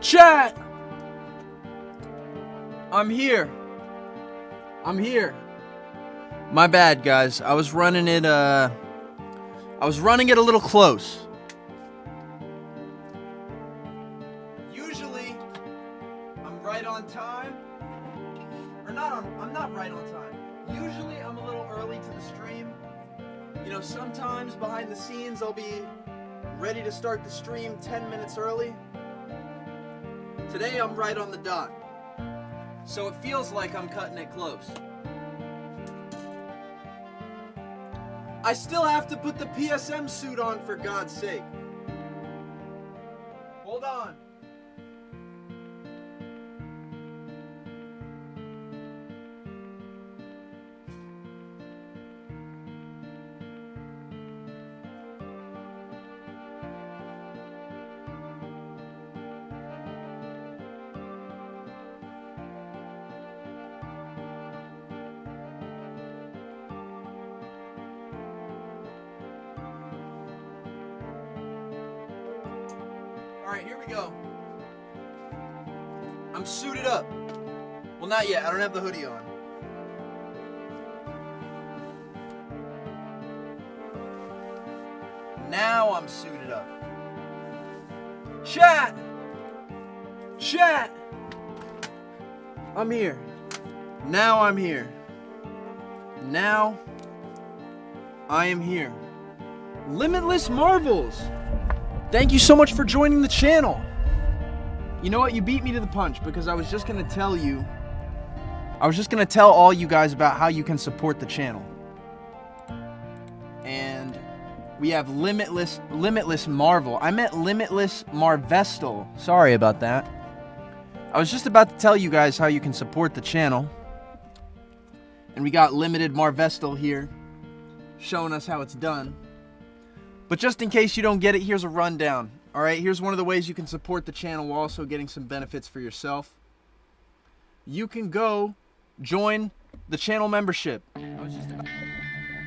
Chat! I'm here. My bad, guys. I was running it a little close. Usually, I'm right on time. I'm not right on time. Usually, I'm a little early to the stream. You know, sometimes behind the scenes, I'll be ready to start the stream 10 minutes early. Today, I'm right on the dot. So it feels like I'm cutting it close. I still have to put the PSM suit on, for God's sake. Hold on. Alright, here we go. I'm suited up. Well, not yet. I don't have the hoodie on. Now I'm suited up. Chat! I'm here. Now I'm here. Now I am here. Limitless Marvels! Thank you so much for joining the channel. You know what? You beat me to the punch, because I was just going to tell all you guys about how you can support the channel. And we have Limitless Marvel. I meant Limitless Marvestal. Sorry about that. I was just about to tell you guys how you can support the channel. And we got Limited Marvestal here, showing us how it's done. But just in case you don't get it, here's a rundown. Alright, here's one of the ways you can support the channel while also getting some benefits for yourself. You can go join the channel membership.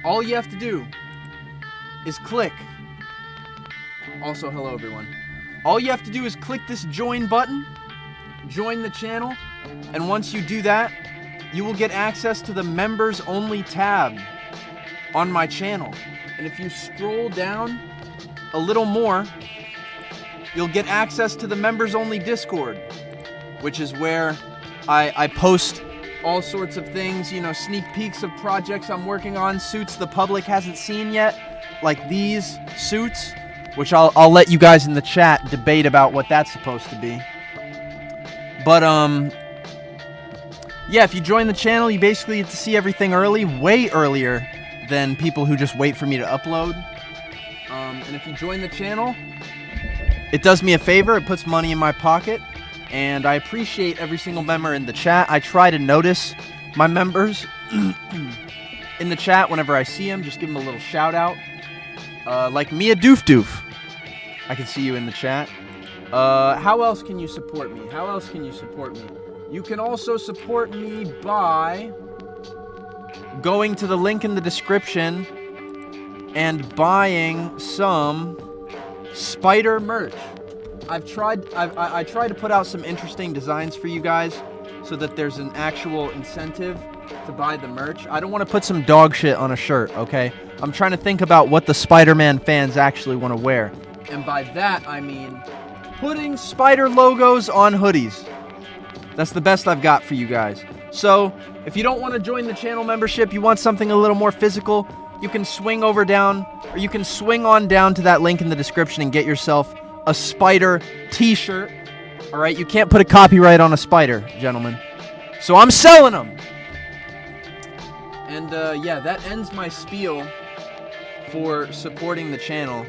All you have to do is click. Also, hello everyone. All you have to do is click this join button, join the channel, and once you do that, you will get access to the members only tab on my channel. And if you scroll down a little more, you'll get access to the members only Discord, which is where I post all sorts of things, you know, sneak peeks of projects I'm working on, suits the public hasn't seen yet, like these suits, which I'll let you guys in the chat debate about what that's supposed to be. But yeah, if you join the channel, you basically get to see everything early, way earlier than people who just wait for me to upload. And if you join the channel, it does me a favor. It puts money in my pocket, and I appreciate every single member in the chat. I try to notice my members in the chat whenever I see them. Just give them a little shout out. Like Mia Doof Doof. I can see you in the chat. How else can you support me? You can also support me by going to the link in the description and buying some spider merch. I tried to put out some interesting designs for you guys so that there's an actual incentive to buy the merch. I don't want to put some dog shit on a shirt, okay? I'm trying to think about what the Spider-Man fans actually want to wear. And by that, I mean putting spider logos on hoodies. That's the best I've got for you guys. So, if you don't want to join the channel membership, you want something a little more physical, you can swing on down to that link in the description and get yourself a spider t-shirt. Alright, you can't put a copyright on a spider, gentlemen. So I'm selling them! And yeah, that ends my spiel for supporting the channel.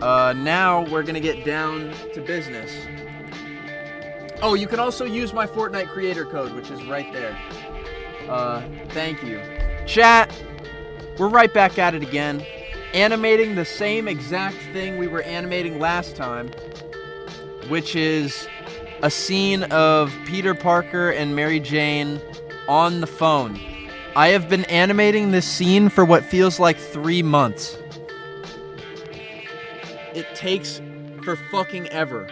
Now we're gonna get down to business. Oh, you can also use my Fortnite creator code, which is right there. Thank you. Chat, we're right back at it again. Animating the same exact thing we were animating last time, which is a scene of Peter Parker and Mary Jane on the phone. I have been animating this scene for what feels like 3 months. It takes for fucking ever.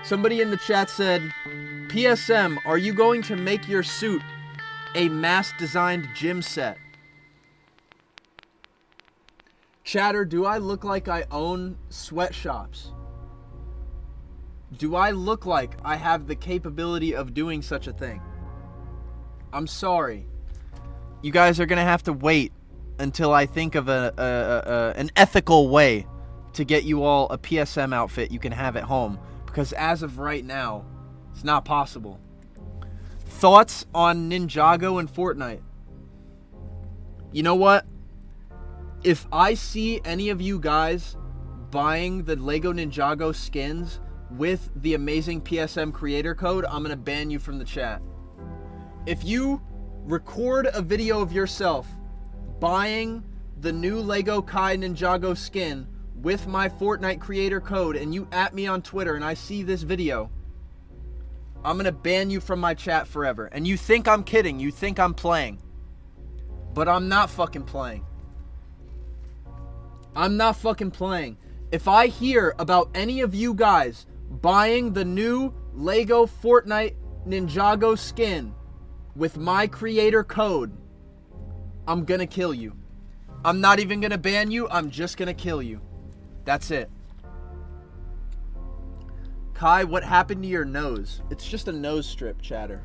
Somebody in the chat said, PSM, are you going to make your suit a mass-designed gym set? Chatter, do I look like I own sweatshops? Do I look like I have the capability of doing such a thing? I'm sorry. You guys are going to have to wait until I think of an ethical way to get you all a PSM outfit you can have at home. Because as of right now, it's not possible. Thoughts on Ninjago and Fortnite? You know what? If I see any of you guys buying the Lego Ninjago skins with the amazing PSM creator code, I'm going to ban you from the chat. If you record a video of yourself buying the new Lego Kai Ninjago skin with my Fortnite creator code and you at me on Twitter and I see this video, I'm gonna ban you from my chat forever. And you think I'm kidding, you think I'm playing, but I'm not fucking playing. I'm not fucking playing. If I hear about any of you guys buying the new Lego Fortnite Ninjago skin with my creator code, I'm gonna kill you. I'm not even gonna ban you, I'm just gonna kill you. That's it. Kai, what happened to your nose? It's just a nose strip, chatter.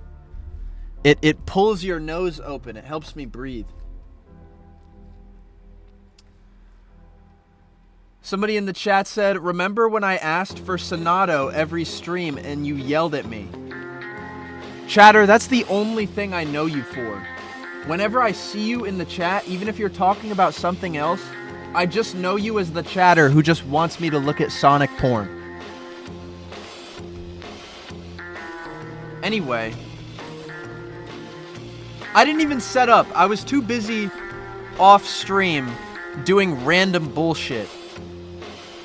It pulls your nose open. It helps me breathe. Somebody in the chat said, remember when I asked for Sonato every stream and you yelled at me? Chatter, that's the only thing I know you for. Whenever I see you in the chat, even if you're talking about something else, I just know you as the chatter who just wants me to look at Sonic porn. Anyway, I didn't even set up. I was too busy off stream doing random bullshit.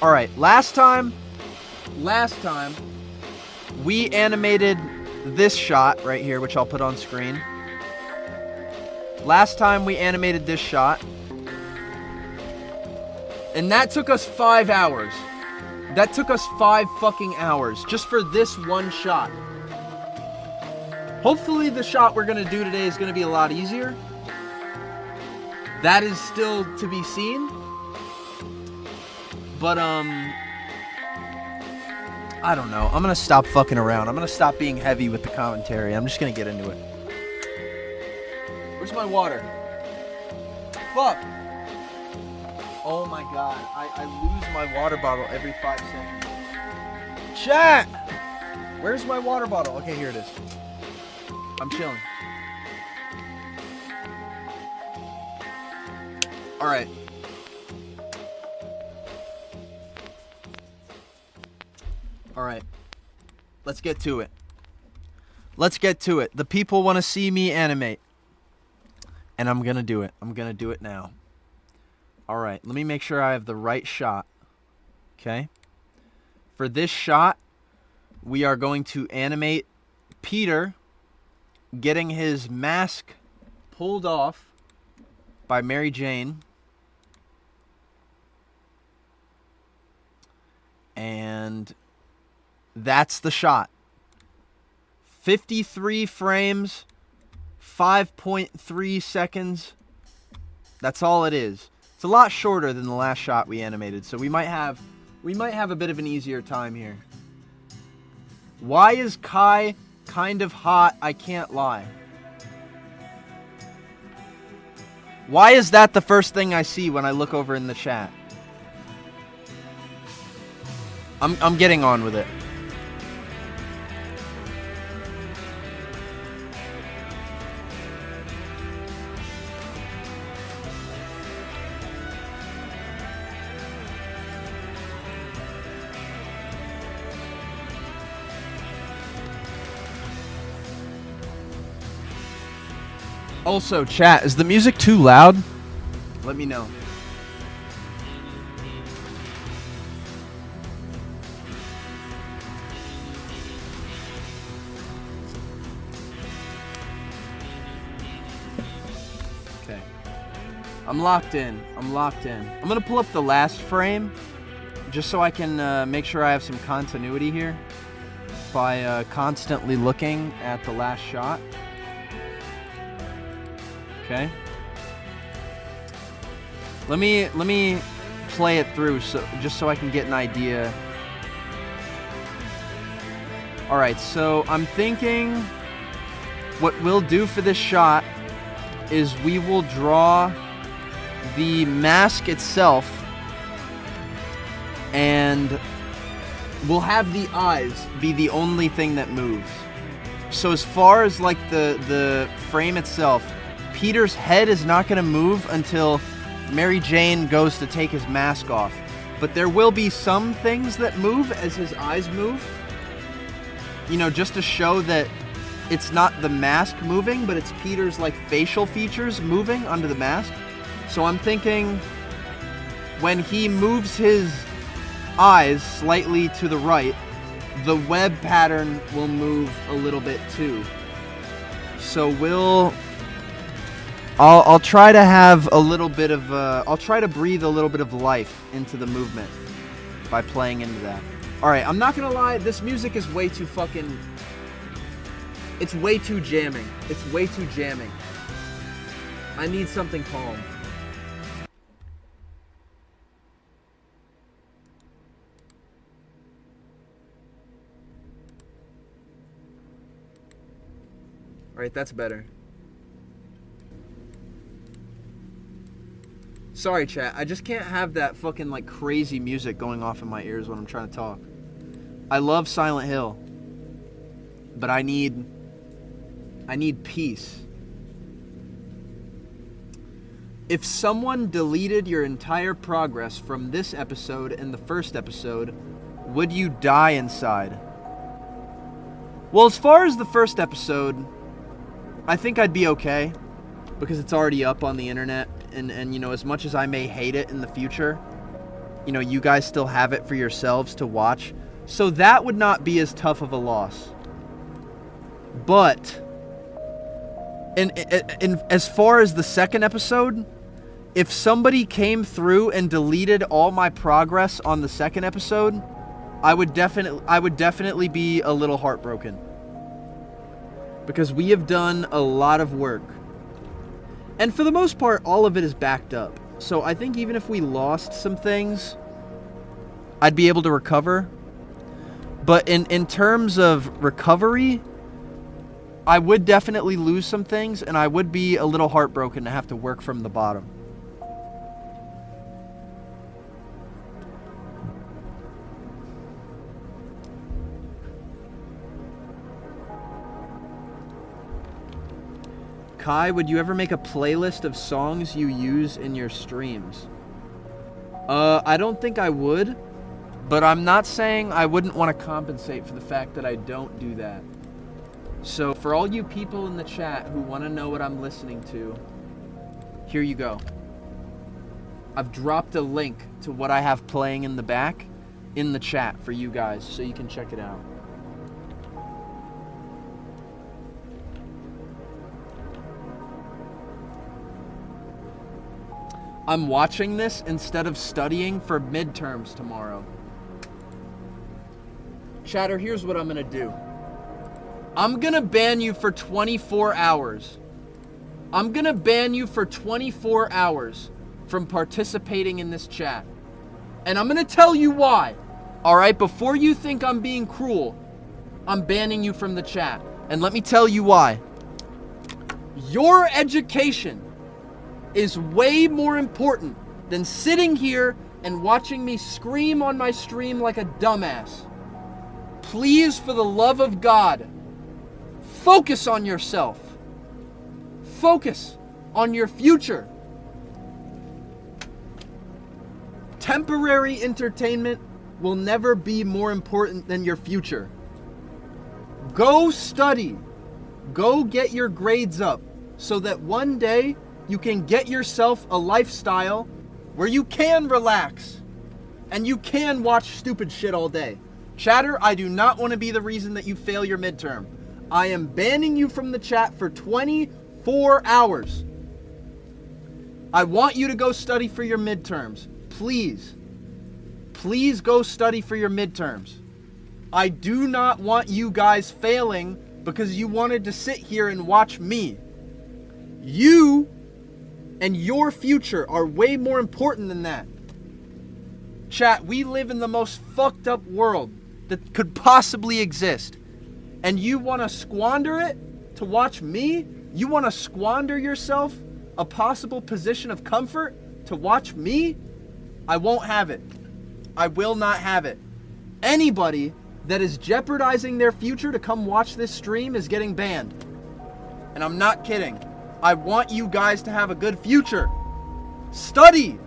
Alright, last time, we animated this shot right here, which I'll put on screen. Last time we animated this shot. And that took us 5 hours. That took us 5 fucking hours just for this one shot. Hopefully the shot we're gonna do today is gonna be a lot easier. That is still to be seen. But, I don't know. I'm gonna stop fucking around. I'm gonna stop being heavy with the commentary. I'm just gonna get into it. Where's my water? Fuck! Oh my god. I lose my water bottle every 5 seconds. Chat! Where's my water bottle? Okay, here it is. I'm chilling. Alright. Alright. Let's get to it. Let's get to it. The people want to see me animate. And I'm gonna do it. I'm gonna do it now. Alright, let me make sure I have the right shot. Okay? For this shot, we are going to animate Peter getting his mask pulled off by Mary Jane. And that's the shot. 53 frames, 5.3 seconds. That's all it is. It's a lot shorter than the last shot we animated, so we might have a bit of an easier time here. Why is Kai kind of hot? I can't lie. Why is that the first thing I see when I look over in the chat? I'm getting on with it. Also, chat, is the music too loud? Let me know. Okay. I'm locked in. I'm locked in. I'm gonna pull up the last frame just so I can make sure I have some continuity here. by constantly looking at the last shot. Okay. Let me play it through just so I can get an idea. All right, so I'm thinking what we'll do for this shot is we will draw the mask itself, and we'll have the eyes be the only thing that moves. So as far as like the frame itself, Peter's head is not going to move until Mary Jane goes to take his mask off. But there will be some things that move as his eyes move. You know, just to show that it's not the mask moving, but it's Peter's like facial features moving under the mask. So I'm thinking when he moves his eyes slightly to the right, the web pattern will move a little bit too. So I'll try to have a little bit of I'll try to breathe a little bit of life into the movement by playing into that. Alright, I'm not gonna lie, this music is way too fucking... It's way too jamming. It's way too jamming. I need something calm. Alright, that's better. Sorry, chat. I just can't have that fucking, like, crazy music going off in my ears when I'm trying to talk. I love Silent Hill. But I need peace. If someone deleted your entire progress from this episode and the first episode, would you die inside? Well, as far as the first episode, I think I'd be okay. Because it's already up on the internet. And you know, as much as I may hate it in the future, you know, you guys still have it for yourselves to watch. So that would not be as tough of a loss. But in as far as the second episode, if somebody came through and deleted all my progress on the second episode, I would definitely be a little heartbroken. Because we have done a lot of work. And for the most part, all of it is backed up. So I think even if we lost some things, I'd be able to recover. But in terms of recovery, I would definitely lose some things, and I would be a little heartbroken to have to work from the bottom. Kai, would you ever make a playlist of songs you use in your streams? I don't think I would, but I'm not saying I wouldn't want to compensate for the fact that I don't do that. So for all you people in the chat who want to know what I'm listening to, here you go. I've dropped a link to what I have playing in the back in the chat for you guys so you can check it out. I'm watching this instead of studying for midterms tomorrow. Chatter, here's what I'm gonna do. I'm gonna ban you for 24 hours. I'm gonna ban you for 24 hours from participating in this chat. And I'm gonna tell you why. Alright, before you think I'm being cruel, I'm banning you from the chat. And let me tell you why. Your education is way more important than sitting here and watching me scream on my stream like a dumbass. Please, for the love of God, focus on yourself. Focus on your future. Temporary entertainment will never be more important than your future. Go study. Go get your grades up so that one day you can get yourself a lifestyle where you can relax and you can watch stupid shit all day. Chatter, I do not want to be the reason that you fail your midterm. I am banning you from the chat for 24 hours. I want you to go study for your midterms. Please. Please go study for your midterms. I do not want you guys failing because you wanted to sit here and watch me. You and your future are way more important than that. Chat, we live in the most fucked up world that could possibly exist. And you want to squander it to watch me? You want to squander yourself a possible position of comfort to watch me? I won't have it. I will not have it. Anybody that is jeopardizing their future to come watch this stream is getting banned. And I'm not kidding. I want you guys to have a good future. Study.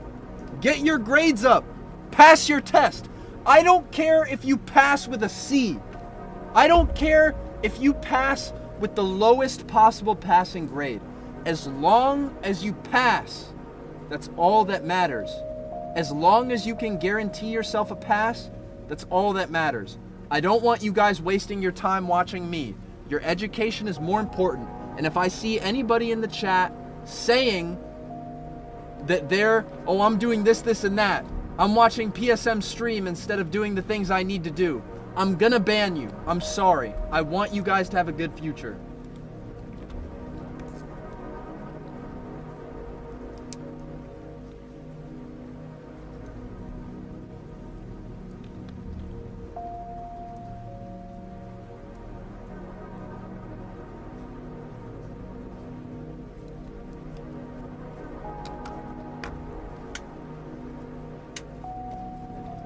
Get your grades up. Pass your test. I don't care if you pass with a C. I don't care if you pass with the lowest possible passing grade. As long as you pass, that's all that matters. As long as you can guarantee yourself a pass, that's all that matters. I don't want you guys wasting your time watching me. Your education is more important. And if I see anybody in the chat saying that oh, I'm doing this, this, and that, I'm watching PSM stream instead of doing the things I need to do, I'm gonna ban you. I'm sorry. I want you guys to have a good future.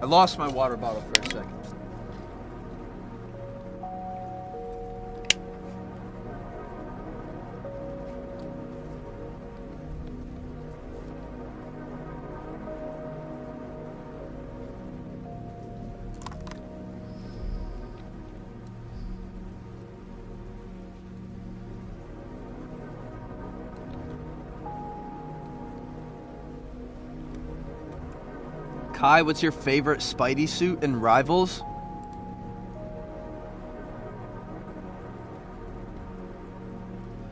I lost my water bottle for a second. Kai, what's your favorite Spidey suit in Rivals?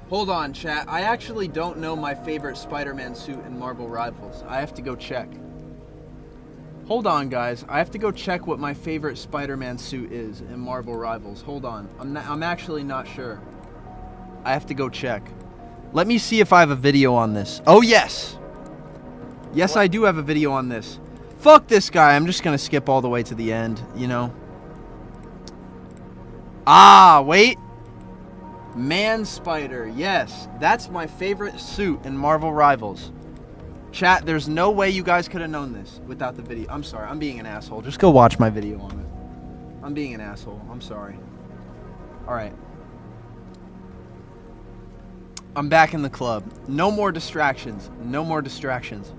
Hold on, chat. I actually don't know my favorite Spider-Man suit in Marvel Rivals. I have to go check. Hold on, guys. I have to go check what my favorite Spider-Man suit is in Marvel Rivals. Hold on. I'm actually not sure. I have to go check. Let me see if I have a video on this. Oh, yes. Yes, what? I do have a video on this. Fuck this guy. I'm just going to skip all the way to the end, you know. Ah, wait. Man Spider. Yes, that's my favorite suit in Marvel Rivals. Chat, there's no way you guys could have known this without the video. I'm sorry. I'm being an asshole. Just go watch my video on it. I'm being an asshole. I'm sorry. All right. I'm back in the club. No more distractions. No more distractions.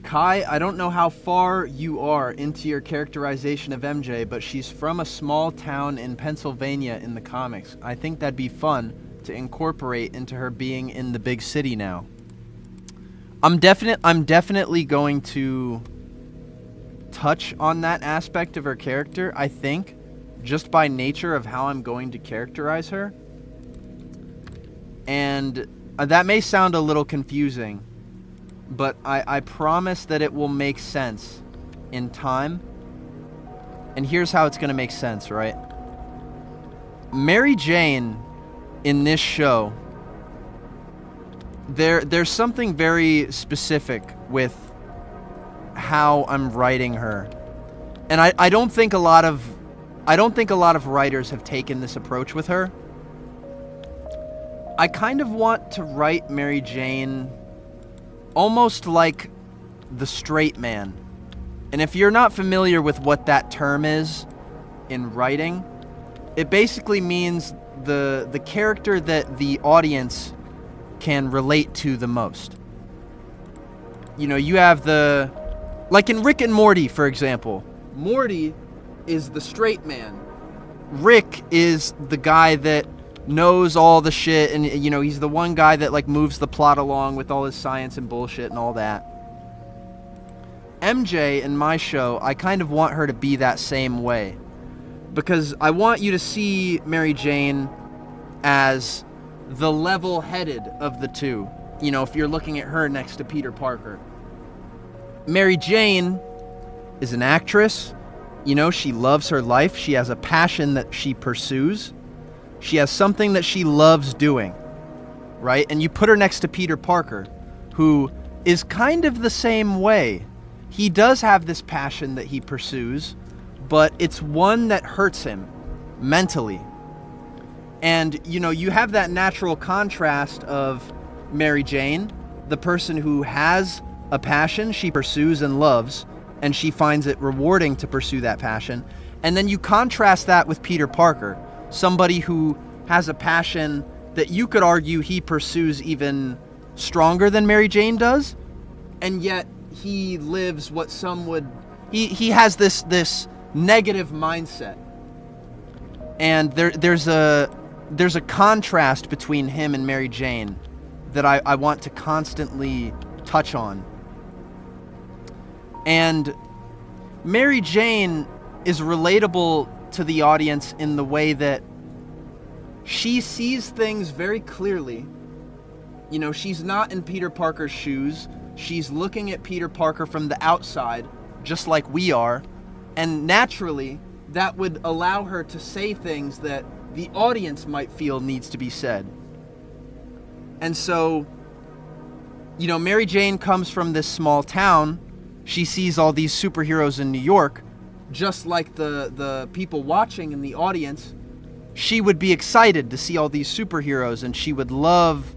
Kai, I don't know how far you are into your characterization of MJ, but she's from a small town in Pennsylvania in the comics. I think that'd be fun to incorporate into her being in the big city now. I'm definitely going to touch on that aspect of her character, I think, just by nature of how I'm going to characterize her. And that may sound a little confusing, but I promise that it will make sense in time. And here's how it's going to make sense, right? Mary Jane in this show, there's something very specific with how I'm writing her. And I don't think a lot of writers have taken this approach with her. I kind of want to write Mary Jane almost like the straight man. And if you're not familiar with what that term is in writing, it basically means the character that the audience can relate to the most. You know, you have like in Rick and Morty, for example. Morty is the straight man. Rick is the guy that knows all the shit, and you know, he's the one guy that like moves the plot along with all his science and bullshit and all that. MJ in my show, I kind of want her to be that same way, because I want you to see Mary Jane as the level-headed of the two. You know, if you're looking at her next to Peter Parker. Mary Jane is an actress. You know, she loves her life. She has a passion that she pursues. She has something that she loves doing, right? And you put her next to Peter Parker, who is kind of the same way. He does have this passion that he pursues, but it's one that hurts him mentally. And, you know, you have that natural contrast of Mary Jane, the person who has a passion she pursues and loves, and she finds it rewarding to pursue that passion. And then you contrast that with Peter Parker, somebody who has a passion that you could argue he pursues even stronger than Mary Jane does, and yet he lives what some would... He has this negative mindset. And there's a contrast between him and Mary Jane that I want to constantly touch on. And Mary Jane is relatable to the audience in the way that she sees things very clearly. You know, she's not in Peter Parker's shoes. She's looking at Peter Parker from the outside, just like we are. And naturally, that would allow her to say things that the audience might feel needs to be said. And so, you know, Mary Jane comes from this small town. She sees all these superheroes in New York, just like the people watching in the audience. She would be excited to see all these superheroes, and she would love,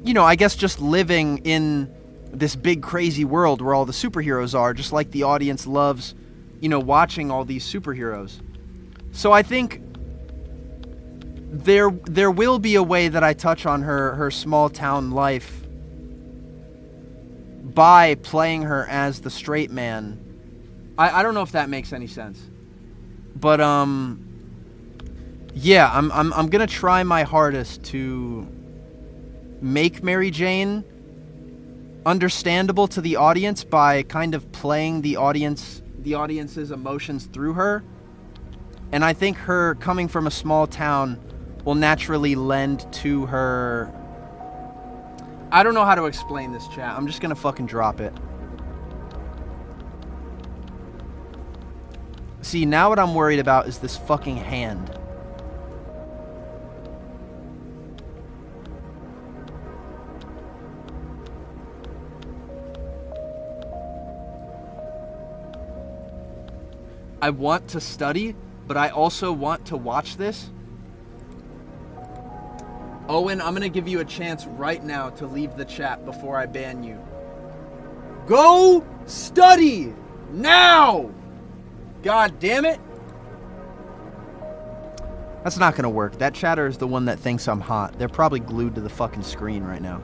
you know, I guess just living in this big crazy world where all the superheroes are, just like the audience loves, you know, watching all these superheroes. So I think there will be a way that I touch on her small town life by playing her as the straight man. I don't know if that makes any sense. But yeah, I'm gonna try my hardest to make Mary Jane understandable to the audience by kind of playing the audience's emotions through her. And I think her coming from a small town will naturally lend to her... I don't know how to explain this, chat. I'm just gonna fucking drop it. See, now what I'm worried about is this fucking hand. I want to study, but I also want to watch this. Owen, I'm gonna give you a chance right now to leave the chat before I ban you. Go study now! God damn it! That's not gonna work. That chatter is the one that thinks I'm hot. They're probably glued to the fucking screen right now.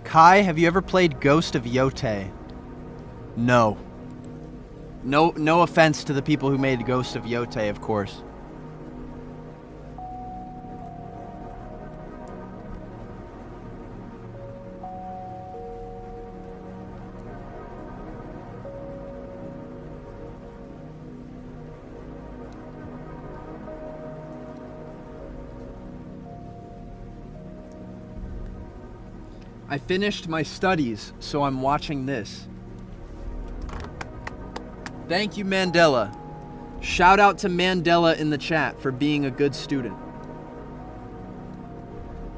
Kai, have you ever played Ghost of Yotei? No. No offense to the people who made Ghost of Yotei, of course. I finished my studies, so I'm watching this. Thank you, Mandela. Shout out to Mandela in the chat for being a good student.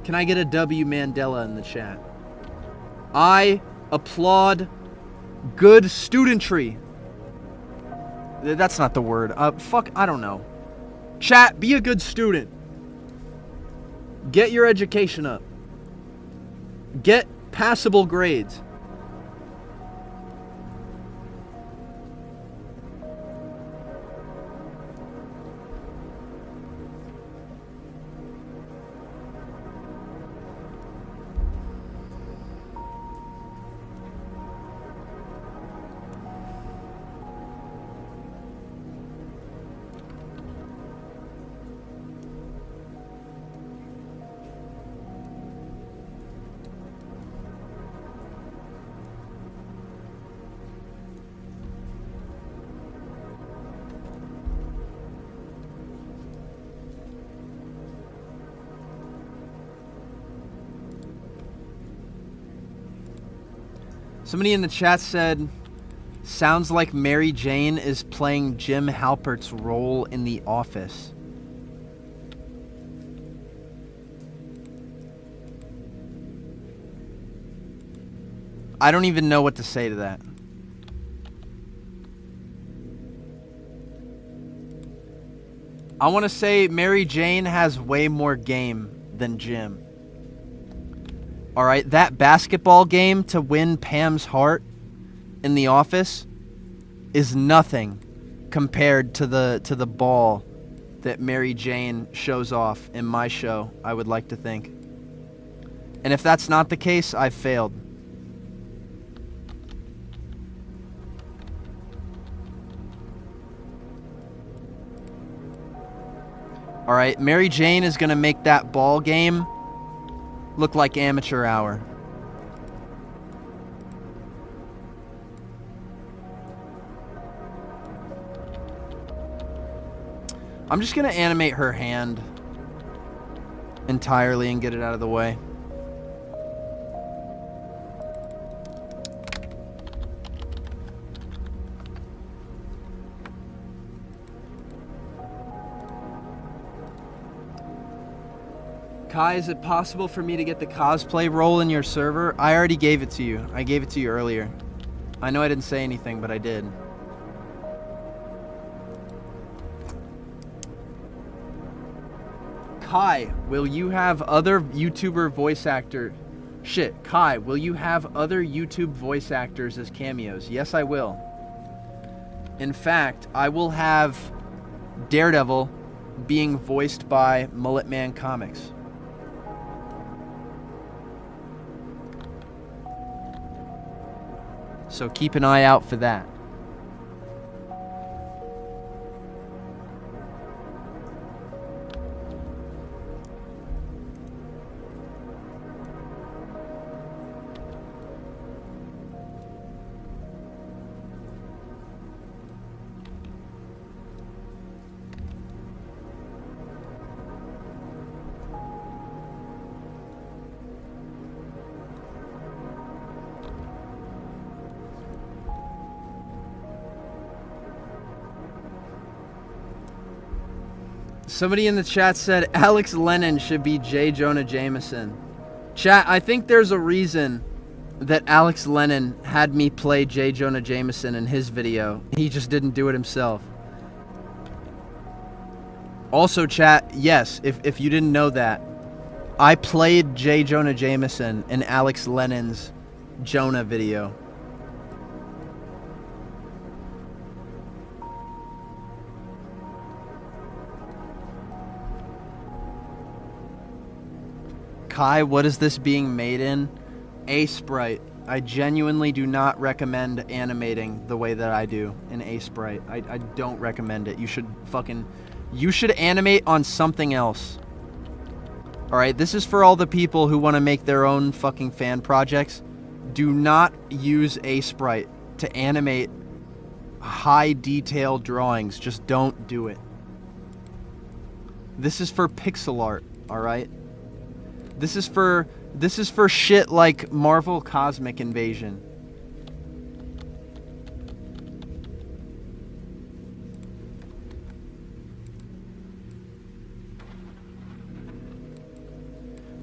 Can I get a W Mandela in the chat? I applaud good studentry. That's not the word. Fuck, I don't know. Chat, be a good student. Get your education up. Get passable grades. Somebody in the chat said, sounds like Mary Jane is playing Jim Halpert's role in The Office. I don't even know what to say to that. I want to say Mary Jane has way more game than Jim. All right, that basketball game to win Pam's heart in The Office is nothing compared to the ball that Mary Jane shows off in my show, I would like to think. And if that's not the case, I've failed. All right, Mary Jane is going to make that ball game look like amateur hour. I'm just going to animate her hand entirely and get it out of the way. Kai, is it possible for me to get the cosplay role in your server? I already gave it to you. I gave it to you earlier. I know I didn't say anything, but I did. Kai, will you have other YouTuber voice actor... Shit, Kai, will you have other YouTube voice actors as cameos? Yes, I will. In fact, I will have Daredevil being voiced by Mullet Man Comics. So keep an eye out for that. Somebody in the chat said Alex Lennon should be J. Jonah Jameson. Chat, I think there's a reason that Alex Lennon had me play J. Jonah Jameson in his video. He just didn't do it himself. Also, chat, yes, if you didn't know that, I played J. Jonah Jameson in Alex Lennon's Jonah video. Kai, what is this being made in? A-Sprite. I genuinely do not recommend animating the way that I do in A-Sprite. I don't recommend it. You should animate on something else. Alright, this is for all the people who want to make their own fucking fan projects. Do not use A-Sprite to animate high detail drawings. Just don't do it. This is for pixel art, alright? This is for shit like Marvel Cosmic Invasion.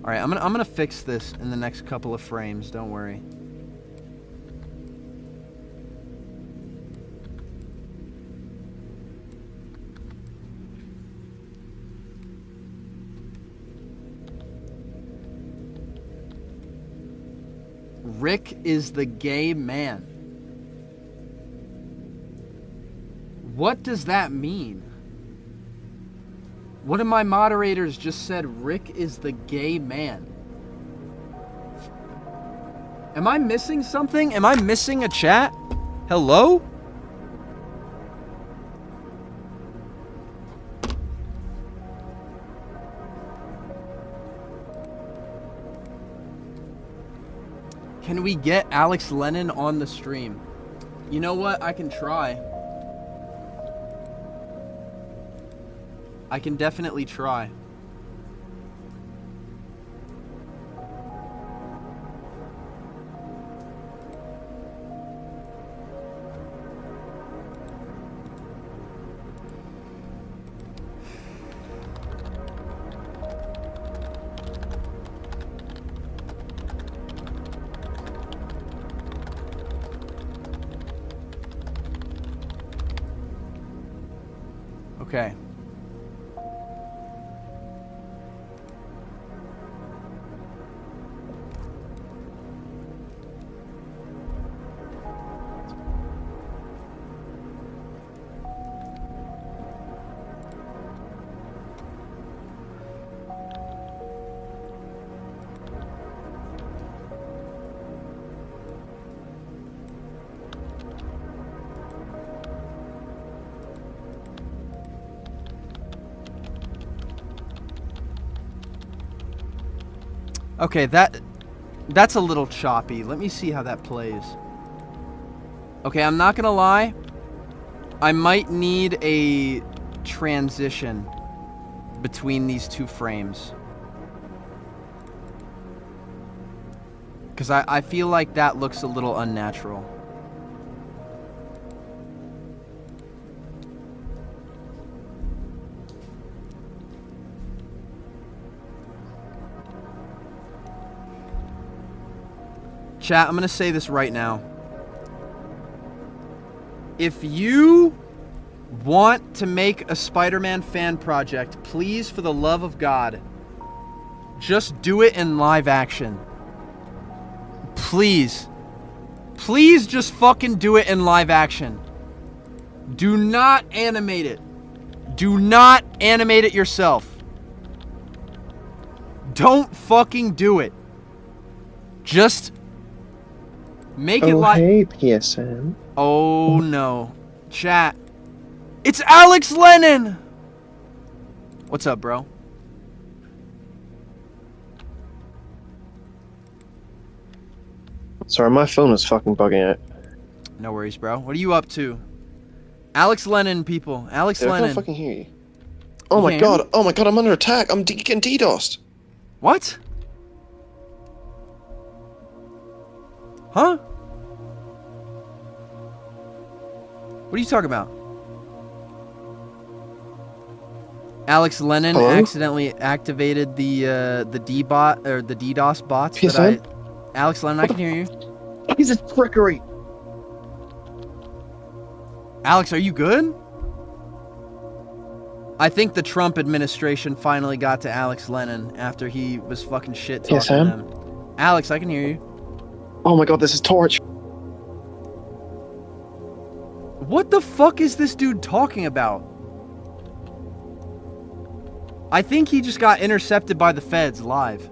All right, I'm gonna fix this in the next couple of frames. Don't worry. Rick is the gay man. What does that mean? One of my moderators just said Rick is the gay man. Am I missing something? Am I missing a chat? Hello? Can we get Alex Lennon on the stream? You know what? I can try. I can definitely try. Okay. Okay, that's a little choppy. Let me see how that plays. Okay, I'm not gonna lie. I might need a transition between these two frames. Because I feel like that looks a little unnatural. Chat, I'm going to say this right now. If you want to make a Spider-Man fan project, please, for the love of God, just do it in live action. Please. Please just fucking do it in live action. Do not animate it. Do not animate it yourself. Don't fucking do it. Just make it like... hey, PSN. Oh, no. Chat. It's Alex Lennon! What's up, bro? Sorry, my phone is fucking bugging out. No worries, bro. What are you up to? Alex Lennon, people. Alex Dude, Lennon. I can't fucking hear you. Oh my god, I'm under attack. I'm getting DDoSed. What? Huh? What are you talking about? Alex Lennon accidentally activated the D-bot or the DDoS bots PSN? that Alex Lennon, I can hear you. He's a trickery. Alex, are you good? I think the Trump administration finally got to Alex Lennon after he was fucking shit talking to them. Alex, I can hear you. Oh my god, this is Torch. What the fuck is this dude talking about? I think he just got intercepted by the feds live.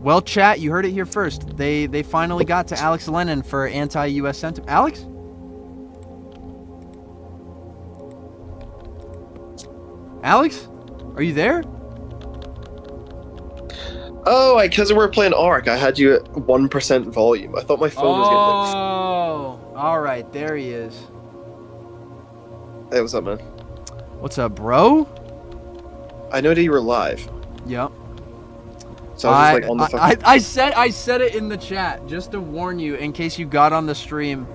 Well, chat, you heard it here first. They finally got to Alex Lennon for anti-US sentiment. Alex? Alex? Are you there? Oh, because we're playing Ark, I had you at 1% volume. I thought my phone was getting like... Oh, alright, there he is. Hey, what's up, man? What's up, bro? I know that you were live. Yep. So I was just like on the fucking... I said it in the chat just to warn you in case you got on the stream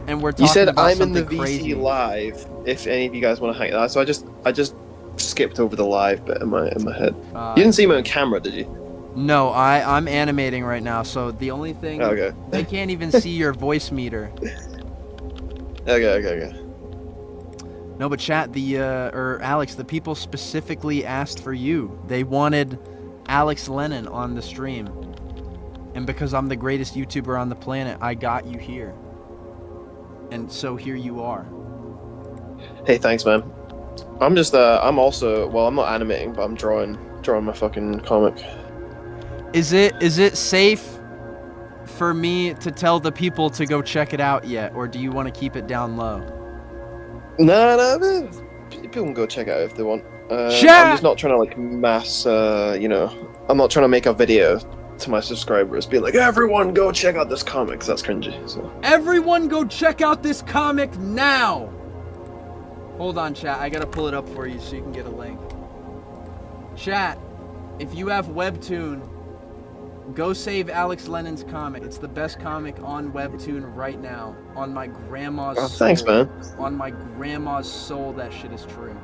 and we're talking You said about I'm in the something VC crazy. live if any of you guys want to hang out. So I just skipped over the live bit in my head. You didn't see me on camera, did you? No, I'm animating right now, so the only thing they can't even see your voice meter. Okay. No, but chat, Alex, the people specifically asked for you. They wanted Alex Lennon on the stream. And because I'm the greatest YouTuber on the planet, I got you here. And so here you are. Hey, thanks, man. I'm just I'm also, well, I'm not animating, but I'm drawing my fucking comic. Is it safe for me to tell the people to go check it out yet, or do you want to keep it down low? No, people can go check it out if they want. I'm just not trying to like mass, you know, I'm not trying to make a video to my subscribers being like, everyone go check out this comic, 'cause that's cringy. So everyone go check out this comic now. Hold on, chat. I gotta pull it up for you so you can get a link. Chat, if you have Webtoon, go save Alex Lennon's comic. It's the best comic on Webtoon right now. On my grandma's soul. Thanks, man. On my grandma's soul, that shit is true.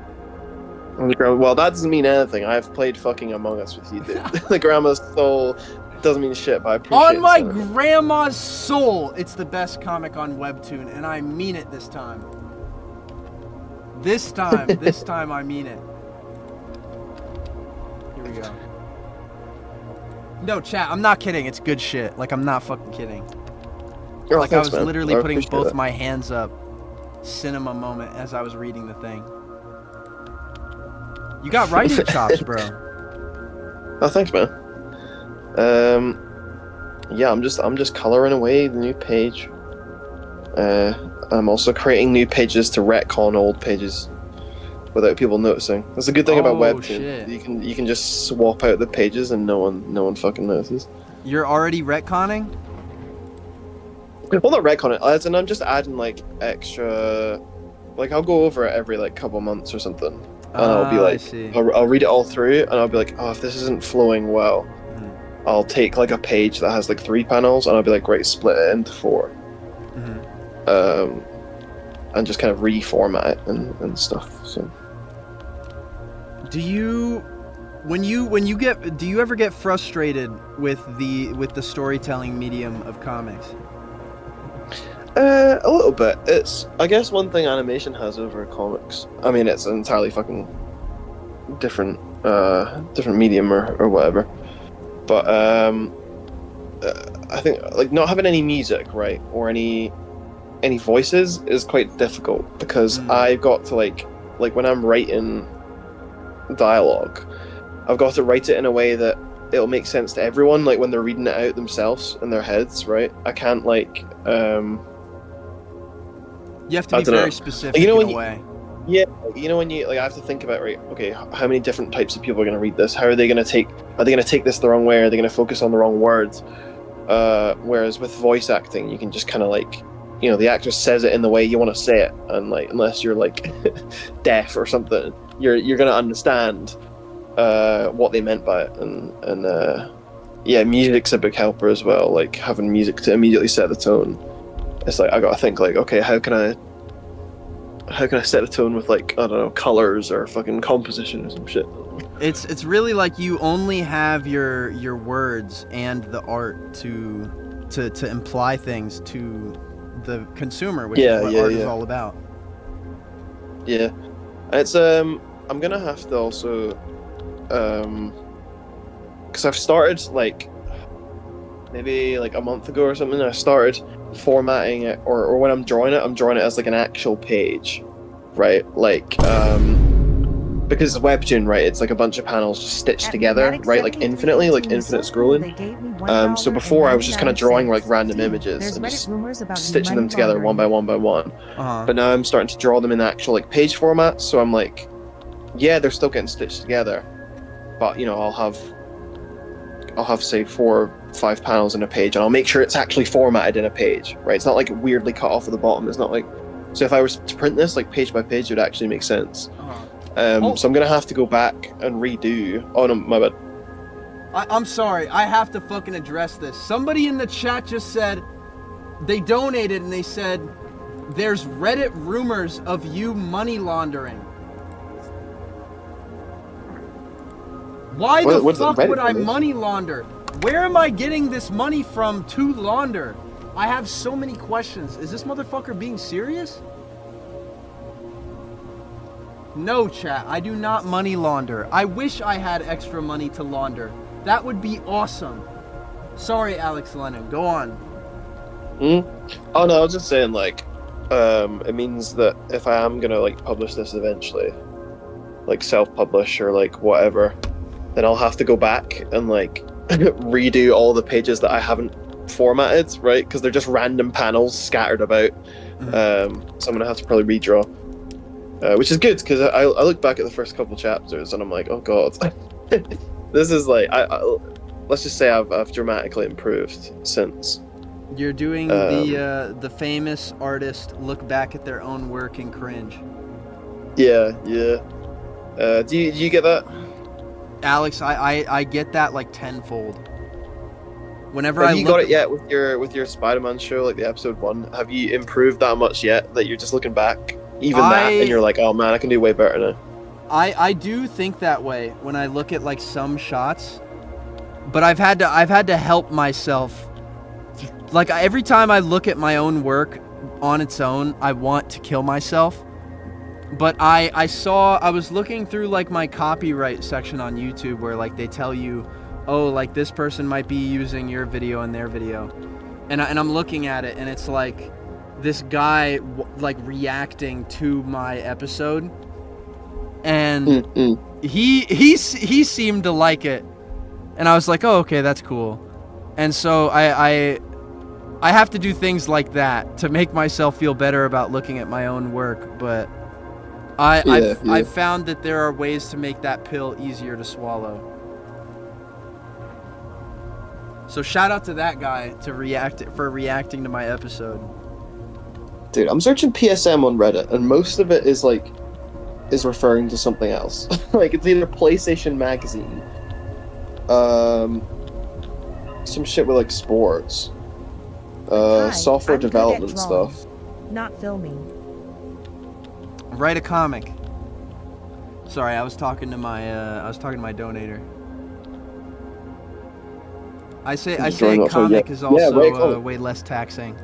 Well, that doesn't mean anything. I've played fucking Among Us with you, dude. The grandma's soul doesn't mean shit, but I appreciate it. On my grandma's soul, it's the best comic on Webtoon, and I mean it this time. This time I mean it. Here we go. No, chat, I'm not kidding. It's good shit. Like, I'm not fucking kidding. Oh, Like, thanks, I was man. literally I putting appreciate both that. my hands up. Cinema moment as I was reading the thing. You got writing chops, bro. Oh, thanks, man. Yeah, I'm just coloring away the new page. I'm also creating new pages to retcon old pages without people noticing. That's a good thing about Webtoon. Shit. You can just swap out the pages and no one fucking notices. You're already retconning? Well, not retcon it, as in I'm just adding like extra. Like I'll go over it every like couple months or something, and I'll be like, I'll read it all through, and I'll be like, oh, if this isn't flowing well, I'll take like a page that has like 3 panels, and I'll be like, right, split it into 4. And just kind of reformat it and stuff. So, do you ever get frustrated with the storytelling medium of comics? A little bit. It's, I guess, one thing animation has over comics. I mean, it's an entirely fucking different medium or whatever. But I think like not having any music, right, or any voices is quite difficult, because I've got to like when I'm writing dialogue, I've got to write it in a way that it'll make sense to everyone, like when they're reading it out themselves in their heads, right? I can't like you have to be very specific in a way. Yeah, you know when you like I have to think about, right, okay, how many different types of people are going to read this? How are they going to take this the wrong way? Are they going to focus on the wrong words? Whereas with voice acting, you can just kind of like, you know, the actor says it in the way you want to say it, and like unless you're like deaf or something, you're going to understand what they meant by it, and yeah, music's a big helper as well. Like having music to immediately set the tone. It's like I gotta think like, okay, how can I set the tone with like, I don't know, colors or fucking composition or some shit. It's really like you only have your words and the art to imply things to the consumer, which is what art is all about. Yeah, it's I'm gonna have to also because I've started like maybe like a month ago or something. I started formatting it, or when I'm drawing it as like an actual page, right? Like because it's Webtoon, right? It's like a bunch of panels just stitched together, right? Like infinitely, like infinite scrolling. So before I was just kind of drawing like random images and just stitching them together one by one by one. But now I'm starting to draw them in actual like page format. So I'm like, yeah, they're still getting stitched together, but you know, I'll have say 4 or 5 panels in a page, and I'll make sure it's actually formatted in a page, right? It's not like weirdly cut off at the bottom. It's not like, so if I was to print this like page by page, it would actually make sense. So I'm gonna have to go back and redo. Oh no, my bad. I'm sorry, I have to fucking address this. Somebody in the chat just said they donated, and they said there's Reddit rumors of you money laundering. Why the fuck would I money launder? Where am I getting this money from to launder? I have so many questions. Is this motherfucker being serious? No, chat. I do not money launder. I wish I had extra money to launder. That would be awesome. Sorry, Alex Lennon. Go on. Oh no, I was just saying like, it means that if I am gonna like publish this eventually, like self-publish or like whatever, then I'll have to go back and like redo all the pages that I haven't formatted, right? Because they're just random panels scattered about. So I'm gonna have to probably redraw, which is good because I look back at the first couple chapters and I'm like, oh god, this is like let's just say I've dramatically improved since. You're doing the famous artist look back at their own work and cringe. Yeah. Do you get that? Alex, I get that like tenfold. Whenever have you got it yet with your Spider-Man show, like the episode 1? Have you improved that much yet that you're just looking back, and you're like, oh man, I can do way better now? I do think that way when I look at like some shots, but I've had to help myself. Like every time I look at my own work on its own, I want to kill myself. But I was looking through like my copyright section on YouTube where like they tell you, oh, like this person might be using your video in their video, and I'm looking at it and it's like this guy like reacting to my episode, and he seemed to like it, and I was like, oh, okay, that's cool. And so I have to do things like that to make myself feel better about looking at my own work, but I've found that there are ways to make that pill easier to swallow. So shout out to that guy for reacting to my episode. Dude, I'm searching PSM on Reddit, and most of it is referring to something else. Like it's either PlayStation Magazine, some shit with like sports, software development stuff. Not filming. Write a comic. Sorry, I was talking to my donator. I say a comic is also way less taxing.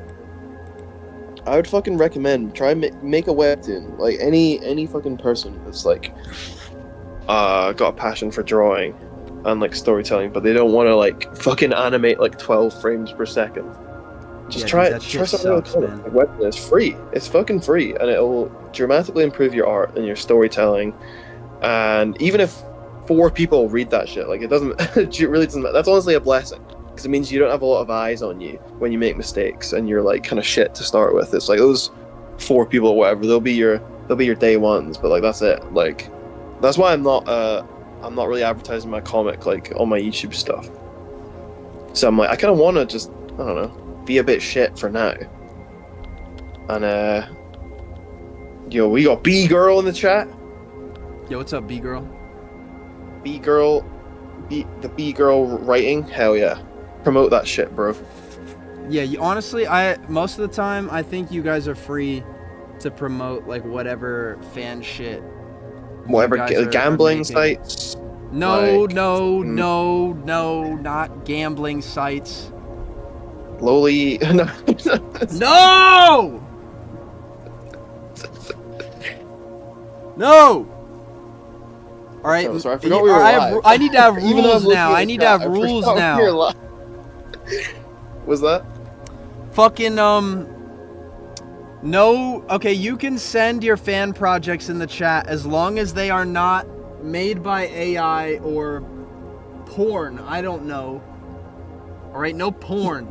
I would fucking recommend try make a webtoon. Like any fucking person that's like got a passion for drawing and like storytelling, but they don't want to like fucking animate like 12 frames per second. Just try something really cool. Like webtoon is free. It's fucking free, and it'll dramatically improve your art and your storytelling. And even if 4 people read that shit, like it really doesn't matter. That's honestly a blessing, because it means you don't have a lot of eyes on you when you make mistakes and you're like kind of shit to start with. It's like those 4 people or whatever, they'll be your day ones, but like that's it. Like that's why I'm not really advertising my comic like on my YouTube stuff. So I'm like, I kind of want to just, I don't know, be a bit shit for now. And yo, we got B Girl in the chat. Yo, what's up, B Girl? B Girl, the B Girl writing, hell yeah, promote that shit, bro. Yeah, honestly, most of the time I think you guys are free to promote like whatever fan shit. Whatever gambling sites. No, not gambling sites. Lowly. No. No! No! All right. Oh, sorry, I forgot we were live. I need to have rules now. I need to have rules now. Was that? Fucking no. Okay, you can send your fan projects in the chat as long as they are not made by AI or porn. I don't know. All right, no porn.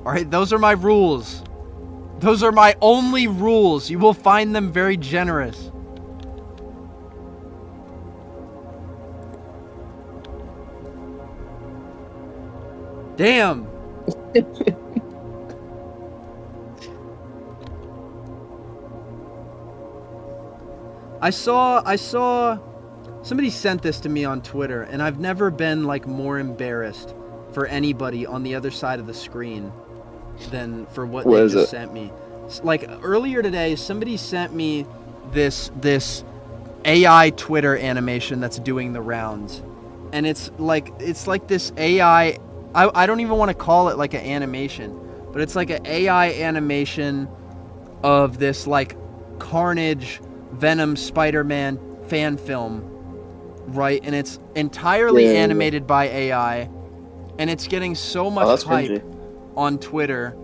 All right, those are my rules. Those are my only rules. You will find them very generous. Damn. I saw somebody sent this to me on Twitter, and I've never been like more embarrassed for anybody on the other side of the screen than for what they just sent me. Like earlier today, somebody sent me this AI Twitter animation that's doing the rounds, and it's like this AI. I don't even want to call it like an animation, but it's like an AI animation of this like Carnage Venom Spider-Man fan film, right? And it's entirely animated by AI, and it's getting so much hype on Twitter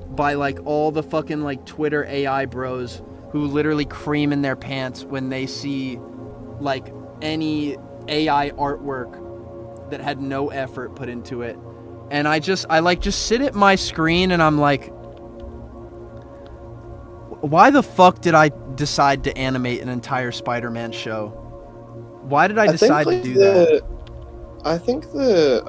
by like all the fucking like Twitter AI bros who literally cream in their pants when they see like any AI artwork that had no effort put into it. And I just sit at my screen and I'm like, why the fuck did I decide to animate an entire Spider-Man show? Why did I decide to do that? I think the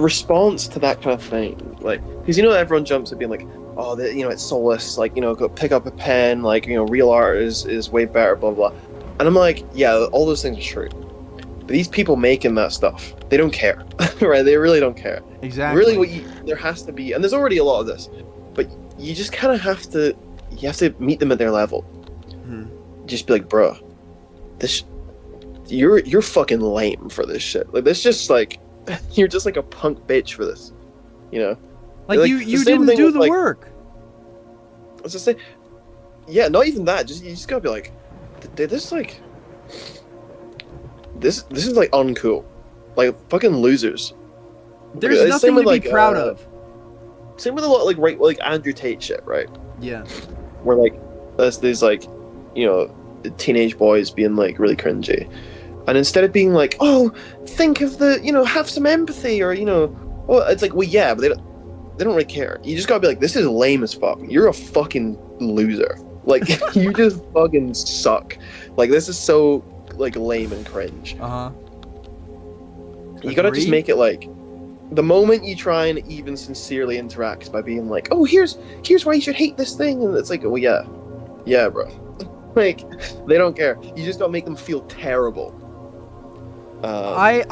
response to that kind of thing, like, because everyone jumps at being like, oh, it's soulless, like, go pick up a pen, like, real art is way better, blah blah. And I'm like, yeah, all those things are true. But these people making that stuff, they don't care, right? They really don't care. Exactly. Really, there has to be, and there's already a lot of this, but you just kind of have to meet them at their level. Just be like, bro, you're fucking lame for this shit. Like, this just like, you're just like a punk bitch for this. You know, like you didn't do the work. Let's just say, yeah, not even that. You just gotta be like, this like, this is like uncool, like fucking losers. There's nothing to be proud of. Same with a lot like Andrew Tate shit, right? Yeah. Where like there's like, you know, teenage boys being like really cringy, and instead of being like, oh, think of the, you know, have some empathy, or, you know, well, it's like, well, yeah, but they don't really care. You just gotta be like, this is lame as fuck. You're a fucking loser. Like, you just fucking suck. Like, this is so like lame and cringe. You gotta just make it like, the moment you try and even sincerely interact by being like, oh, here's why you should hate this thing, and it's like, well, yeah, bro. Like, they don't care. You just gotta make them feel terrible. I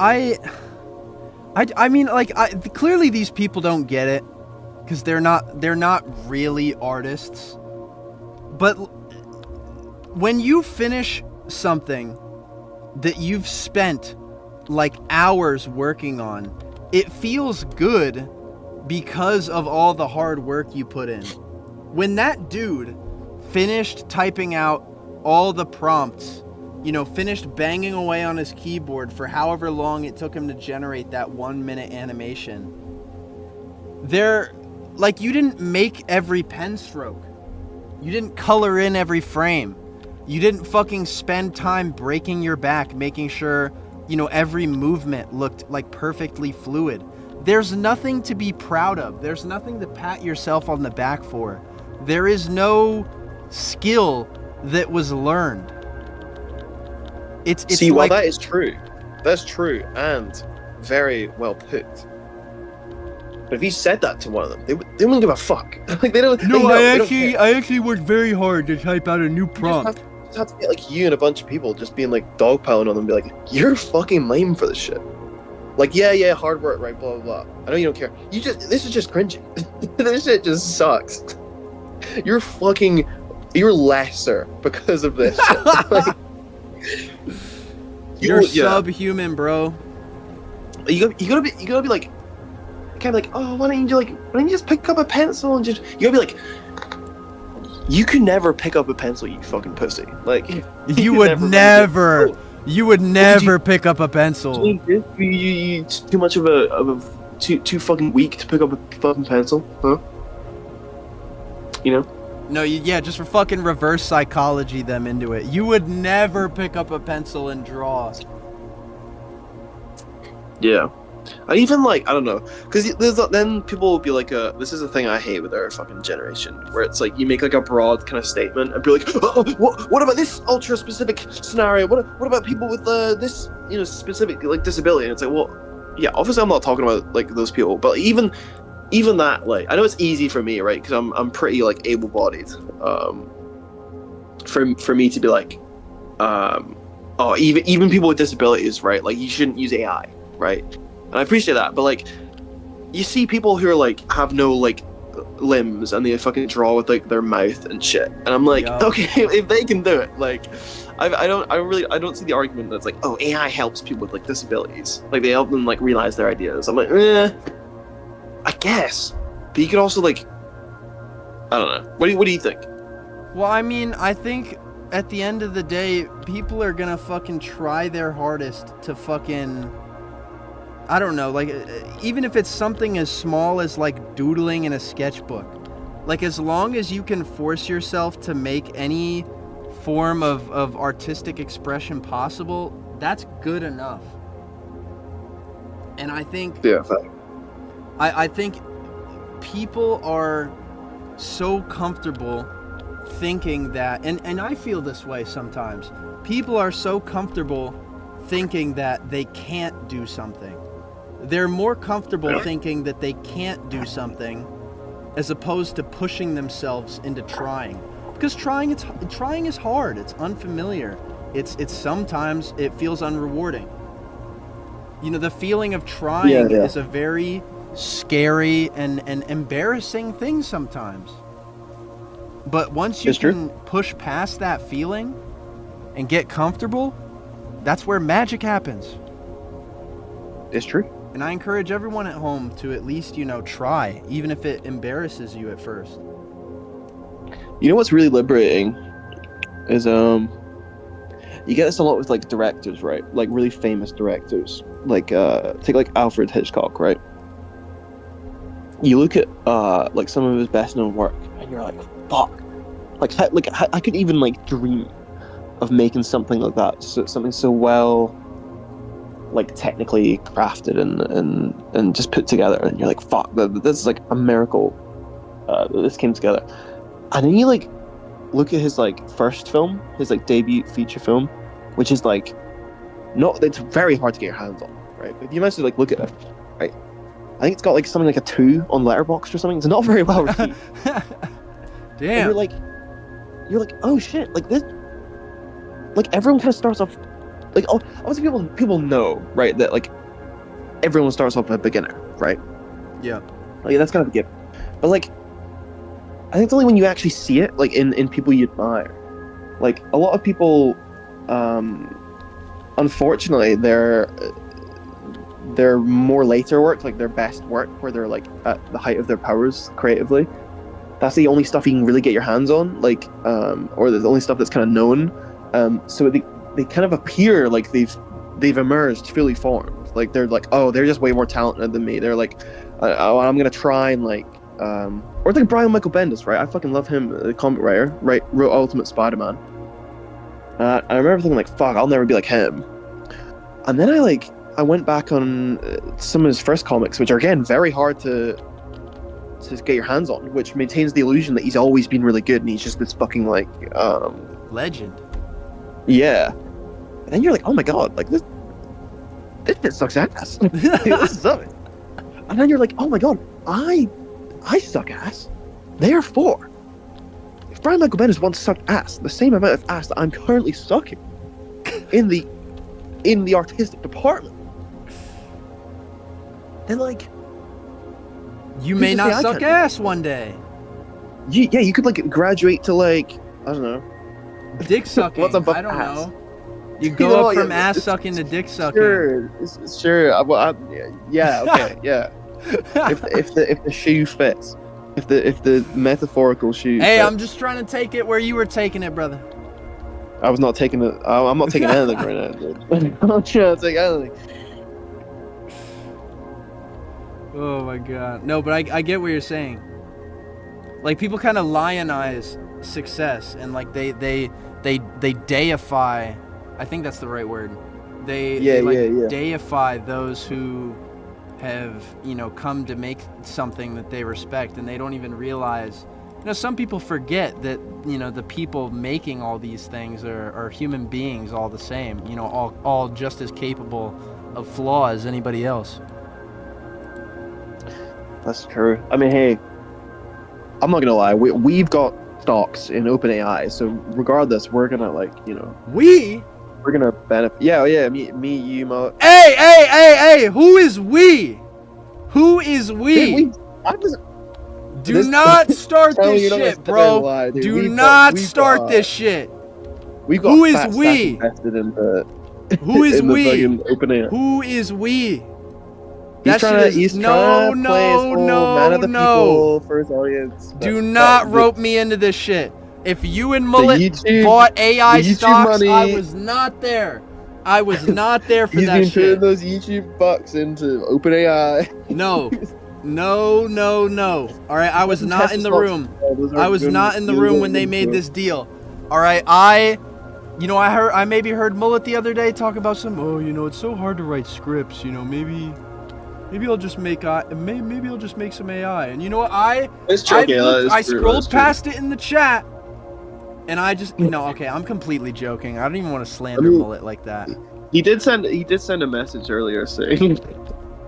mean, like, clearly these people don't get it, because they're not really artists. But when you finish something that you've spent like hours working on, it feels good because of all the hard work you put in. When that dude finished typing out all the prompts, you know, finished banging away on his keyboard for however long it took him to generate that 1 minute animation, like, you didn't make every pen stroke. You didn't color in every frame. You didn't fucking spend time breaking your back, making sure, you know, every movement looked like perfectly fluid. There's nothing to be proud of. There's nothing to pat yourself on the back for. There is no skill that was learned. It's See, like, well, that is true. That's true and very well put. But if you said that to one of them, they wouldn't give a fuck. Like, they don't. No, I actually worked very hard to type out a new prompt. You just have to get like you and a bunch of people just being like dogpiling on them and be like, you're fucking lame for this shit. Like, yeah, hard work, right? Blah blah blah. I know you don't care. This is just cringy. This shit just sucks. You're lesser because of this shit. Like, you're subhuman, bro. You gotta be like, kind of like, oh, why don't you just pick up a pencil and just, you gotta be like, you could never pick up a pencil, you fucking pussy. Like, you would never pick up a pencil. You too much of a too fucking weak to pick up a fucking pencil, huh? You know? No, just for fucking reverse psychology them into it. You would never pick up a pencil and draw. Yeah. I even like, I don't know, because then people will be like, this is the thing I hate with our fucking generation, where it's like you make like a broad kind of statement and be like, oh, what about this ultra specific scenario? What about people with this, you know, specific like disability? And it's like, well, yeah, obviously I'm not talking about like those people, but even that, like, I know it's easy for me, right? Because I'm pretty like able-bodied. For me to be like, oh, even people with disabilities, right? Like, you shouldn't use AI, right? And I appreciate that, but like, you see people who are like have no like limbs and they fucking draw with like their mouth and shit, and I'm like, okay, if they can do it, like, I don't see the argument that's like, oh, AI helps people with like disabilities, like they help them like realize their ideas. I'm like, I guess, but you could also like, I don't know. What do you think? Well, I mean, I think at the end of the day, people are gonna fucking try their hardest to fucking, I don't know, like, even if it's something as small as like doodling in a sketchbook, like, as long as you can force yourself to make any form of artistic expression possible, that's good enough. And I think, I think people are so comfortable thinking that, and I feel this way sometimes, people are so comfortable thinking that they can't do something. They're more comfortable thinking that they can't do something as opposed to pushing themselves into trying. Because trying is hard. It's unfamiliar. It's sometimes it feels unrewarding. You know, the feeling of trying is a very scary and embarrassing thing sometimes. But once you can push past that feeling and get comfortable, that's where magic happens. It's true. And I encourage everyone at home to at least, try, even if it embarrasses you at first. You know what's really liberating is you get this a lot with like directors, right? Like really famous directors. Like take like Alfred Hitchcock, right? You look at like some of his best known work and you're like, fuck. Like I could even like dream of making something like that, something so well like technically crafted and just put together, and you're like, fuck, this is like a miracle that this came together. And then you like look at his like first film, his like debut feature film, which is like it's very hard to get your hands on, right? If you manage to like look at it, right, I think it's got like something like a 2 on Letterboxd or something. It's not very well received. Damn. And you're like, oh shit, like this, like everyone kind of starts off, like obviously people know, right, that like everyone starts off a beginner, right? Yeah. Like that's kind of a given. But like, I think it's only when you actually see it, like in people you admire. Like a lot of people, unfortunately, their more later work, like their best work, where they're like at the height of their powers creatively, that's the only stuff you can really get your hands on, like, or the only stuff that's kind of known. So they kind of appear like they've emerged fully formed. Like they're like, oh, they're just way more talented than me. They're like, oh, I'm gonna try and like, or like Brian Michael Bendis, right? I fucking love him, the comic writer, right? Wrote Ultimate Spider-Man. I remember thinking like, fuck, I'll never be like him. And then I went back on some of his first comics, which are again very hard to get your hands on, which maintains the illusion that he's always been really good and he's just this fucking like legend. Yeah. And then you're like, oh my god, like this shit sucks ass. This is up. And then you're like, oh my god, I suck ass. Therefore, if Brian Michael Bendis once sucked ass, the same amount of ass that I'm currently sucking in the artistic department, then like you may not suck ass one day. You could like graduate to like, I don't know, dick sucking. What's above I don't ass? know. You go up from ass sucking to dick sucking. Sure. Yeah. Okay. Yeah. if the shoe fits, if the metaphorical shoe. Hey, fits. I'm just trying to take it where you were taking it, brother. I was not taking it. I'm not taking anything right now, dude. I'm not trying to take anything. Oh my god. No, but I get what you're saying. Like people kind of lionize success and like they deify. I think that's the right word. They deify those who have, come to make something that they respect, and they don't even realize. Some people forget that, the people making all these things are human beings all the same, all just as capable of flaw as anybody else. That's true. I mean, hey, I'm not gonna lie. We've got stocks in OpenAI, so regardless, we're gonna we're gonna benefit. Yeah. Me, you, Mo. Hey! Who is we? Who is we? Do not start this shit, bro. Do not start this shit. Who is we? Who is we? Who is we? He's trying to play his whole man of the people for his audience. Do not rope me into this shit. If you and Mullet bought AI stocks, money, I was not there. I was not there for that shit. He's been putting those YouTube bucks into OpenAI. No. All right, I was not in the room. I was not in the room when they made this deal. All right, I maybe heard Mullet the other day talk about it's so hard to write scripts. Maybe I'll just make maybe I'll just make some AI. And you know what? I scrolled past it in the chat. And I just I'm completely joking. I don't even want to slander Mullet like that. He did send a message earlier saying,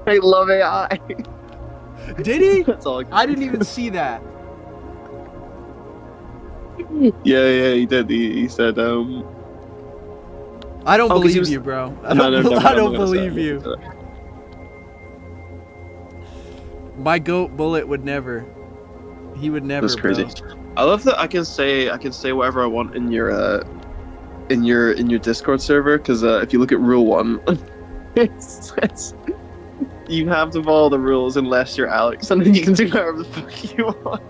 "I love AI." Did he? That's all I didn't even see that. Yeah, he did. He said, I don't believe you, bro. I don't believe you. My goat Bullet would never. He would never. That's crazy. Bro. I love that I can say whatever I want in your Discord server, because if you look at rule 1, it You have to follow the rules unless you're Alex, and then you can do whatever the fuck you want.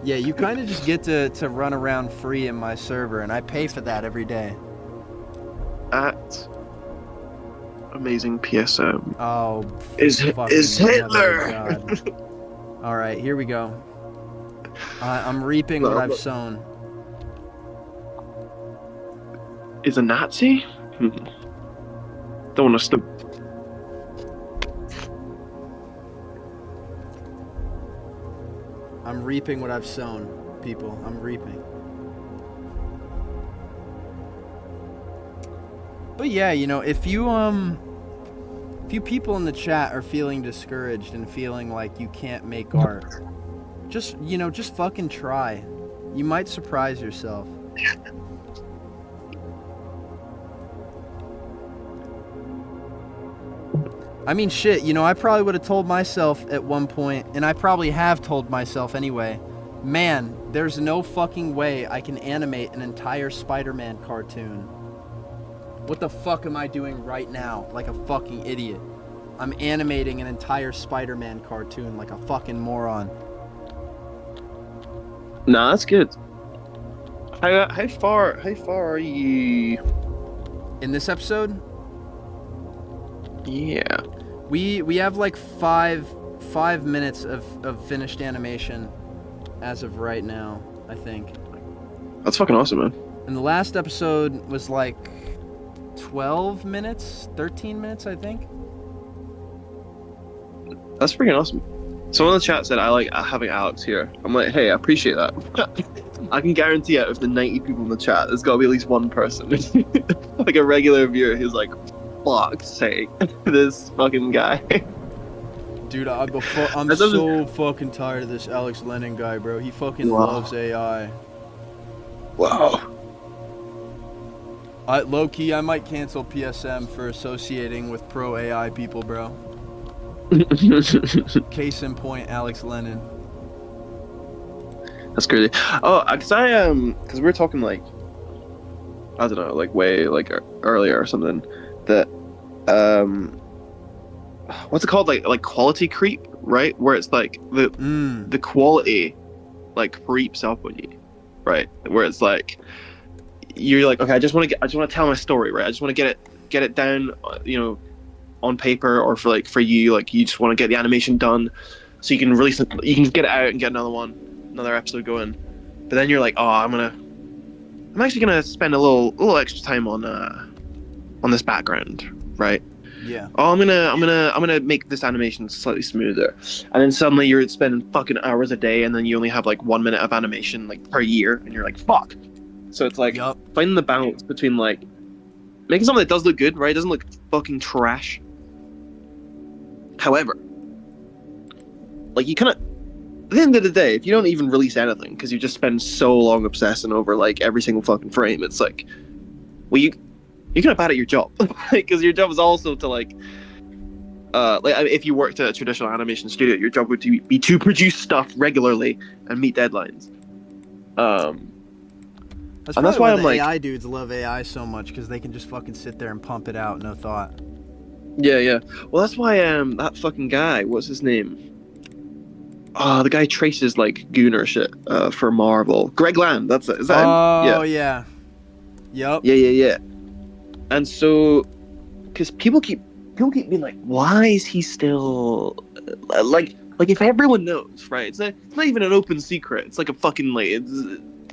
Yeah, you kind of just get to run around free in my server, and I pay for that every day. At amazing PSM. Oh, is Hitler? All right, here we go. I'm reaping what I've sown. Is a Nazi? Don't want to. I'm reaping what I've sown, people. I'm reaping. But yeah, you know, if you people in the chat are feeling discouraged and feeling like you can't make art, just fucking try. You might surprise yourself. I mean, shit, you know, I probably would have told myself at one point, and I probably have told myself anyway, man, there's no fucking way I can animate an entire Spider-Man cartoon. What the fuck am I doing right now? Like a fucking idiot. I'm animating an entire Spider-Man cartoon like a fucking moron. Nah, that's good. How far are you in this episode? Yeah. We have like five minutes of finished animation as of right now, I think. That's fucking awesome, man. And the last episode was like 12 minutes, 13 minutes, I think. That's freaking awesome. Someone in the chat said, I like having Alex here. I'm like, hey, I appreciate that. I can guarantee out of the 90 people in the chat, there's got to be at least one person, like a regular viewer who's like, fuck's sake, this fucking guy. Dude, I'm so fucking tired of this Alex Lennon guy, bro. He fucking loves AI. Wow. Low-key, I might cancel PSM for associating with pro-AI people, bro. Case in point, Alex Lennon. That's crazy. Oh, because we were talking like, I don't know, like way like earlier or something. That what's it called, like quality creep, right? Where it's like the quality like creeps up on you, right? Where it's like you're like, okay, I just want to tell my story, right? I just want to get it down, you know, on paper, or for you, like you just want to get the animation done so you can release it, you can get it out and get another episode going. But then you're like, oh, I'm actually gonna spend a little extra time on this background, right? Yeah. Oh, I'm gonna make this animation slightly smoother, and then suddenly you're spending fucking hours a day, and then you only have like 1 minute of animation like per year, and you're like, fuck. So it's like finding the balance between like making something that does look good, right? It doesn't look fucking trash. However, like you kind of, at the end of the day, if you don't even release anything because you just spend so long obsessing over like every single fucking frame, it's like, well, you're kind of bad at your job, because your job is also to like if you worked at a traditional animation studio, your job would be to produce stuff regularly and meet deadlines. That's why I'm like, AI dudes love AI so much, because they can just fucking sit there and pump it out, no thought. Yeah. Well, that's why that fucking guy, what's his name? The guy traces like Gooner shit for Marvel. Greg Land, that's it. Is that him? Oh yeah. Yep. Yeah. And so, because people keep being like, why is he still like if everyone knows, right? It's not even an open secret. It's like a fucking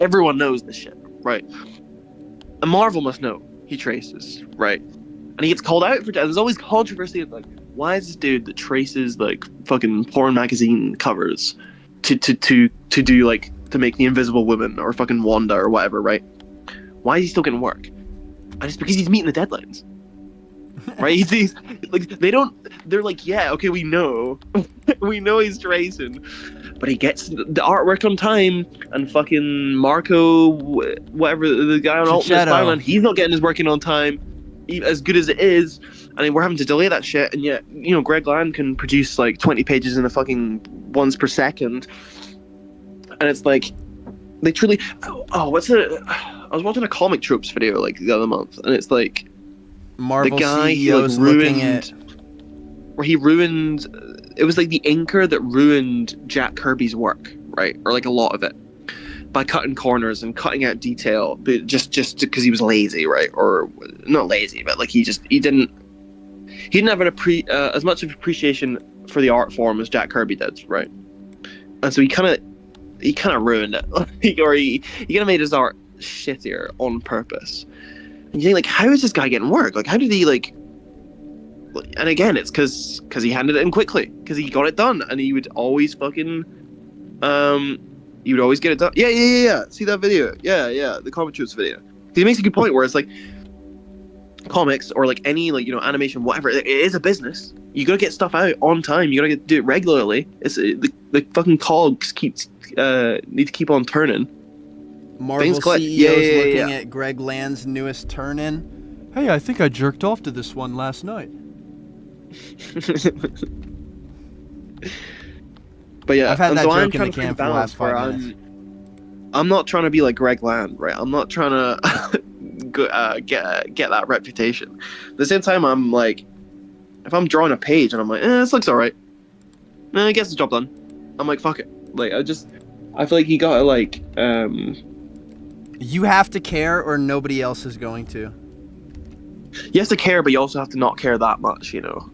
everyone knows this shit, right? And Marvel must know he traces, right? And he gets called out for that. There's always controversy of like, why is this dude that traces like fucking porn magazine covers to do like to make the Invisible Woman or fucking Wanda or whatever, right? Why is he still getting work? And it's because he's meeting the deadlines, right? He's like, they're like, yeah, okay, we know he's tracing, but he gets the artwork on time, and fucking Marco, whatever, the guy on Ultimate Spider-Man, he's not getting his work in on time, as good as it is, and we're having to delay that shit. And yet, you know, Greg Land can produce like 20 pages in a fucking ones per second, and it's like, they truly, I was watching a comic tropes video like the other month, and it's like Marvel the guy CEOs who like, ruined. looking at where he ruined. It was like the inker that ruined Jack Kirby's work, right? Or like a lot of it, by cutting corners and cutting out detail, but just because he was lazy, right? Or not lazy, but like he didn't have as much of appreciation for the art form as Jack Kirby did, right? And so he kind of ruined it, or he kind of made his art shittier on purpose. And you think, like, how is this guy getting work? Like, how did he, like... And again, it's because he handed it in quickly, because he got it done, and he would always fucking... You would always get it done. Yeah. See that video? Yeah, the comic strips video. He makes a good point where it's like, comics or like any, like, you know, animation, whatever, it is a business. You gotta get stuff out on time. You gotta do it regularly. It's the fucking cogs need to keep on turning. Marvel CEO's looking at Greg Land's newest turn-in. Hey, I think I jerked off to this one last night. But yeah, I've had that so joke in the can for the last 5 minutes. I'm not trying to be like Greg Land, right? I'm not trying to get that reputation. At the same time, I'm like, if I'm drawing a page and I'm like, this looks alright, it gets the job done. I'm like, fuck it. Like, I feel like you gotta, like, you have to care or nobody else is going to. You have to care, but you also have to not care that much, you know?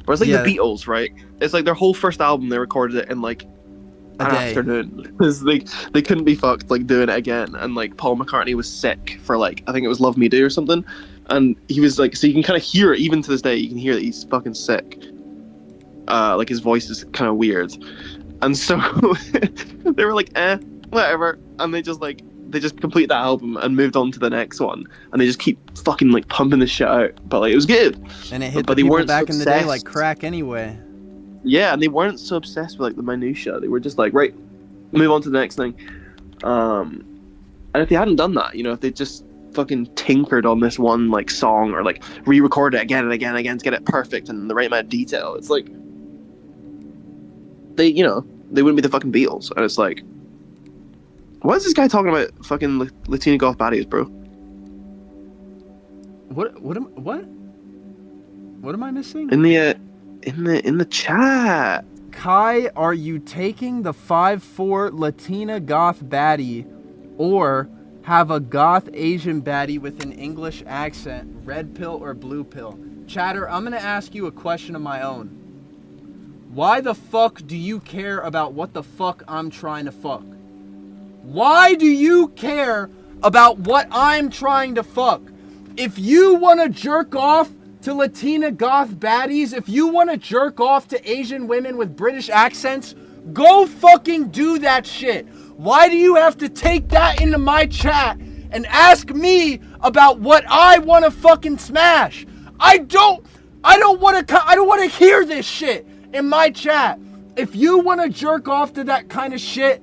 Whereas, like, the Beatles, right? It's like their whole first album, they recorded it in, like, an afternoon. Because they couldn't be fucked, like, doing it again. And, like, Paul McCartney was sick for, like, I think it was Love Me Do or something. And he was, like, so you can kind of hear it, even to this day, you can hear that he's fucking sick. Like, his voice is kind of weird. And so, they were like, whatever. And they just completed that album and moved on to the next one, and they just keep fucking, like, pumping the shit out. But, like, it was good. And it hit the people back in the day like crack anyway. Yeah, and they weren't so obsessed with, like, the minutia. They were just like, right, move on to the next thing. And if they hadn't done that, you know, if they just fucking tinkered on this one, like, song, or, like, re-recorded it again and again and again to get it perfect and the right amount of detail, it's like, they wouldn't be the fucking Beatles. And it's like, why is this guy talking about fucking Latina goth baddies, bro? What am I missing? In the chat. Kai, are you taking the 5'4" Latina goth baddie, or have a goth Asian baddie with an English accent, red pill or blue pill? Chatter, I'm gonna ask you a question of my own. Why the fuck do you care about what the fuck I'm trying to fuck? Why do you care about what I'm trying to fuck? If you want to jerk off to Latina goth baddies, if you want to jerk off to Asian women with British accents, go fucking do that shit. Why do you have to take that into my chat and ask me about what I want to fucking smash? I don't want to hear this shit in my chat. If you want to jerk off to that kind of shit,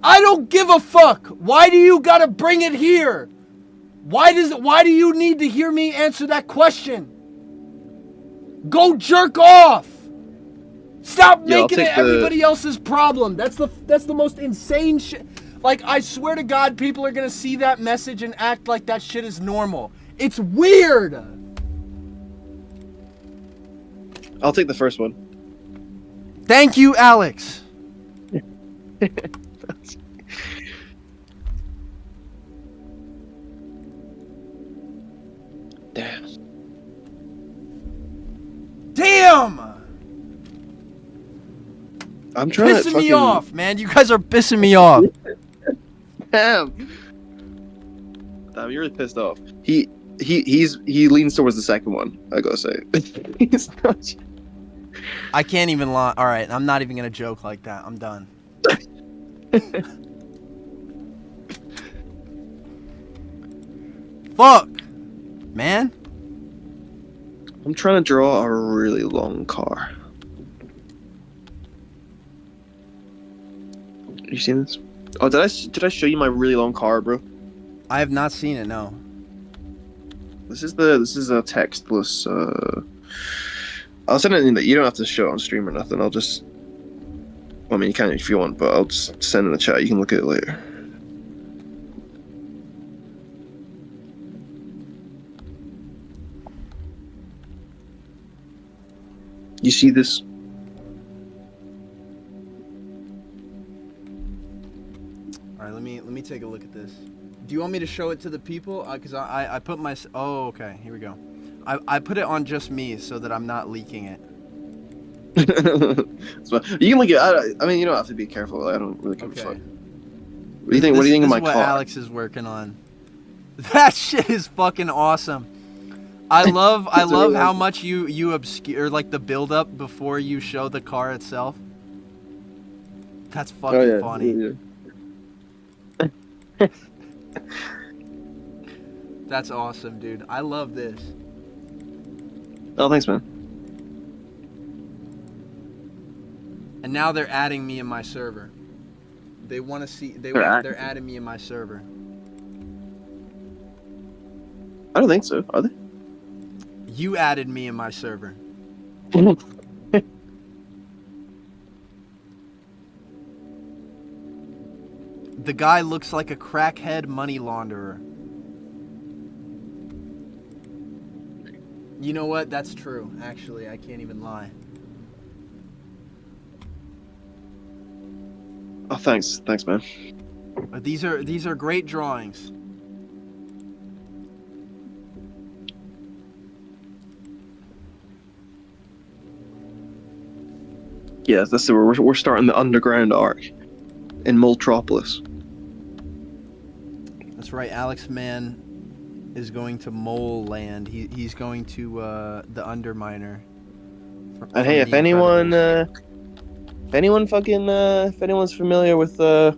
I don't give a fuck. Why do you gotta bring it here? Why do you need to hear me answer that question? Go jerk off. Stop making it everybody else's problem. That's the most insane shit. Like, I swear to God, people are gonna see that message and act like that shit is normal. It's weird. I'll take the first one. Thank you, Alex. Damn! I'm trying pissing me off, man. You guys are pissing me off. Damn, you're really pissed off. He leans towards the second one, I gotta say. He's not... I can't even lie. All right, I'm not even gonna joke like that. I'm done. Fuck, man. I'm trying to draw a really long car. You seen this? Oh, did I show you my really long car, bro? I have not seen it. No. This is a textless. I'll send it in. You don't have to show it on stream or nothing. I'll just. I mean, you can if you want, but I'll just send it in the chat. You can look at it later. You see this? All right, let me take a look at this. Do you want me to show it to the people? Because I put my... Oh, okay. Here we go. I put it on just me so that I'm not leaking it. So, you can look at. I mean, you don't have to be careful. I don't really give a fuck. Okay. What do you think? What do you think of my This is what car? Alex is working on. That shit is fucking awesome. I love really how awesome. much you obscure like the build up before you show the car itself. That's fucking funny. Yeah. That's awesome, dude. I love this. Oh, thanks, man. And now they're adding me in my server. They want to see. They're adding me in my server. I don't think so. Are they? You added me in my server. The guy looks like a crackhead money launderer. You know what? That's true. Actually, I can't even lie. Oh, thanks, man. These are great drawings. Yeah, that's we're starting the underground arc in Moltropolis. That's right. Alex Man is going to Mole Land. He's going to the Underminer. And hey, if anyone's familiar with the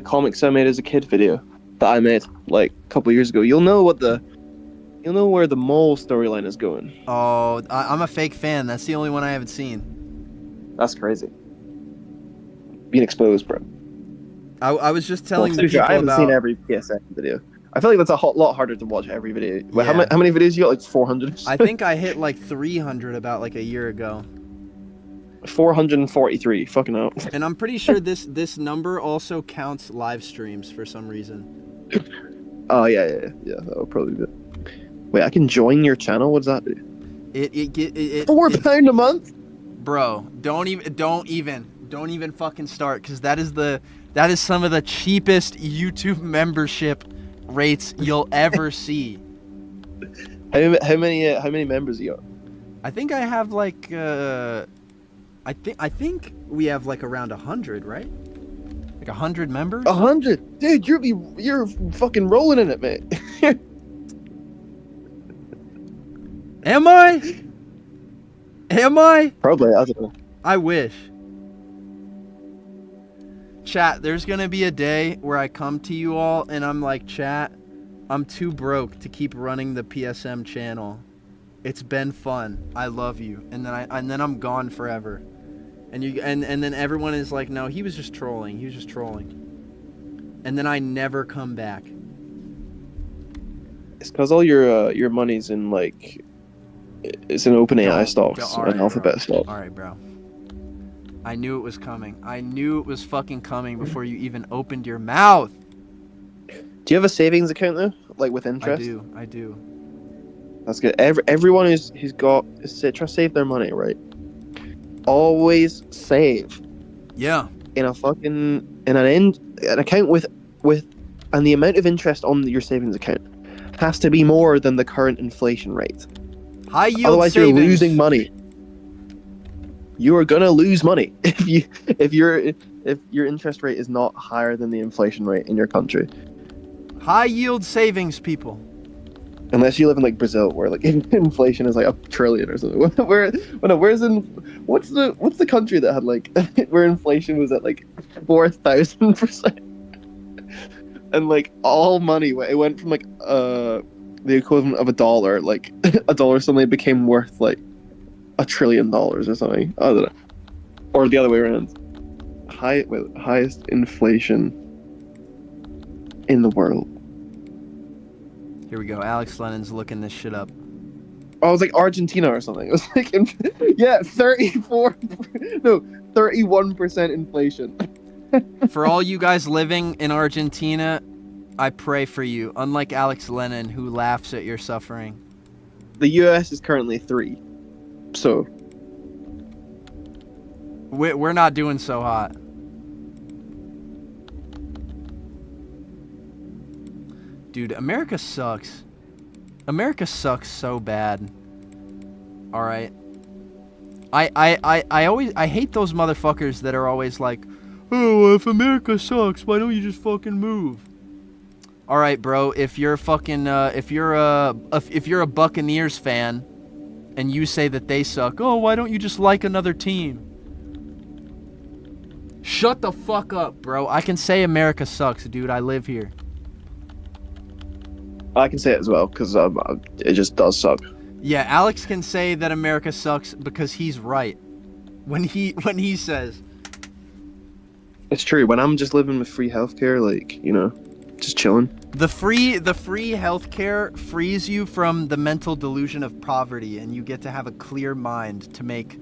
comics I made as a kid video that I made like a couple of years ago, you'll know where the mole storyline is going. Oh, I'm a fake fan. That's the only one I haven't seen. That's crazy. Being exposed, bro. I was just telling the people sure, I haven't about... seen every PSN video. I feel like that's a lot harder to watch every video. Wait, Yeah. how many videos you got? Like 400? I think I hit like 300 about like a year ago. 443. Fucking hell. And I'm pretty sure this number also counts live streams for some reason. Oh yeah. That would probably be it. Wait, I can join your channel. What does that do? It £4 a month, bro. Don't even fucking start, because that is some of the cheapest YouTube membership rates you'll ever see. How many members you got? I think I have like I think we have like around 100, right? Like 100 members. 100, dude. You're fucking rolling in it, mate. Am I? Probably. I don't know. I wish. Chat, there's gonna be a day where I come to you all and I'm like, chat, I'm too broke to keep running the PSM channel. It's been fun. I love you. And then I'm gone forever. And then everyone is like, no, he was just trolling. And then I never come back. It's because all your money's in like, it's in OpenAI stocks and Alphabet stocks. All right, bro. I knew it was coming. I knew it was fucking coming before you even opened your mouth. Do you have a savings account though, like with interest? I do. That's good. Everyone who's trying to save their money, right? Always save. Yeah. In an account with and the amount of interest on your savings account has to be more than the current inflation rate. High yield Otherwise, savings. you're losing money. You are gonna lose money if your interest rate is not higher than the inflation rate in your country. High yield savings, people. Unless you live in like Brazil, where like inflation is like $1 trillion or something. What's the country that had like where inflation was at like 4,000%, and like all money it went from like the equivalent of $1, like $1 suddenly became worth like $1 trillion or something. I don't know, or the other way around. Highest inflation in the world. Here we go. Alex Lennon's looking this shit up. Oh, it was like Argentina or something. It was like, 31% inflation. For all you guys living in Argentina, I pray for you. Unlike Alex Lennon, who laughs at your suffering. The US is currently 3. So we're not doing so hot. Dude, America sucks. America sucks so bad. All right. I hate those motherfuckers that are always like, oh, if America sucks, why don't you just fucking move? All right, bro. If you're fucking, if you're a Buccaneers fan, and you say that they suck, oh, why don't you just like another team? Shut the fuck up, bro. I can say America sucks, dude. I live here. I can say it as well, because it just does suck. Yeah, Alex can say that America sucks because he's right. When he says. It's true. When I'm just living with free healthcare, like, you know, just chilling. The free healthcare frees you from the mental delusion of poverty, and you get to have a clear mind to make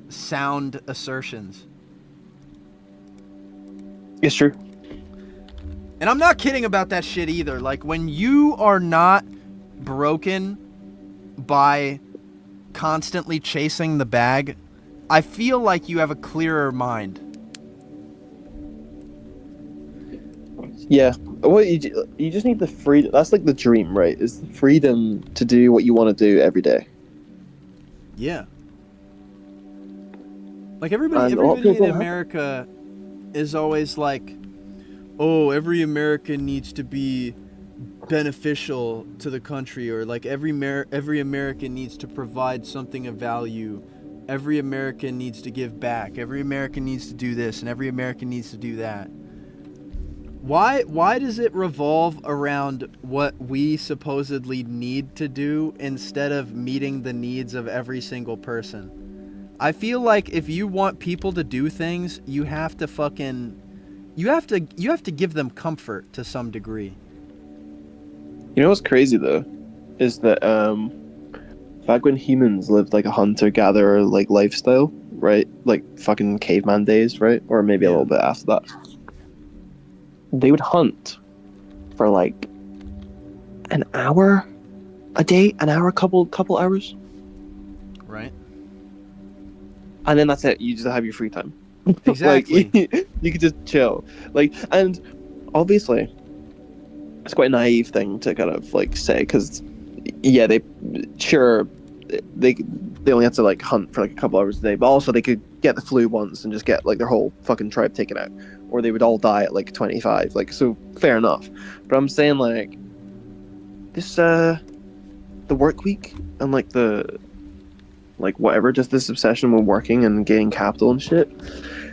sound assertions. It's true. And I'm not kidding about that shit either. Like, when you are not broken by constantly chasing the bag, I feel like you have a clearer mind. Yeah. Well, you just need the freedom. That's like the dream, right? Is the freedom to do what you want to do every day. Yeah. Like, everybody in America is always like, oh, every American needs to be beneficial to the country, or like every American needs to provide something of value. Every American needs to give back. Every American needs to do this, and every American needs to do that. Why does it revolve around what we supposedly need to do instead of meeting the needs of every single person? I feel like if you want people to do things, you have to give them comfort to some degree. You know what's crazy though, is that back when humans lived like a hunter-gatherer like lifestyle, right? Like fucking caveman days, right? Or maybe a little bit after that. They would hunt for like an hour a day, couple hours. Right. And then that's it. You just have your free time. Exactly. Like, you could just chill. Like, and obviously, it's quite a naive thing to kind of like say, because yeah, they only have to like hunt for like a couple hours a day, but also they could get the flu once and just get like their whole fucking tribe taken out, or they would all die at like 25. Like, so fair enough. But I'm saying like this the work week and like the like whatever, just this obsession with working and gaining capital and shit,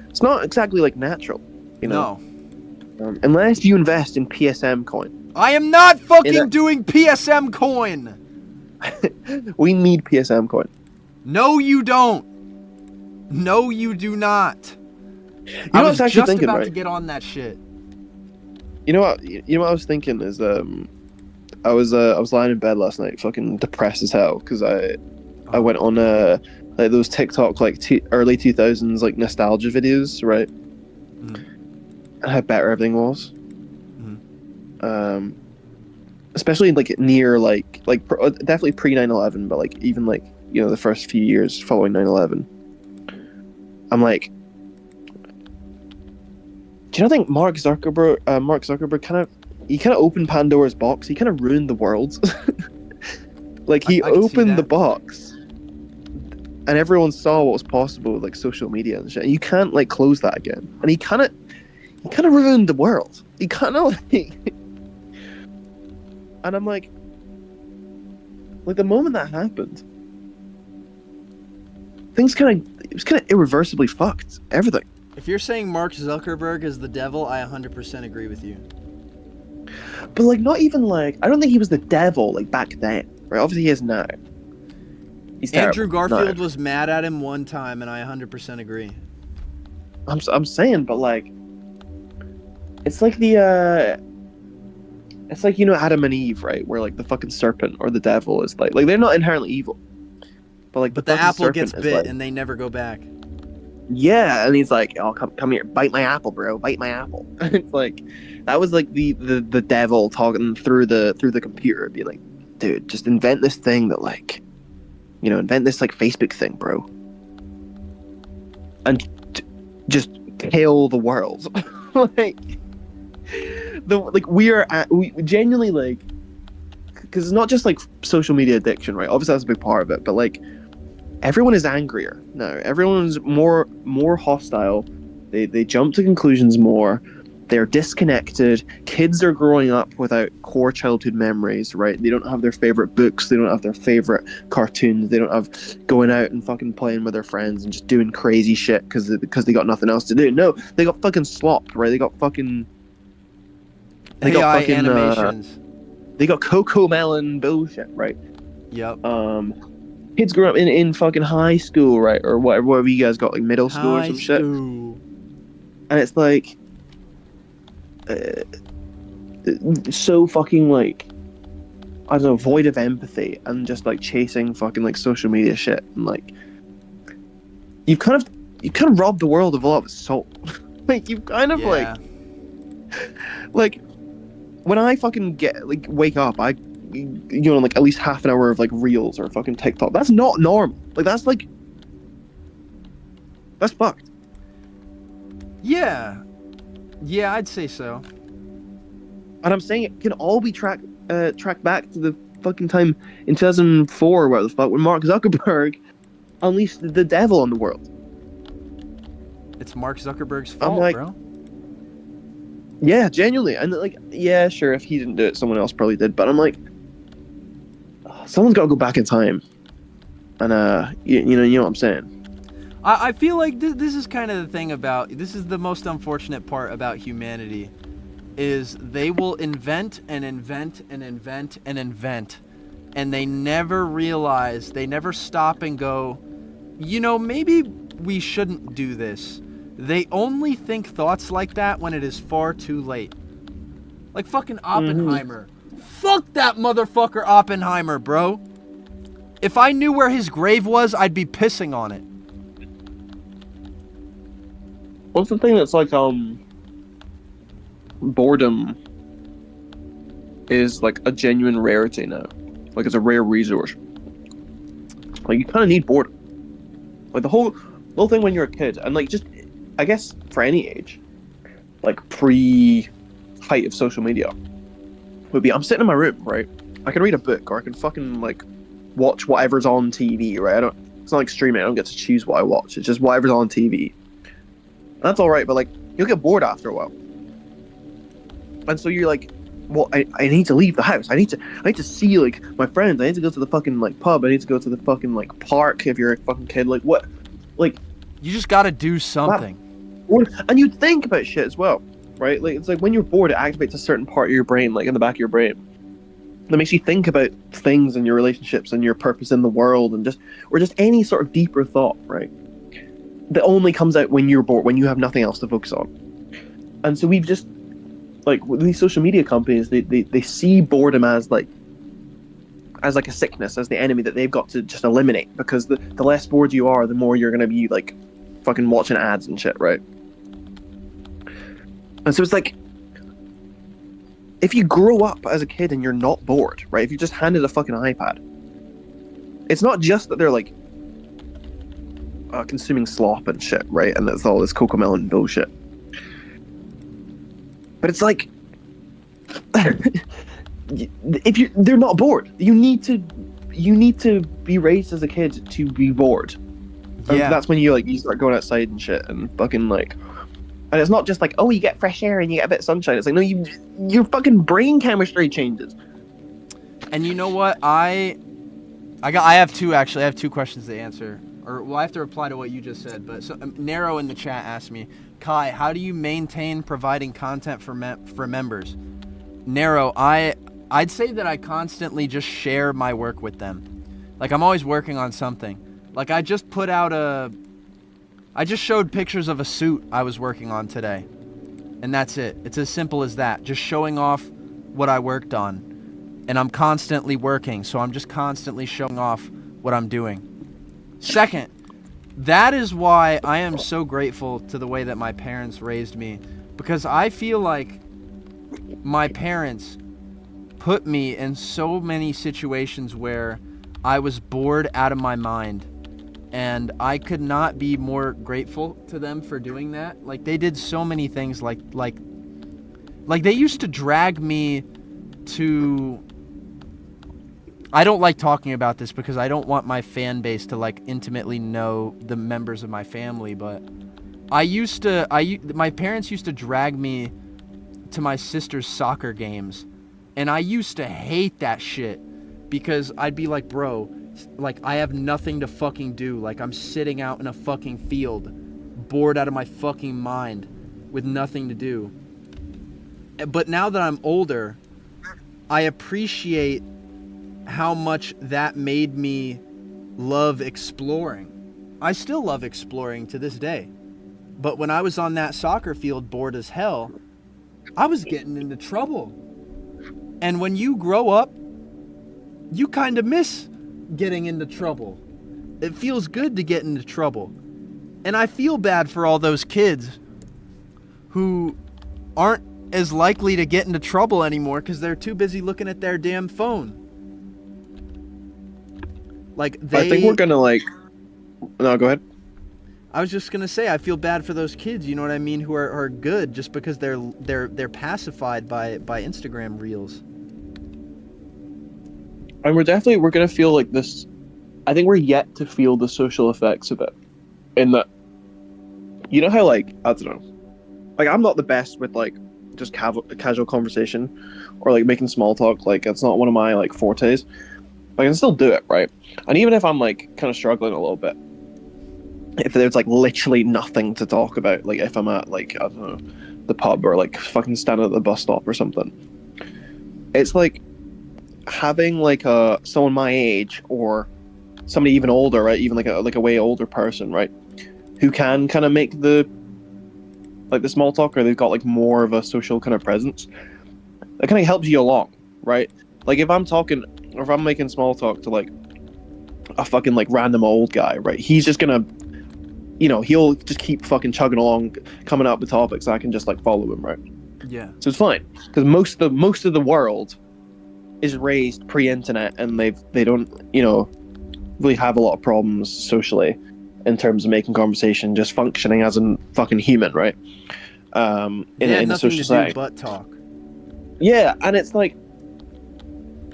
it's not exactly like natural, you know. No. Unless you invest in PSM coin. I am not fucking doing PSM coin. We need PSM coin. No, you don't. No, you do not. You know I what was actually just thinking, about right? to get on that shit. You know what I was thinking is I was lying in bed last night, fucking depressed as hell, because I went on like those TikTok like early 2000s like nostalgia videos, right? And how better everything was. Especially like near like definitely pre 9/11, but like even like, you know, the first few years following 9/11. I'm like, do you not think Mark Zuckerberg kind of opened Pandora's box? He kind of ruined the world. Like, he opened the box, and everyone saw what was possible with like social media and shit. And you can't like close that again. And he kind of ruined the world. He kind of like, and I'm like the moment that happened, it was kind of irreversibly fucked. Everything. If you're saying Mark Zuckerberg is the devil, I 100% agree with you. But like, not even like, I don't think he was the devil like back then. Right? Obviously he is now. He's Andrew Garfield was mad at him one time, and I 100% agree. I'm saying, but like, it's like it's like, you know, Adam and Eve, right? Where like the fucking serpent or the devil is like they're not inherently evil, but like the apple gets bit like, and they never go back. Yeah, and he's like, "Oh, come here, bite my apple, bro, bite my apple." It's like, that was like the devil talking through the computer, being like, "Dude, just invent this thing that like invent this like Facebook thing, bro, and just kill the world. like we genuinely like, because it's not just like social media addiction, right? Obviously that's a big part of it, but like everyone is angrier now. Everyone's more hostile. They jump to conclusions more. They're disconnected. Kids are growing up without core childhood memories, right? They don't have their favorite books. They don't have their favorite cartoons. They don't have going out and fucking playing with their friends and just doing crazy shit because they got nothing else to do. No, they got fucking slopped, right? They got fucking animations. They got Coco Melon bullshit, right? Yep. Kids grow up in fucking high school, right, or whatever you guys got, like middle school or some shit. And it's like, so fucking like, I don't know, void of empathy and just like chasing fucking like social media shit, and like you've kind of robbed the world of a lot of its soul. Like you've kind of like when I fucking wake up, I like at least half an hour of like reels or fucking TikTok. That's not normal. Like that's fucked. Yeah, I'd say so. And I'm saying it can all be tracked back to the fucking time in 2004, where the fuck, when Mark Zuckerberg unleashed the devil on the world. It's Mark Zuckerberg's fault, bro. Yeah, genuinely. And like, yeah, sure, if he didn't do it, someone else probably did. But I'm like, someone's got to go back in time. And you know what I'm saying. I feel like this is kind of the thing about, this is the most unfortunate part about humanity, is they will invent and invent and invent and invent, and they never realize, they never stop and go, maybe we shouldn't do this. They only think thoughts like that when it is far too late. Like fucking Oppenheimer. Fuck that motherfucker Oppenheimer, bro. If I knew where his grave was, I'd be pissing on it. What's the thing that's like, boredom is like a genuine rarity now. Like it's a rare resource. Like you kind of need boredom. Like the whole thing when you're a kid, and like just, I guess for any age, like pre-height of social media, would be, I'm sitting in my room, right? I can read a book, or I can fucking like watch whatever's on TV, right? It's not like streaming. I don't get to choose what I watch. It's just whatever's on TV. And that's all right, but like you'll get bored after a while. And so you're like, well, I need to leave the house. I need to see like my friends. I need to go to the fucking like pub. I need to go to the fucking like park if you're a fucking kid. Like what? Like you just got to do something. And you think about shit as well, right? Like it's like when you're bored, it activates a certain part of your brain, like in the back of your brain, that makes you think about things and your relationships and your purpose in the world, and just any sort of deeper thought, right? That only comes out when you're bored, when you have nothing else to focus on. And so we've just, like, with these social media companies, they see boredom as like a sickness, as the enemy that they've got to just eliminate, because the less bored you are, the more you're going to be like fucking watching ads and shit, right? And so it's like, if you grow up as a kid and you're not bored, right? If you're just handed a fucking iPad, it's not just that they're like consuming slop and shit, right? And that's all this Coco Melon bullshit. But it's like, if they're not bored. You need to be raised as a kid to be bored. And that's when you start going outside and shit and fucking like. And it's not just like, oh, you get fresh air and you get a bit of sunshine. It's like, no, your fucking brain chemistry changes. And you know what? I have two, actually. I have two questions to answer. I have to reply to what you just said. But Nero in the chat asked me, Kai, how do you maintain providing content for members? Nero, I'd say that I constantly just share my work with them. Like, I'm always working on something. Like, I just showed pictures of a suit I was working on today. And that's it. It's as simple as that. Just showing off what I worked on. And I'm constantly working, so I'm just constantly showing off what I'm doing. Second, that is why I am so grateful to the way that my parents raised me. Because I feel like my parents put me in so many situations where I was bored out of my mind. And I could not be more grateful to them for doing that. Like, they did so many things. Like they used to drag me to... I don't like talking about this because I don't want my fan base to, like, intimately know the members of my family. But my parents used to drag me to my sister's soccer games. And I used to hate that shit because I'd be like, bro... Like, I have nothing to fucking do. Like, I'm sitting out in a fucking field, bored out of my fucking mind, with nothing to do. But now that I'm older, I appreciate how much that made me love exploring. I still love exploring to this day. But when I was on that soccer field bored as hell, I was getting into trouble. And when you grow up, you kind of miss getting into trouble. It feels good to get into trouble. And I feel bad for all those kids who aren't as likely to get into trouble anymore because they're too busy looking at their damn phone. Like, I think we're gonna, like... No, go ahead. I was just gonna say, I feel bad for those kids, you know what I mean, who are good just because they're pacified by Instagram reels. And we're gonna feel like this. I think we're yet to feel the social effects of it. In that, you know how, like, I don't know, like, I'm not the best with, like, just casual conversation or, like, making small talk. Like, it's not one of my, like, fortes. But I can still do it, right? And even if I'm, like, kind of struggling a little bit, if there's, like, literally nothing to talk about, like, if I'm at, like, I don't know, the pub or, like, fucking standing at the bus stop or something, it's like having, like, someone my age or somebody even older, right? Even like a way older person, right? Who can kind of make the small talk, or they've got, like, more of a social kind of presence. That kind of helps you along, right? Like, if I'm talking, or if I'm making small talk to, like, a fucking, like, random old guy, right? He's just gonna, you know, he'll just keep fucking chugging along, coming up with topics. I can just, like, follow him, right? Yeah. So it's fine, because most of the world is raised pre-internet, and they don't, you know, really have a lot of problems socially in terms of making conversation, just functioning as a fucking human, right? In a social setting. But talk. Yeah, and it's like,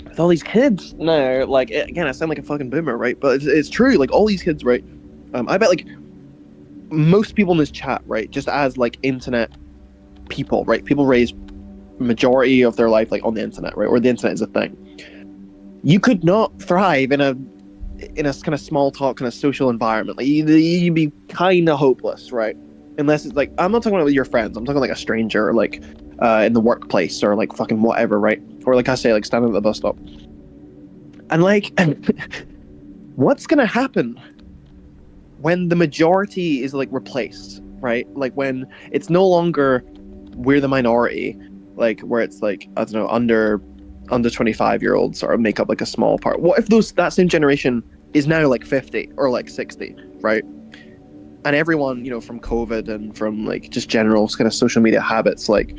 with all these kids now, like, again, I sound like a fucking boomer, right? But it's true, like, all these kids, right? I bet, like, most people in this chat, right, just as, like, internet people, right? People raised majority of their life, like, on the internet, right? Or the internet is a thing. You could not thrive in a kind of small talk, kind of social environment. Like, you'd be kind of hopeless, right? Unless it's like, I'm not talking about with your friends. I'm talking like a stranger, like, in the workplace, or, like, fucking whatever, right? Or, like I say, like, standing at the bus stop. And, like, what's gonna happen when the majority is, like, replaced, right? Like, when it's no longer we're the minority, like, where it's like, I don't know, under 25-year-olds or make up, like, a small part. What if that same generation is now, like, 50 or, like, 60, right? And everyone, you know, from COVID and from, like, just general kind of social media habits, like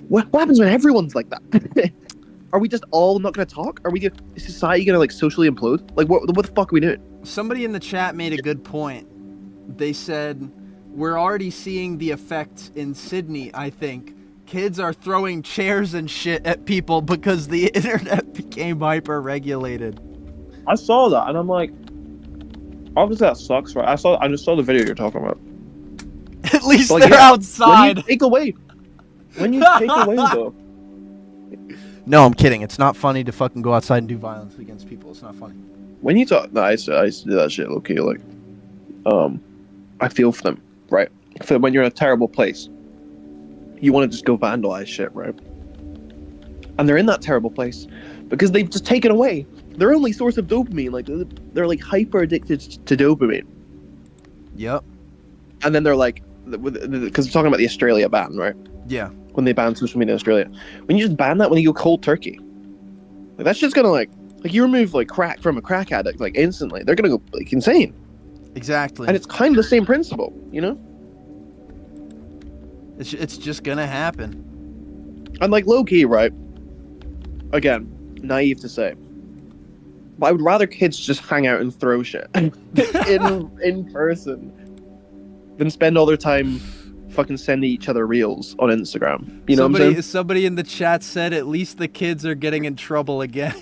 what happens when everyone's like that? Are we just all not going to talk? Is society going to, like, socially implode? Like, what the fuck are we doing? Somebody in the chat made a good point. They said, we're already seeing the effects in Sydney, I think. Kids are throwing chairs and shit at people because the internet became hyper-regulated. I saw that, and I'm like, obviously that sucks, right? I just saw the video you're talking about. At least like, they're outside. When you take away, though. No, I'm kidding. It's not funny to fucking go outside and do violence against people. It's not funny. When you talk, no, I used to do that shit, low-key, like, I feel for them, right? So when you're in a terrible place, you want to just go vandalize shit, right? And they're in that terrible place because they've just taken away their only source of dopamine. Like, they're like hyper addicted to dopamine. Yep. And then they're like, because we're talking about the Australia ban, right? Yeah. When they banned social media in Australia, when you just ban that, when you go cold turkey, like, that's just gonna, like you remove, like, crack from a crack addict, like, instantly, they're gonna go, like, insane. Exactly. And it's kind of the same principle, you know? It's just gonna happen. And, like, low key, right? Again, naive to say, But I would rather kids just hang out and throw shit in person than spend all their time fucking sending each other reels on Instagram. You know what I'm saying? Somebody in the chat said at least the kids are getting in trouble again.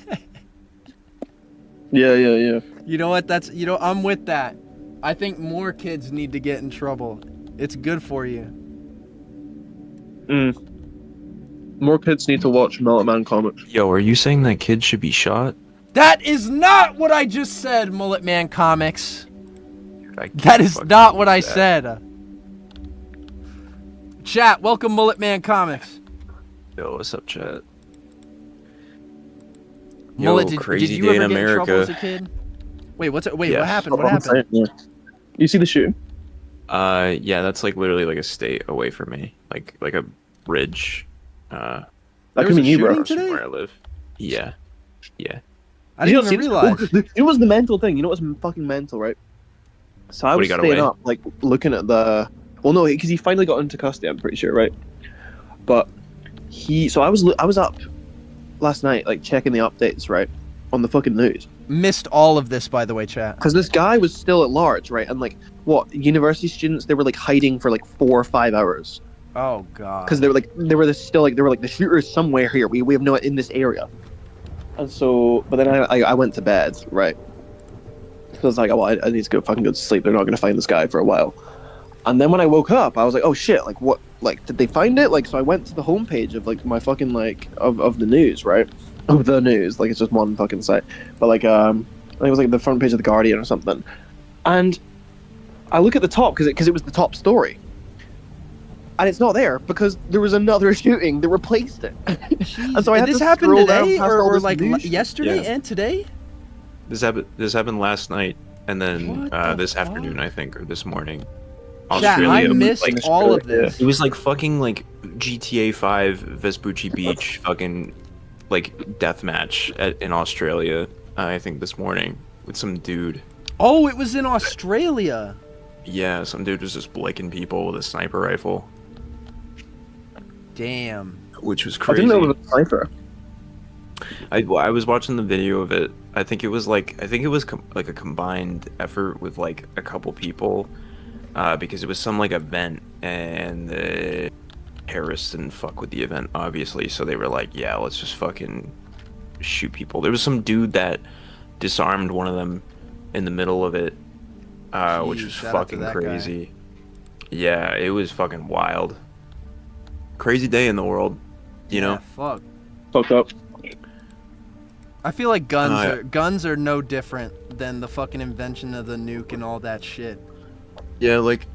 Yeah. You know what? I'm with that. I think more kids need to get in trouble. It's good for you. More kids need to watch Mullet Man comics. Yo, are you saying that kids should be shot? That is not what I just said, Mullet Man Comics. Dude, That is not what I said. Chat, welcome Mullet Man Comics. Yo, what's up, chat? Mullet, Yo, did crazy you day ever in get in trouble as a America. kid? Wait, what Yes. happened? What happened? Yeah. You see the shooting? Yeah, that's like literally like a state away from me, like a bridge. That There could was be a you, bro. shooting today? Where I live. Yeah. I didn't even realize. It was the mental thing. You know what's fucking mental, right? So I What, was he got staying away? up, like looking at the. Well, no, because he finally got into custody. I'm pretty sure, right? But so I was up last night, like checking the updates, right, on the fucking news. Missed all of this, by the way, chat. Because this guy was still at large, right? And like, what university students? They were like hiding for like 4 or 5 hours. Oh god. Because they were the shooters somewhere here. We have no in this area. And so, but then I went to bed, right? So I was like, oh, well, I need to fucking go to sleep. They're not gonna find this guy for a while. And then when I woke up, I was like, oh shit, like what? Like, did they find it? Like, so I went to the homepage of like my fucking like of the news, right? Of the news, like it's just one fucking site. But like, I think it was like the front page of the Guardian or something. And I look at the top because it was the top story. And it's not there because there was another shooting that replaced it. And so I had this to happened scroll down today past all or this like news. yesterday Yeah. and today? This happened last night, and then What the this fuck? afternoon, I think, or this morning. Chat, I was missed like, all of this. it was like fucking like GTA 5 Vespucci Beach fucking like deathmatch in Australia. I think this morning with some dude. Oh, it was in Australia. Yeah, some dude was just blicking people with a sniper rifle, Damn. which was I crazy. didn't know it was a cipher. I was watching the video of it. I think it was like like a combined effort with like a couple people, because it was some like event and the terrorists didn't fuck with the event obviously, so they were like, yeah, let's just fucking shoot people. There was some dude that disarmed one of them in the middle of it, which was shout out to fucking that crazy. Yeah, it was fucking wild. Crazy day in the world, you know. Fuck. Fucked up. I feel like guns are no different than the fucking invention of the nuke and all that shit. Yeah, like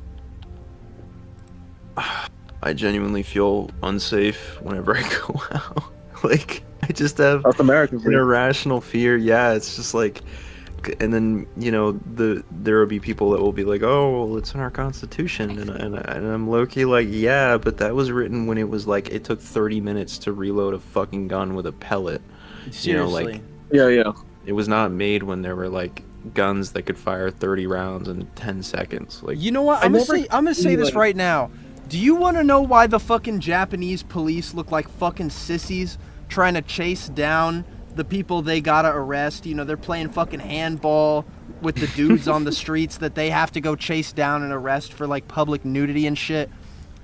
I genuinely feel unsafe whenever I go out. Like I just have That's American an for you. irrational fear. Yeah, it's just like, and then you know there will be people that will be like, oh, well, it's in our constitution, and I'm low-key like, yeah, but that was written when it was like it took 30 minutes to reload a fucking gun with a pellet. Seriously. You know, like Yeah. it was not made when there were like guns that could fire 30 rounds in 10 seconds. Like, You know what? I'm gonna say this right now. Do you want to know why the fucking Japanese police look like fucking sissies trying to chase down the people they gotta arrest? You know, they're playing fucking handball with the dudes on the streets that they have to go chase down and arrest for like public nudity and shit.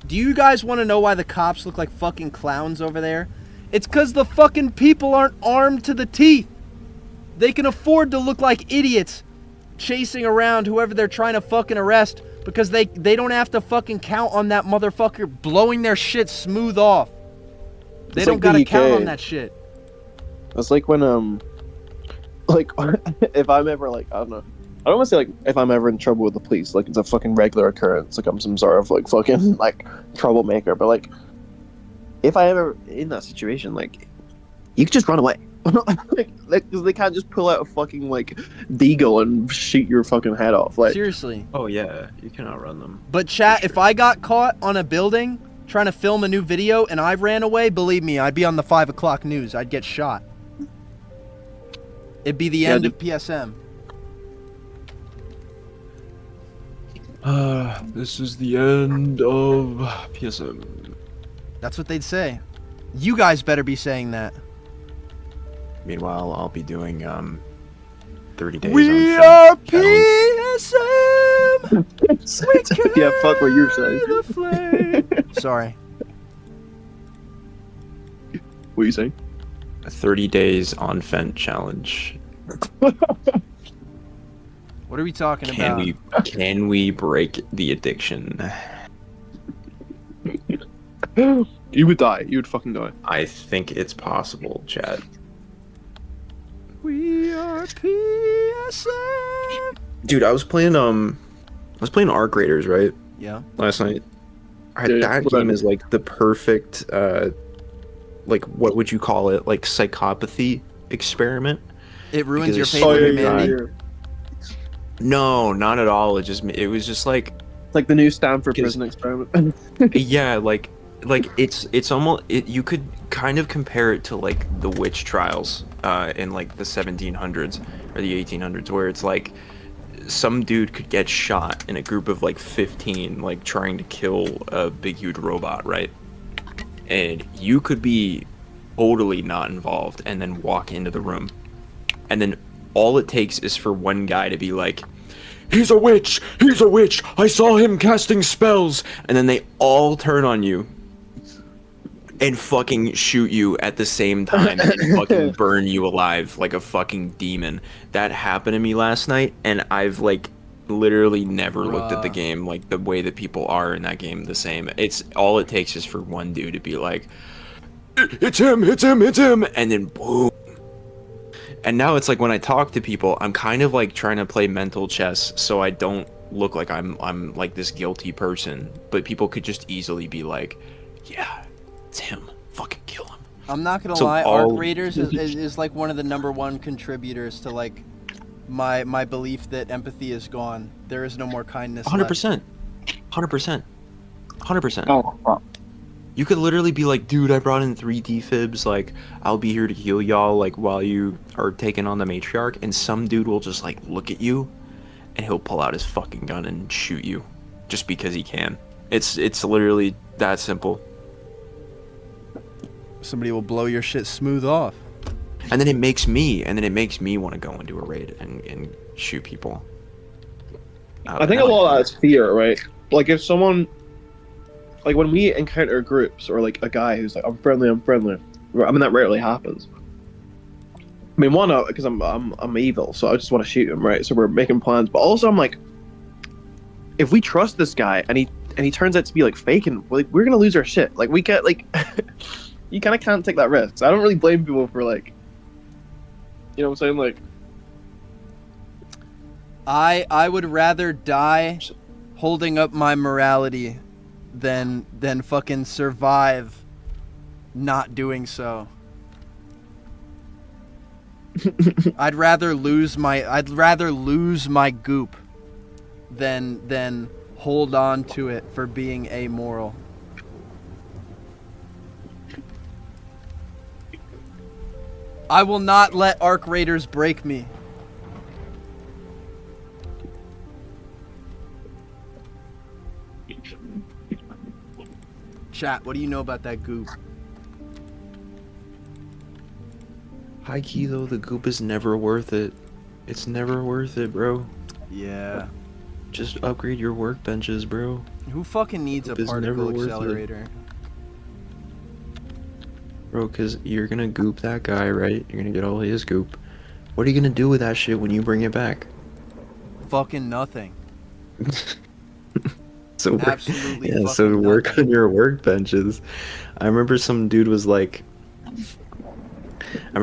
Do you guys want to know why the cops look like fucking clowns over there? It's because the fucking people aren't armed to the teeth. They can afford to look like idiots chasing around whoever they're trying to fucking arrest because they don't have to fucking count on that motherfucker blowing their shit smooth off. They It's don't like gotta the count UK. on that shit. It's like when like if I'm ever like I don't know. I don't want to say like if I'm ever in trouble with the police, like it's a fucking regular occurrence, like I'm some sort of like fucking like troublemaker. But like if I ever in that situation, like you could just run away. like because they can't just pull out a fucking like deagle and shoot your fucking head off. Like Seriously. oh yeah, you cannot run them. But chat, For if sure. I got caught on a building trying to film a new video and I ran away, believe me, I'd be on the 5 o'clock news. I'd get shot. It'd be the Yeah, end dude. of PSM. This is the end of PSM. That's what they'd say. You guys better be saying that. Meanwhile, I'll be doing 30 days. We on are challenge. PSM. Yeah, fuck what you're saying. The flame. Sorry. What are you saying? 30 days on Fent challenge. What are we talking about? Can we break the addiction? You would die. You would fucking die. I think it's possible, Chad. We are PSM. Dude, I was playing Arc Raiders, right? Yeah. Last night. Yeah, that what game about- is like the perfect like what would you call it? Like psychopathy experiment? It ruins Because your it's faith so in humanity. yeah. No, not at all. It was just like It's like the new Stanford Because- prison experiment. yeah, like it's almost you could kind of compare it to like the witch trials in like the 1700s or the 1800s, where it's like some dude could get shot in a group of like 15 like trying to kill a big huge robot, right? And you could be totally not involved and then walk into the room, and then all it takes is for one guy to be like, he's a witch, I saw him casting spells, and then they all turn on you and fucking shoot you at the same time and fucking burn you alive like a fucking demon. That happened to me last night, and I've like literally never looked at the Bruh. game like the way that people are in that game the same. It's all it takes is for one dude to be like, it's him, and then boom. And now it's like when I talk to people, I'm kind of like trying to play mental chess so I don't look like I'm like this guilty person, but people could just easily be like, yeah, it's him, fucking kill him. I'm not gonna So lie, all- Arc Raiders is like one of the #1 contributors to like my belief that empathy is gone. There is no more kindness. 100%. 100%. Oh, fuck. You could literally be like, dude, I brought in 3 defibs, like, I'll be here to heal y'all, like, while you are taking on the matriarch, and some dude will just, like, look at you, and he'll pull out his fucking gun and shoot you, just because he can. It's literally that simple. Somebody will blow your shit smooth off. And then it makes me want to go and do a raid and shoot people. I think a lot of that's fear, right? Like if someone, like when we encounter groups or like a guy who's like, I'm friendly. I mean, that rarely happens. I mean, one, because I'm evil, so I just want to shoot him, right? So we're making plans, but also I'm like, if we trust this guy and he turns out to be like fake, and like we're gonna lose our shit. Like we can't like, you kind of can't take that risk. So I don't really blame people for like, you know what I'm saying, like. I would rather die holding up my morality than fucking survive not doing so. I'd rather lose my goop than hold on to it for being amoral. I will not let Arc Raiders break me. Chat, what do you know about that goop? High key though, the goop is never worth it. It's never worth it, bro. Yeah. Just upgrade your workbenches, bro. Who fucking needs a Goop is never particle worth it. accelerator? Bro, because you're gonna goop that guy, right? You're gonna get all his goop. What are you gonna do with that shit when you bring it back? Fucking nothing. So work, Absolutely yeah, so fucking work nothing. on your workbenches. I remember some dude was like, I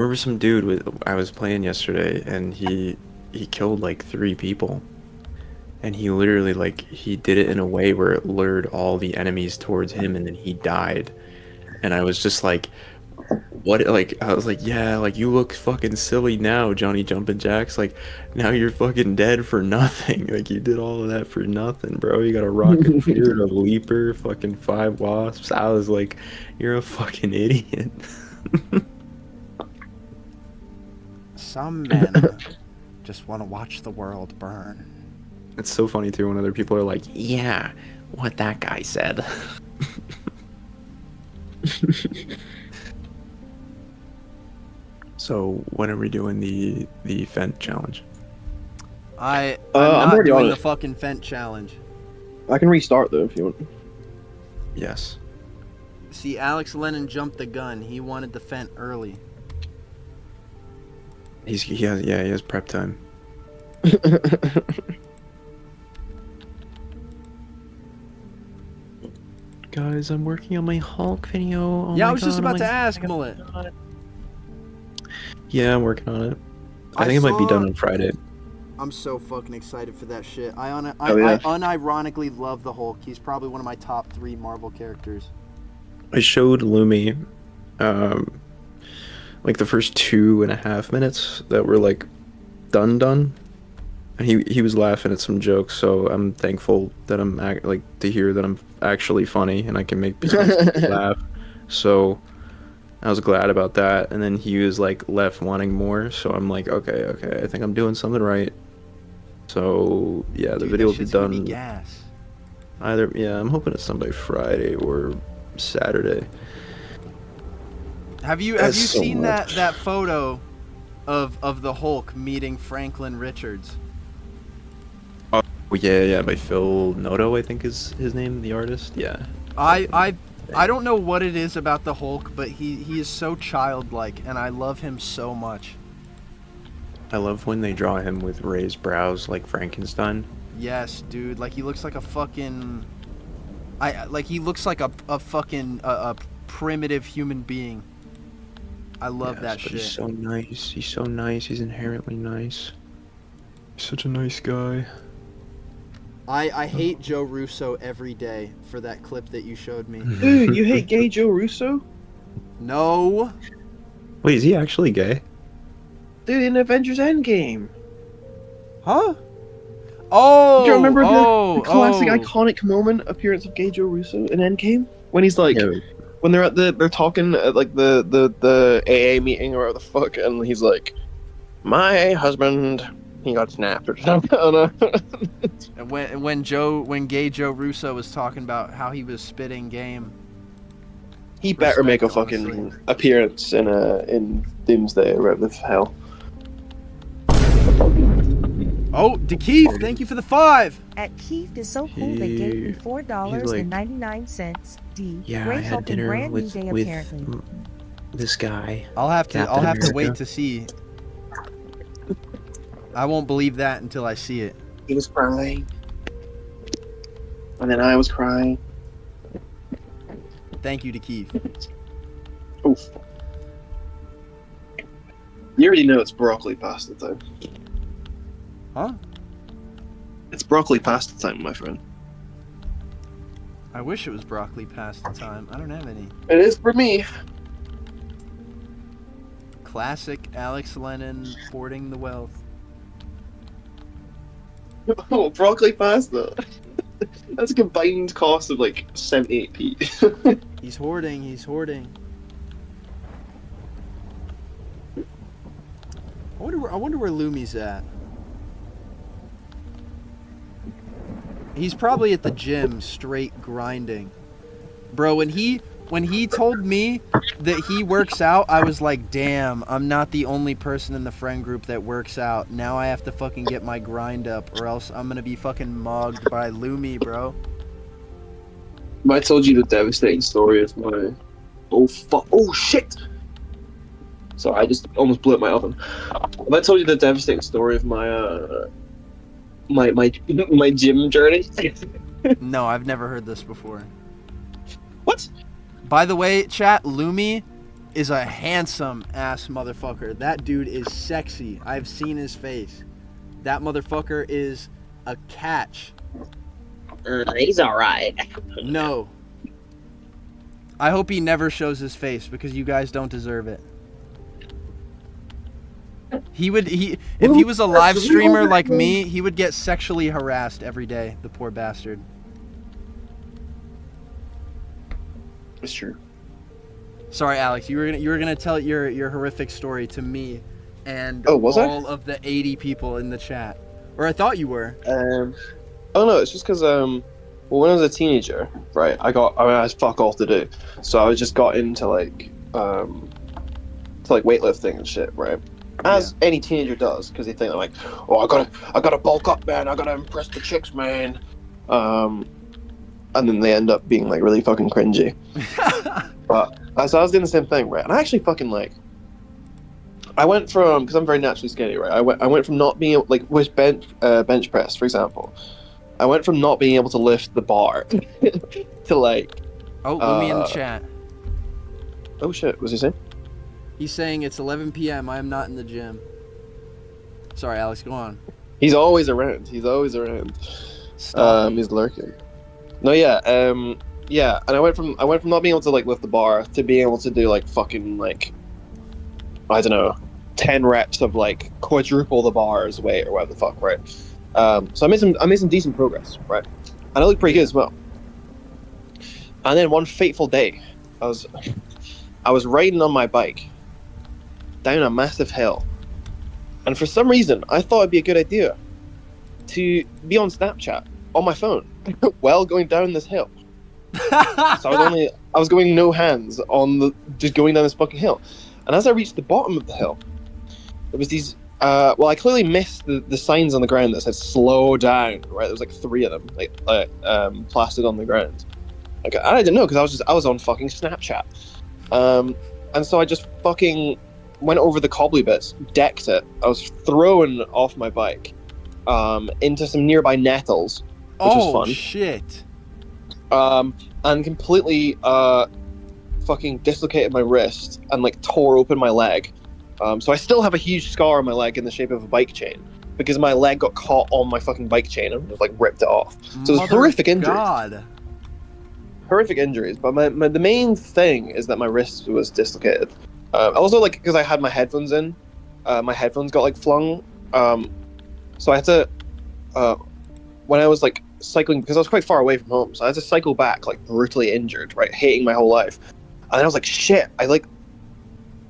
was playing yesterday, and he killed like 3 people, and he literally like he did it in a way where it lured all the enemies towards him, and then he died, and I was just like, what? Like I was like, yeah, like you look fucking silly now, Johnny Jumpin' Jacks. Like now you're fucking dead for nothing. Like you did all of that for nothing, bro. You got a rocketeer, a leaper, fucking 5 wasps. I was like, you're a fucking idiot. Some men just want to watch the world burn. It's so funny too when other people are like, yeah, what that guy said. So when are we doing the Fent challenge? I'm I'm not already on doing it. the fucking Fent challenge. I can restart though if you want. Yes. See, Alex Lennon jumped the gun. He wanted the Fent early. He has prep time. Guys, I'm working on my Hulk video. Oh Yeah, my I was just God, about oh to my ask, God. Mullet. Yeah, I'm working on it. I I think it might be saw- done on Friday. I'm so fucking excited for that shit. I Oh, yeah. unironically love the Hulk. He's probably one of my top 3 Marvel characters. I showed Lumi, like the first 2.5 minutes that were like done, and he was laughing at some jokes. So I'm thankful that to hear that I'm actually funny and I can make people laugh. So I was glad about that. And then he was like left wanting more. So I'm like, okay, I think I'm doing something right. So yeah, the Dude, video that will be shit's gonna done gas. I'm hoping it's done by Friday or Saturday. Have you That's so seen much. that photo of the Hulk meeting Franklin Richards? Oh yeah, by Phil Noto, I think is his name, the artist. Yeah. I don't know what it is about the Hulk, but he is so childlike, and I love him so much. I love when they draw him with raised brows like Frankenstein. Yes, dude. Like he looks like a fucking. He looks like a fucking a primitive human being. I love that but shit. He's so nice. He's so nice. He's inherently nice. He's such a nice guy. I hate Joe Russo every day for that clip that you showed me. Dude, you hate gay Joe Russo? No. Wait, is he actually gay? Dude, in Avengers Endgame. Huh? Oh. Do you remember the classic iconic moment appearance of gay Joe Russo in Endgame? When he's like, when they're talking at like the AA meeting or whatever the fuck, and he's like, my husband, he got snapped or something. And when gay Joe Russo was talking about how he was spitting game. He better make a Respect, fucking honestly. appearance in Doomsday or whatever the hell. Oh, DeKeith, thank you for the 5. At Keith is so cool they gave me $4.99. Yeah, Great I had help in dinner brand new with day apparently. this guy. I'll have to Captain wait America. to see. I won't believe that until I see it. He was crying. And then I was crying. Thank you, DeKeith. Oof. You already know it's broccoli pasta time. Huh? It's broccoli pasta time, my friend. I wish it was broccoli pasta time. I don't have any. It is for me. Classic Alex Lennon hoarding the wealth. Oh, broccoli pasta. That's a combined cost of like 78p. He's hoarding. He's hoarding. I wonder where Lumi's at. He's probably at the gym, straight grinding. Bro, when he told me that he works out, I was like, damn, I'm not the only person in the friend group that works out. Now I have to fucking get my grind up, or else I'm gonna be fucking mugged by Lumi, bro. I told you the devastating story of my... Oh shit! Sorry, I just almost blew up my oven. Have I told you the devastating story of my gym journey? No, I've never heard this before. What? By the way, chat, Lumi is a handsome ass motherfucker. That dude is sexy. I've seen his face. That motherfucker is a catch. He's alright. No. I hope he never shows his face because you guys don't deserve it. If he was a live streamer like me, he would get sexually harassed every day, the poor bastard. It's true. Sorry, Alex, you were gonna tell your horrific story to me and Oh, was I? all of the 80 people in the chat. Or I thought you were. Oh no, it's just because well, when I was a teenager, right, I had fuck all to do, so I just got into like weightlifting and shit, right. as any teenager does, because they think they're like, oh, I gotta bulk up, man. I gotta impress the chicks, man. And then they end up being like really fucking cringy. But so I was doing the same thing, right? And I actually fucking like. I went from, because I'm very naturally skinny, right? I went from not being able, like with bench press, for example. I went from not being able to lift the bar to like. Oh, Lumi in the chat. Oh shit! What's he saying? He's saying it's 11 p.m. I am not in the gym. Sorry, Alex. Go on. He's always around. He's lurking. No, yeah, yeah. And I went from not being able to like lift the bar to being able to do like fucking like, I don't know, 10 reps of like quadruple the bar's weight or whatever the fuck, right? So I made some decent progress, right? And I looked pretty good as well. And then one fateful day, I was riding on my bike down a massive hill, and for some reason I thought it'd be a good idea to be on Snapchat on my phone while going down this hill. So I was going no hands on just going down this fucking hill. And as I reached the bottom of the hill, there was these well, I clearly missed the signs on the ground that said slow down, right? There was like 3 of them, like plastered on the ground. Okay, and I didn't know because I was on fucking Snapchat. And so I just fucking went over the cobbly bits, decked it. I was thrown off my bike into some nearby nettles, which was fun. Oh shit! And completely fucking dislocated my wrist and like tore open my leg. So I still have a huge scar on my leg in the shape of a bike chain because my leg got caught on my fucking bike chain and just like ripped it off. So it was horrific injuries. God. Horrific injuries, but the main thing is that my wrist was dislocated. Also, like, because I had my headphones in, my headphones got like flung. So I had to, when I was like cycling, because I was quite far away from home, so I had to cycle back like brutally injured, right, hating my whole life. And then I was like, shit, I don't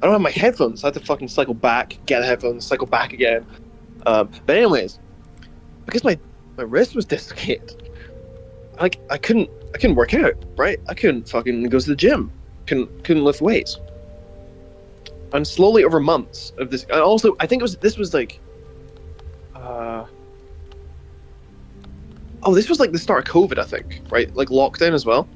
have my headphones, so I had to fucking cycle back, get the headphones, cycle back again. But anyways, because my wrist was dislocated, like I couldn't work out, right? I couldn't fucking go to the gym, couldn't lift weights. And slowly over months of this, and also I think this was like, this was like the start of COVID, I think, right? Like lockdown as well.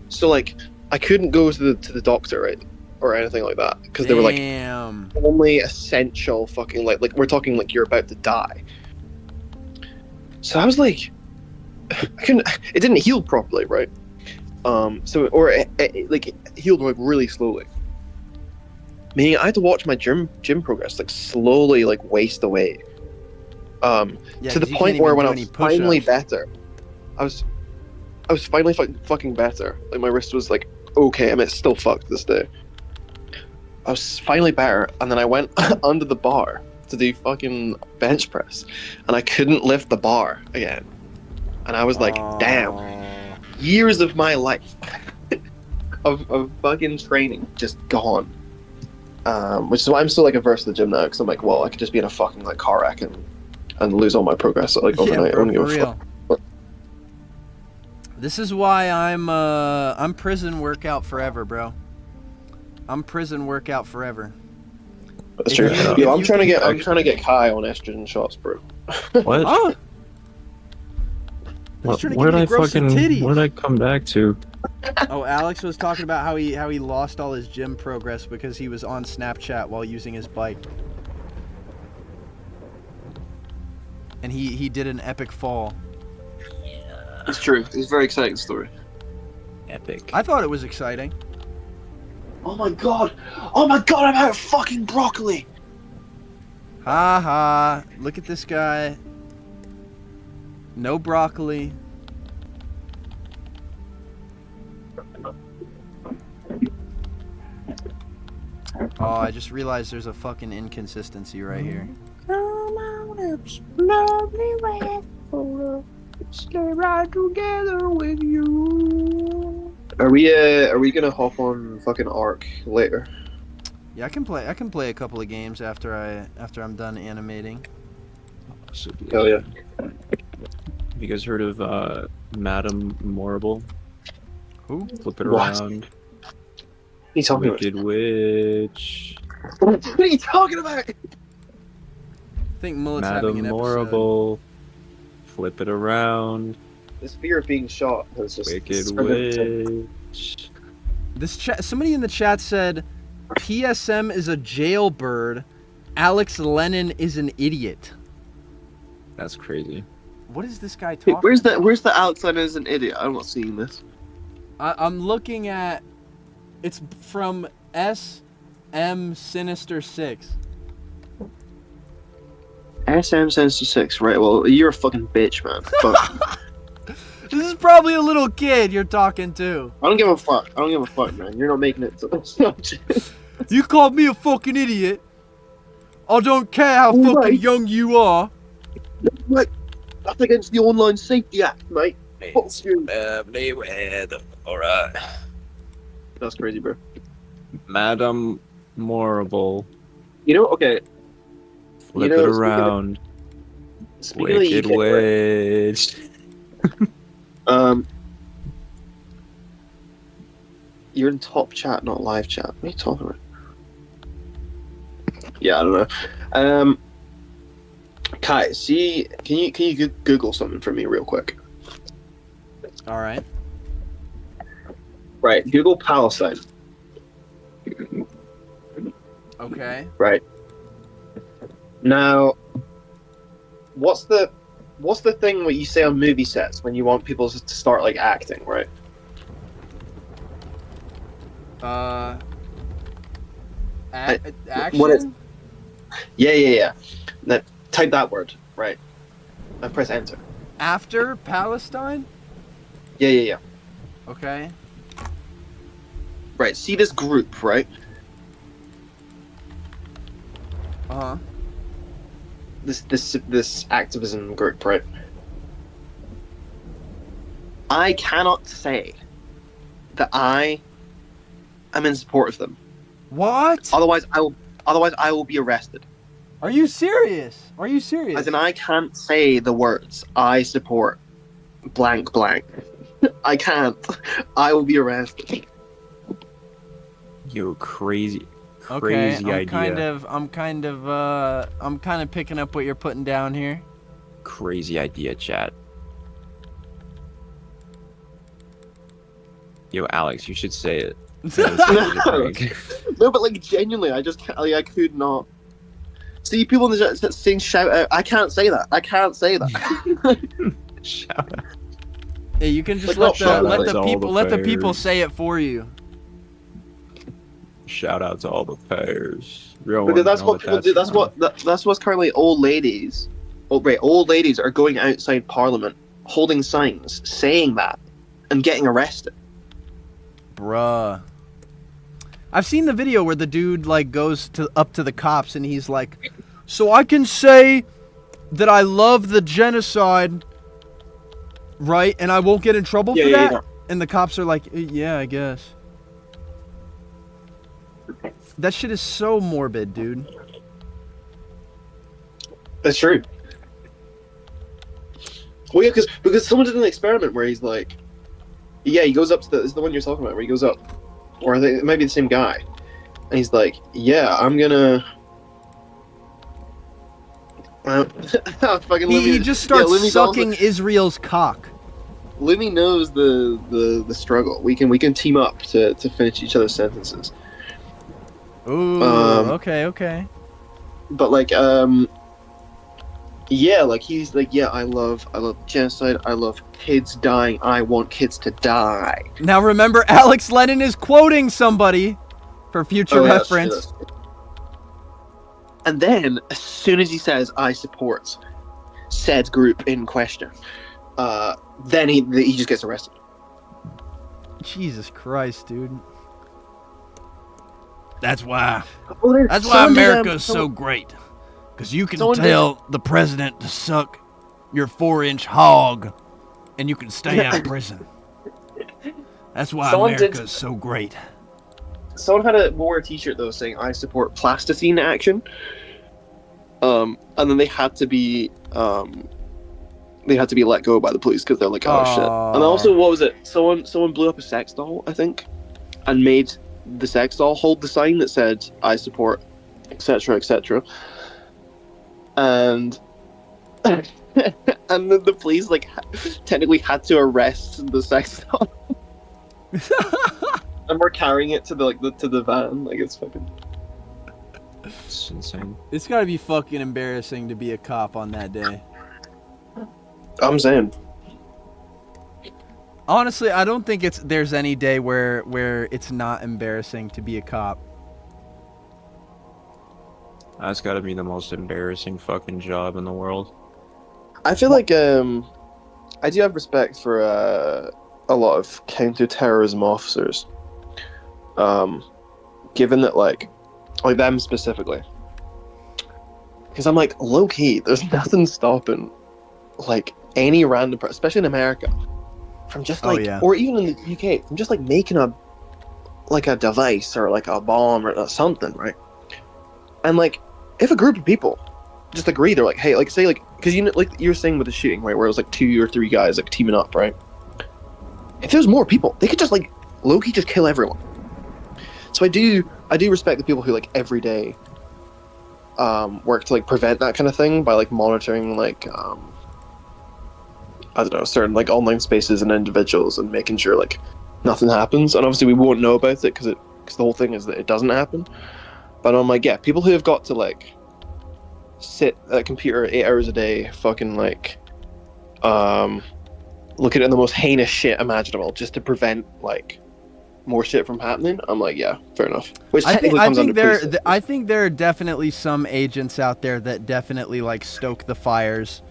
So like I couldn't go to the doctor, right, or anything like that, because they were like only essential fucking like we're talking like you're about to die. So I was like, it didn't heal properly, right? It healed like really slowly. Meaning I had to watch my gym progress like slowly like waste away. To the point where when I was finally better, I was finally fucking better. Like my wrist was like okay, I mean it's still fucked this day. I was finally better, and then I went under the bar to do fucking bench press, and I couldn't lift the bar again. And I was like, damn, years of my life of fucking training just gone. Which is why I'm still like averse to the gym now, because I'm like, well, I could just be in a fucking like car wreck and lose all my progress like overnight. Yeah, bro, for real. This is why I'm prison workout forever, bro. I'm prison workout forever. That's true. Yo, I'm trying to get Kai on estrogen shots, bro. What? Oh. Where did I come back to? Oh, Alex was talking about how he lost all his gym progress because he was on Snapchat while using his bike. And he did an epic fall. It's true. It's a very exciting story. Epic. I thought it was exciting. Oh my god, I'm out of fucking broccoli. Ha ha. Look at this guy. No broccoli. Oh, I just realized there's a fucking inconsistency right here. Stay right together with you. Are we gonna hop on fucking Ark later? Yeah, I can play a couple of games after I'm done animating. Hell yeah. Have you guys heard of Madame Morrible? Who? Flip it What? around. You told me. Wicked Witch. What are you talking about? I think Mullet's having Madam an episode. Morrible. Flip it around. This fear of being shot has just... Wicked Witch. This chat. Somebody in the chat said, "PSM is a jailbird. Alex Lennon is an idiot." That's crazy. What is this guy Wait, talking? where's the Alex Lennon as an idiot? I'm not seeing this. I'm looking at. It's from SM Sinister 6. SM76, right? Well, you're a fucking bitch, man. Fuck. This is probably a little kid you're talking to. I don't give a fuck. I don't give a fuck, man. You're not making it to... You called me a fucking idiot. I don't care how fucking Right. young you are. Like, that's against the Online Safety Act, mate. Fuck you. Alright. That's crazy, bro. Madam Morrible. You know, okay. Flip know, it around. Speaking of the Wicked UK, right, Witch. you're in top chat, not live chat. What are you talking about? Yeah, I don't know. Kai, see, can you Google something for me real quick? All right. Right, Google Palestine. Okay. Right. Now, what's the thing what you say on movie sets when you want people to start like acting, right? Action. What is- Yeah. Now, type that word, right? And press enter. After Palestine? Yeah. Okay. Right, see this group, right? Uh-huh. This activism group, right? I cannot say that I am in support of them. What? Otherwise, I will be arrested. Are you serious? Are you serious? As in, I can't say the words "I support blank blank." I can't. I will be arrested. Yo, crazy Okay, idea. I'm kind of picking up what you're putting down here. Crazy idea, chat. Yo, Alex, you should say it. No, but like genuinely, I just can't, like, I could not. See people in the chat saying shout out. I can't say that. I can't say that. Shout out. Yeah, you can just Like, let not the shout out to all the let the people players. say it for you. Shout out to all the players. Real Because ones that's know what people do. That's from. that's what's currently old ladies. Oh, right, old ladies are going outside Parliament, holding signs saying that, and getting arrested. Bruh. I've seen the video where the dude like goes up to the cops and he's like, "So I can say that I love the genocide, right? And I won't get in trouble for that?" Yeah. And the cops are like, "Yeah, I guess." That shit is so morbid, dude. That's true. Well, yeah, because someone did an experiment where he's like, yeah, he goes up to is the one you're talking about, where he goes up, or I think it might be the same guy, and he's like, yeah, I'm gonna. Fucking He Lumi, just starts Lumi's sucking also- Israel's cock. Lumi knows the struggle. We can team up to finish each other's sentences. Ooh, Um, okay. But like yeah, like he's like, yeah, I love genocide, I love kids dying, I want kids to die. Now remember, Alex Lennon is quoting somebody for future Oh, yeah, reference. shit. And then as soon as he says I support said group in question, then he just gets arrested. Jesus Christ, dude. That's why. Well, That's why someone did, America's so great. Because you can someone did- tell the president to suck your 4-inch hog, and you can stay out of prison. That's why Someone did- America's so great. Someone had wore a T-shirt though saying "I support plasticine action," and then they had to be let go by the police because they're like, oh shit. And also, what was it? Someone blew up a sex doll, I think, and made the sex doll hold the sign that said "I support etc., etc. And and then the police like technically had to arrest the sex doll, and we're carrying it to the van. Like, it's fucking. It's insane. It's gotta be fucking embarrassing to be a cop on that day. I'm saying. Honestly, I don't think there's any day where it's not embarrassing to be a cop. That's got to be the most embarrassing fucking job in the world. I feel like I do have respect for a lot of counter-terrorism officers. Given that like them specifically, because I'm like, low key, there's nothing stopping like any random person, especially in America, from just like, or even in the UK, from just like making a device or like a bomb or something, right? And like, if a group of people just agree, they're like, hey, like, say, like, because you know, like you're saying with the shooting, right, where it was like 2 or 3 guys like teaming up, right? If there's more people, they could just like low-key just kill everyone. So I do respect the people who like every day work to like prevent that kind of thing by like monitoring like I don't know, certain like online spaces and individuals and making sure like nothing happens. And obviously we won't know about it because the whole thing is that it doesn't happen. But I'm like, yeah, people who have got to like sit at a computer 8 hours a day, fucking like looking at the most heinous shit imaginable just to prevent like more shit from happening. I'm like, yeah, fair enough. Which technically comes under police. I think there are definitely some agents out there that definitely like stoke the fires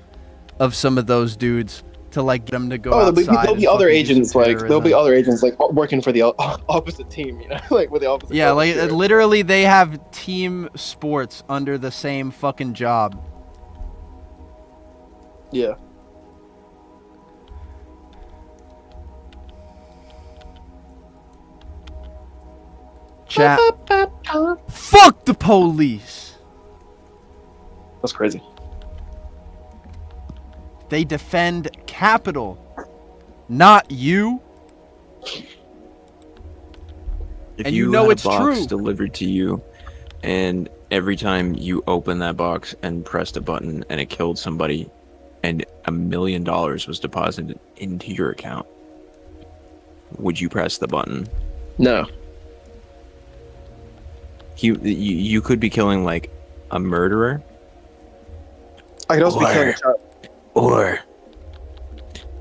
of some of those dudes to like get them to go outside. There'll be other agents like working for the opposite team, you know, like with the opposite. Yeah, like literally they have team sports under the same fucking job. Yeah. Chat. Fuck the police. That's crazy. They defend Capitol, not you. If and you know had it's a box true. delivered to you, and every time you open that box and pressed a button and it killed somebody, and $1 million was deposited into your account, would you press the button? No. You could be killing like a murderer. I could also be killing a child. Or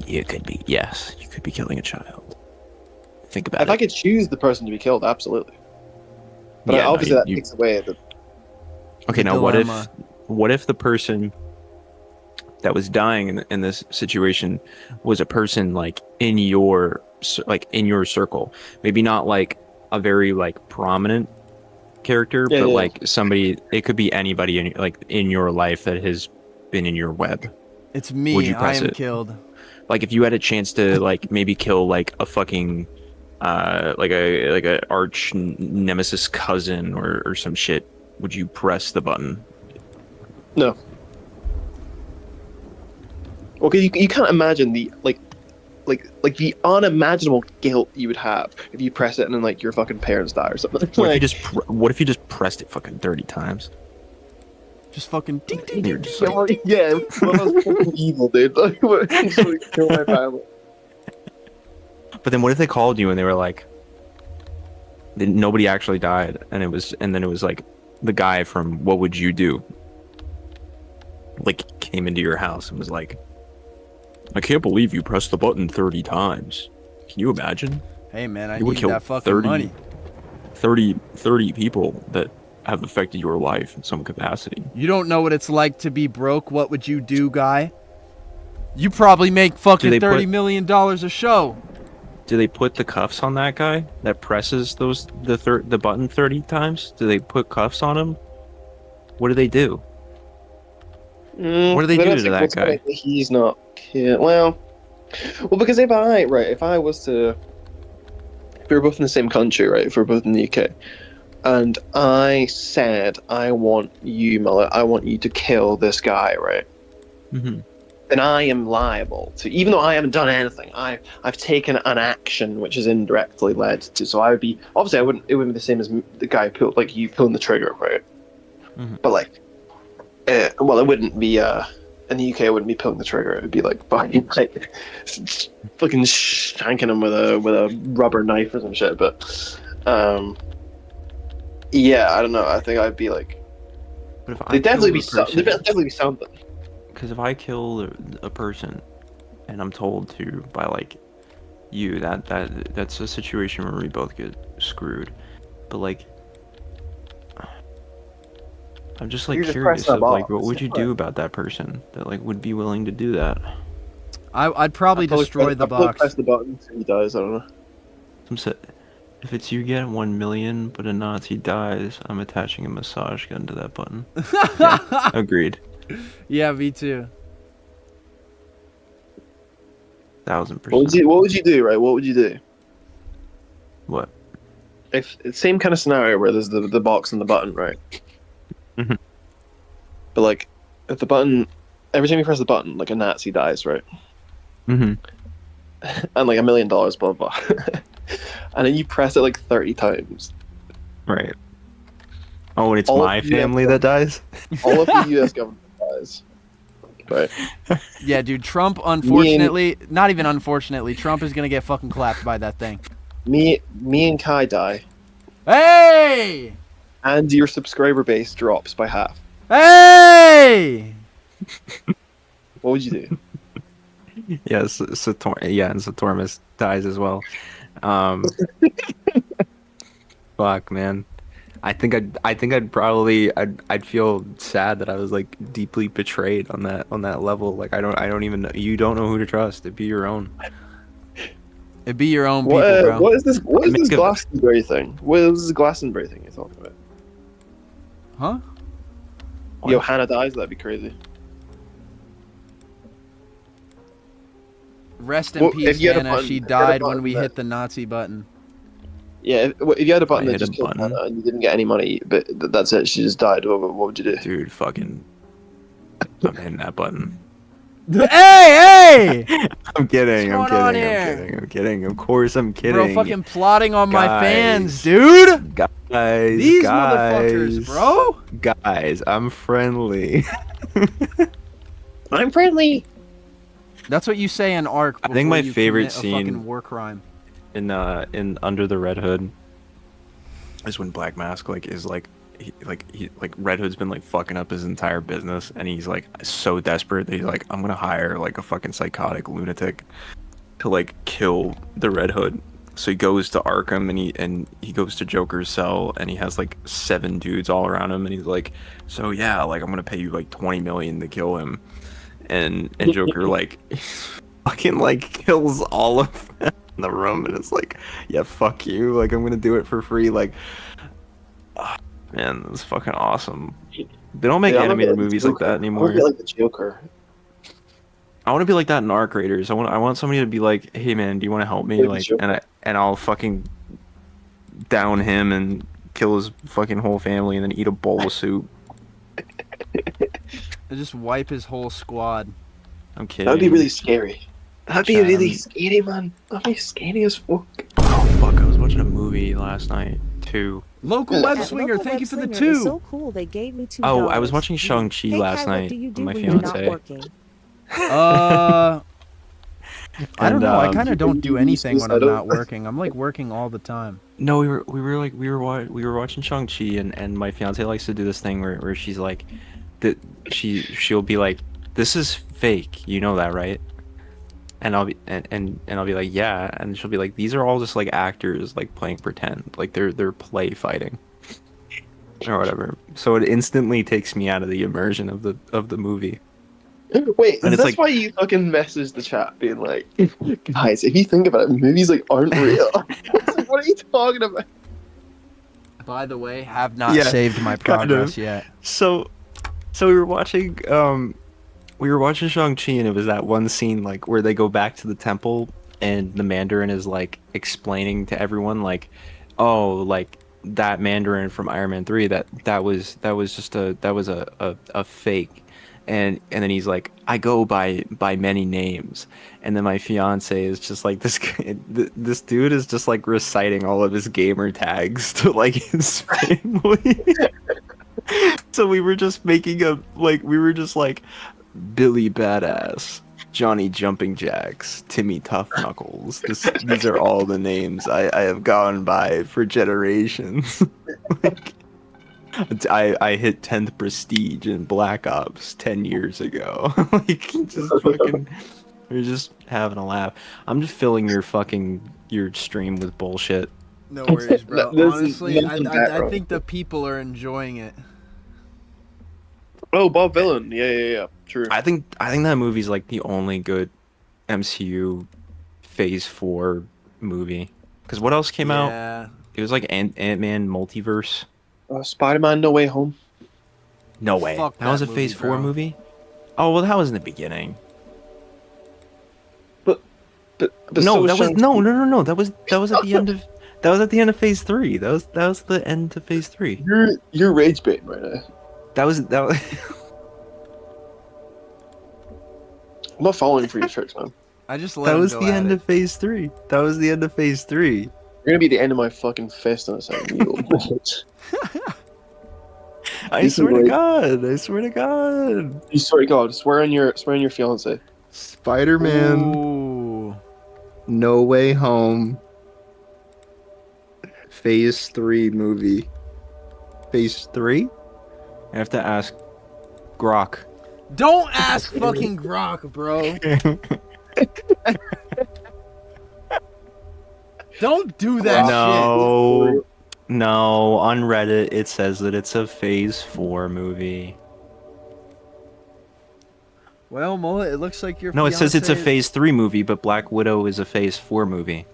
you could be killing a child. Think about it. If I could choose the person to be killed, absolutely. But obviously that takes away the. Okay, now what if the person that was dying in this situation was a person like in your circle, maybe not like a very like prominent character, but like somebody. It could be anybody in your life that has been in your web. It's me. Would you press I am it? killed. Like if you had a chance to like maybe kill like a fucking like a arch nemesis cousin or some shit, would you press the button? No. Well, cause you can't imagine the like the unimaginable guilt you would have if you press it and then like your fucking parents die or something. What if you just pressed it fucking 30 times? Just fucking ding ding You're ding. just ding. like, Yeah, well, that's fucking evil, dude. Like, kill my family. But then what if they called you and they were like, nobody actually died, and then it was like the guy from What Would You Do? Like came into your house and was like, I can't believe you pressed the button 30 times. Can you imagine? Hey man, I You would need kill that fucking money. 30 people that have affected your life in some capacity. You don't know what it's like to be broke. What would you do, guy? You probably make fucking $30 million a show. Do they put the cuffs on that guy that presses the button 30 times? Do they put cuffs on him? What do they do? What do they do to that guy? He's not killed. Well, because if we were both in the same country, right? If we're both in the UK, and I said, I want you, Mullet, I want you to kill this guy, right? Mm-hmm. Then I am liable to, even though I haven't done anything, I've taken an action which has indirectly led to. So I would be, obviously, it wouldn't be the same as the guy you pulling the trigger, right? Mhm. But like, well, it wouldn't be in the UK. It wouldn't be pulling the trigger. It would be like fucking shanking him with a rubber knife or some shit. But yeah, I don't know. I think I'd be like, But if I they'd definitely kill be definitely be something. because if I kill a person, and I'm told to by like you, that's a situation where we both get screwed. But like, I'm just like You're just curious pressing a of like, box. what would you do about that person that like would be willing to do that? I'd probably destroy the I'd probably box. press the button so he dies. I don't know. If it's you get 1 million, but a Nazi dies, I'm attaching a massage gun to that button. Yeah, agreed. Yeah, me too. 1000%. What would you do? Right? What would you do? What? If it's same kind of scenario where there's the box and the button, right? Mhm. But like, if the button, every time you press the button, like a Nazi dies, right? Mhm. And like $1 million, blah blah. And then you press it like 30 times. Right. Oh, and it's All my of the US family that dies? All of the U.S. government dies. Right. Yeah, dude. Trump, unfortunately, not even unfortunately, Trump is gonna get fucking clapped by that thing. Me and Kai die, Hey! and your subscriber base drops by half. Hey! What would you do? Yes, and Satormus dies as well. Fuck, man. I think I'd probably I'd feel sad that I was like deeply betrayed on that level. Like I don't even know, you don't know who to trust. It'd be your own. It'd be your own people, bro. What is this Glastonbury thing? What is this Glastonbury thing you're talking about? Huh? Yo, Hannah dies. That'd be crazy. Rest in Well, peace, if you had a Hannah. button- She if you had a died when button we that- hit the Nazi button. Yeah, if you had a button I that hit a just killed button. Hannah and you didn't get any money, but that's it, she just died. What would you do? Dude, fucking I'm hitting that button. Hey! I'm kidding. What's going on here? I'm kidding. Of course I'm kidding. Bro, fucking plotting on my Guys. fans, dude! Guys, These guys, motherfuckers, bro! Guys, I'm friendly. I'm friendly. That's what you say in Ark. I think my before you favorite commit a scene- fucking war crime. in Under the Red Hood is when Black Mask is Red Hood's been like fucking up his entire business, and he's like so desperate that he's like, I'm gonna hire like a fucking psychotic lunatic to like kill the Red Hood. So he goes to Arkham, and he goes to Joker's cell, and he has like 7 dudes all around him, and he's like, so yeah, like I'm gonna pay you like 20 million to kill him, and Joker like fucking like kills all of them in the room, and it's like, yeah, fuck you, like I'm gonna do it for free. Like, man, that's fucking awesome. They don't make animated movies like that anymore. I want to be like the Joker. I want to be like that in Arc Raiders. I want somebody to be like, hey man, do you want to help me? Like Like, Joker. and I'll fucking down him and kill his fucking whole family, and then eat a bowl of soup. I just wipe his whole squad. I'm kidding. That'd be really scary. That'd be Chad, really I'm- scary, man. That'd be scary as fuck. Oh fuck! I was watching a movie last night too. Local Yeah. web That swinger, local thank you web for the swinger is 2. So cool, they gave me $2. Oh, I was watching Shang-Chi Hey, last Kai, what night do you with do my when you're not fiance. working? I don't And, know. I kind of don't do anything when I'm suicidal. not working. I'm like working all the time. No, we were watching Shang-Chi, and my fiance likes to do this thing where she's like, that she'll be like, this is fake, you know that, right? And I'll be and I'll be like, yeah, and she'll be like, these are all just like actors like playing pretend, like they're play fighting or whatever. So it instantly takes me out of the immersion of the movie. Wait, And is it's this like- why you fucking messaged the chat being like, guys, if you think about it, movies like aren't real. What are you talking about? By the way, have not Yeah, saved my kind progress of. yet. So we were watching Shang-Chi, and it was that one scene like where they go back to the temple, and the Mandarin is like explaining to everyone like, oh, like that Mandarin from Iron Man 3, that was just a fake. And then he's like, I go by many names. And then my fiance is just like, this dude is just like reciting all of his gamer tags to like his family. So we were just making a we were just like Billy Badass, Johnny Jumping Jacks, Timmy Tough Knuckles. These are all the names I have gone by for generations. Like, I hit 10th Prestige in Black Ops 10 years ago. Like, just fucking, we're just having a laugh. I'm just filling your stream with bullshit. No worries, bro. This is Honestly, nothing I background. think the people are enjoying it. Oh, Bob Villain. Yeah. True. I think that movie's like the only good MCU Phase 4 movie. Because what else came out? Yeah. It was like Ant-Man Multiverse. Spider-Man No Way Home. No way. Fuck That was a that Phase movie, 4 bro. movie? Oh, well, that was in the beginning. But No, so that was Shang-Chi. no. That was at the end of Phase 3. That was the end of Phase 3. You're rage baiting right now. That was I'm not falling for your tricks, man. I just let that him was go the at end it. of Phase 3. That was the end of Phase 3. You're gonna be the end of my fucking fist in a second. You little bitch. I You swear can to wait. God. I swear to God. You swear to God, swear on your fiance. Spider-Man Ooh. No Way Home Phase 3 movie. Phase 3? I have to ask Grok. Don't ask fucking Grok, bro. Don't do that shit. No, on Reddit it says that it's a Phase 4 movie. Well, Mullet, it looks like your No, it says it's a fiancé- Phase 3 movie, but Black Widow is a Phase 4 movie.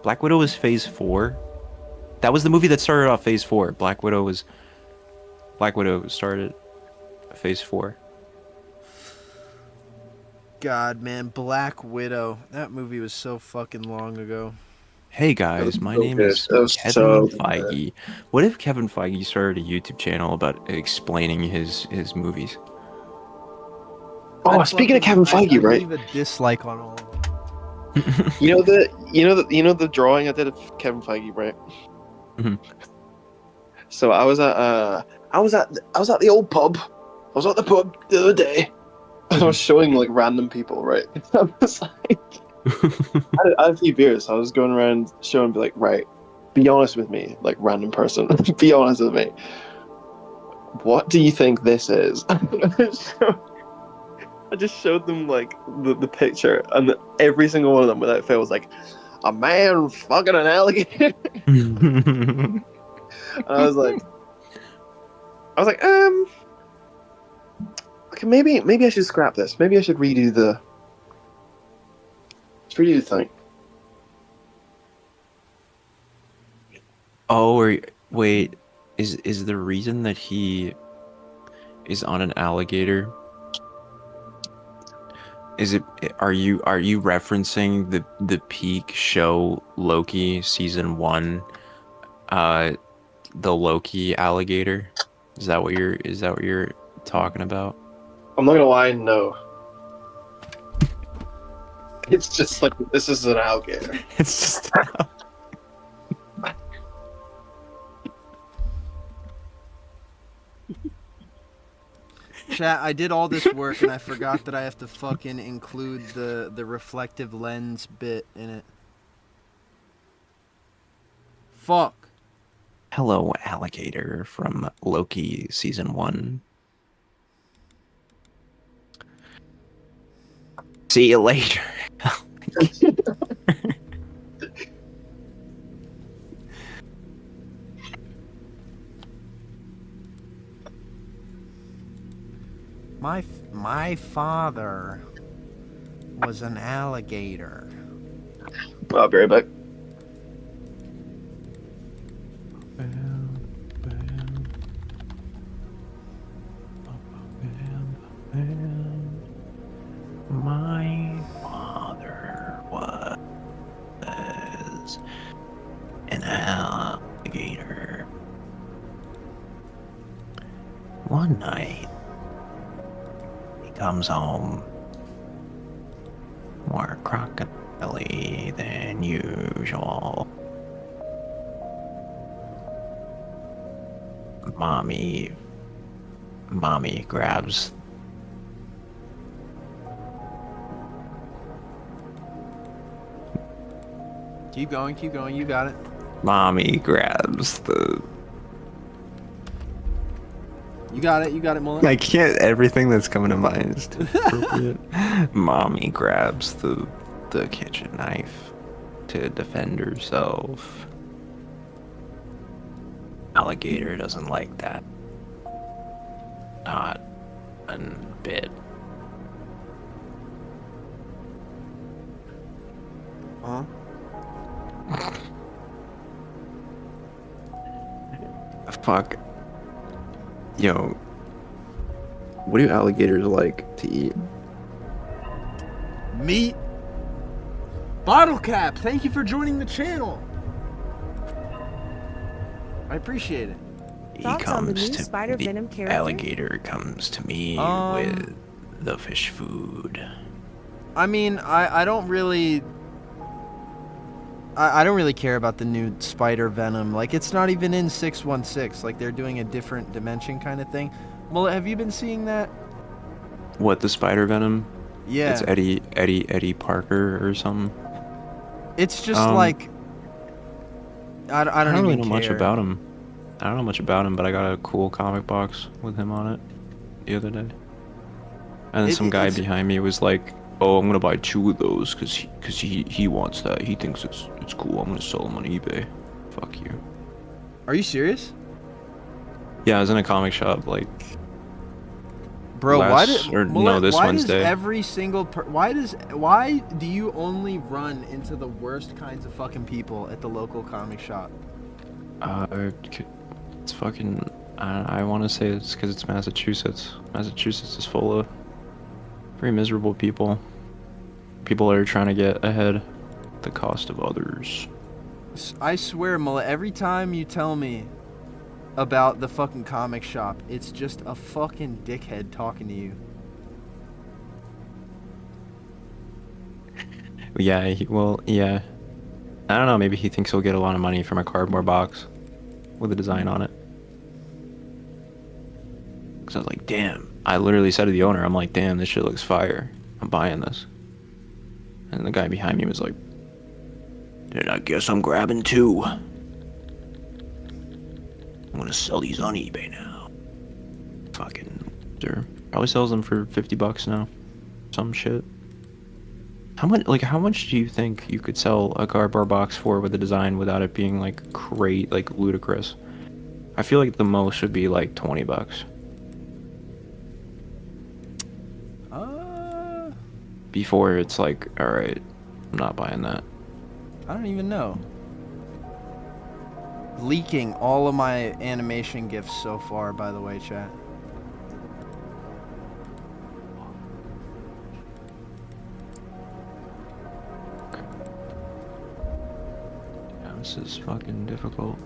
Black Widow is Phase 4? That was the movie that started off Phase 4. Black Widow started Phase 4. God, man, Black Widow. That movie was so fucking long ago. Hey guys, my name is Kevin Feige. What if Kevin Feige started a YouTube channel about explaining his movies? Oh, I'd speaking of fucking- Kevin Feige, I'd right? leave a dislike on all of them. You know the drawing I did of Kevin Feige, right? Mhm. So I was at the old pub. I was at the pub the other day, and I was showing like random people, right? I was like, I had a few beers. So I was going around showing, be like, right, be honest with me, like random person, be honest with me. What do you think this is? I just showed them like the picture, and every single one of them without fail was like, a man fucking an alligator. And I was like, okay, maybe I should scrap this. Maybe I should redo the thing. Oh, or wait, is the reason that he is on an alligator? Are you referencing the peak show Loki season 1, the Loki alligator? Is that what you're talking about? I'm not gonna lie, no. It's just like, this is an alligator. It's just Chat, I did all this work and I forgot that I have to fucking include the reflective lens bit in it. Fuck. Hello, alligator from Loki season 1. See you later. My father was an alligator. I'll be right back. My father was an alligator. One night, he comes home more crocodile than usual. Mommy grabs. Keep going, you got it. Mommy grabs the. You got it, Mullet. I can't. Everything that's coming to mind is too appropriate. Mommy grabs the kitchen knife to defend herself. Alligator doesn't like that. Not a bit. Huh? Fuck. Yo. What do alligators like to eat? Meat. Bottle Cap, thank you for joining the channel. I appreciate it. Thoughts on the new Spider Venom character? Alligator comes to me with the fish food. I mean, I don't really... I don't really care about the new Spider Venom. Like, it's not even in 616. Like, they're doing a different dimension kind of thing. Mullet, have you been seeing that? What, the Spider Venom? Yeah. It's Eddie Parker or something. It's just like... I don't really even know care. much about him. I don't know much about him, but I got a cool comic box with him on it the other day. And then some guy behind me was like, "Oh, I'm gonna buy 2 of those because he wants that. He thinks it's cool. I'm gonna sell them on eBay." Fuck you. Are you serious? Yeah, I was in a comic shop like. Bro, why this Wednesday. Does every single why do you only run into the worst kinds of fucking people at the local comic shop? It's fucking. I want to say it's because it's Massachusetts. Massachusetts is full of very miserable people. People that are trying to get ahead at the cost of others. I swear, Mullet, every time you tell me about the fucking comic shop, it's just a fucking dickhead talking to you. Yeah, yeah. I don't know, maybe he thinks he'll get a lot of money from a cardboard box with a design on it. Because I was like, damn. I literally said to the owner, I'm like, damn, this shit looks fire. I'm buying this. And the guy behind me was like, then I guess I'm grabbing 2. I'm gonna sell these on eBay now. Fucking sure. Probably sells them for $50 now. Some shit. How much do you think you could sell a cardboard box for with a design without it being like ludicrous? I feel like the most would be like $20. Before it's like, alright, I'm not buying that. I don't even know. Leaking all of my animation gifts so far, by the way, chat. Yeah, this is fucking difficult.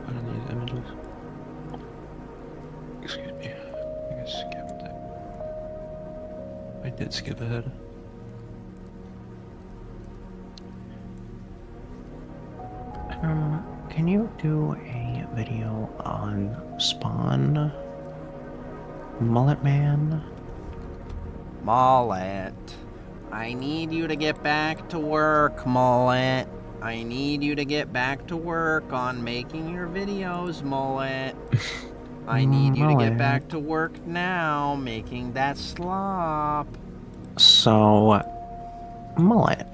Finding these images. Excuse me. I think I skipped it. I did skip ahead. Can you do a video on Spawn? Mullet Man? Mullet. I need you to get back to work, Mullet. I need you to get back to work on making your videos, Mullet. I need you to get back to work now, making that slop. So, Mullet.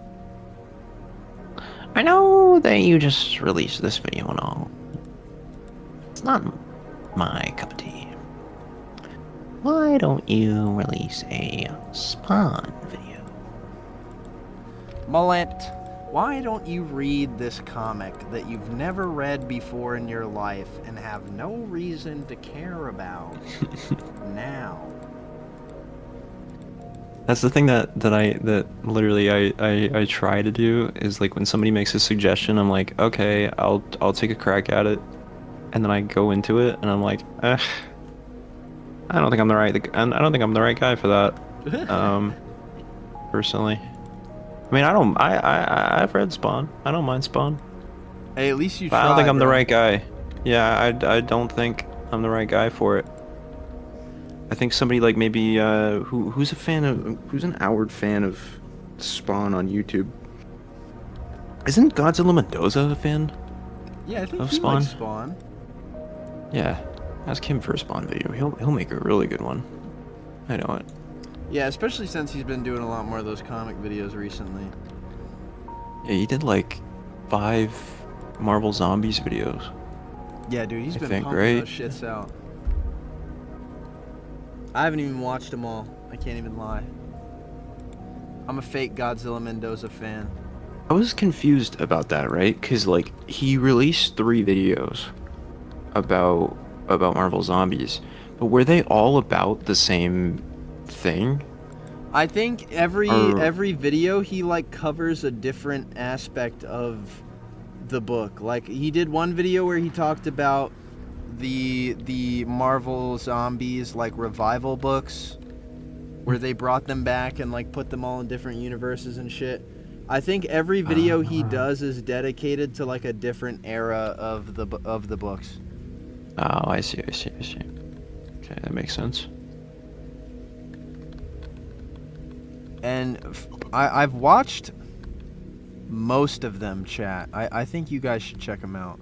I know that you just released this video and all. It's not my cup of tea. Why don't you release a Spawn video? Mullet, why don't you read this comic that you've never read before in your life and have no reason to care about now? That's the thing that literally I try to do is like when somebody makes a suggestion, I'm like, okay, I'll take a crack at it, and then I go into it and I'm like, I don't think I'm the right guy for that. Personally, I mean, I've read Spawn. I don't mind Spawn. Hey, at least you But tried. I don't think I'm the bro. right guy. Yeah, I don't think I'm the right guy for it. I think somebody like maybe who's an outward fan of Spawn on YouTube. Isn't Godzilla Mendoza a fan? Yeah, I think of he Spawn? likes Spawn. Yeah, ask him for a Spawn video. He'll make a really good one. I know it. Yeah, especially since he's been doing a lot more of those comic videos recently. Yeah, he did like 5 Marvel Zombies videos. Yeah, dude, he's I been think, pumping right? those shits out. I haven't even watched them all. I can't even lie. I'm a fake Godzilla Mendoza fan. I was confused about that, right? Because like he released 3 videos about Marvel Zombies, but were they all about the same thing? I think every video he like covers a different aspect of the book. Like he did one video where he talked about the Marvel Zombies like revival books, where they brought them back and like put them all in different universes and shit. I think every video he does is dedicated to like a different era of the books. Oh, I see. Okay, that makes sense. And I've watched most of them, chat. I think you guys should check them out.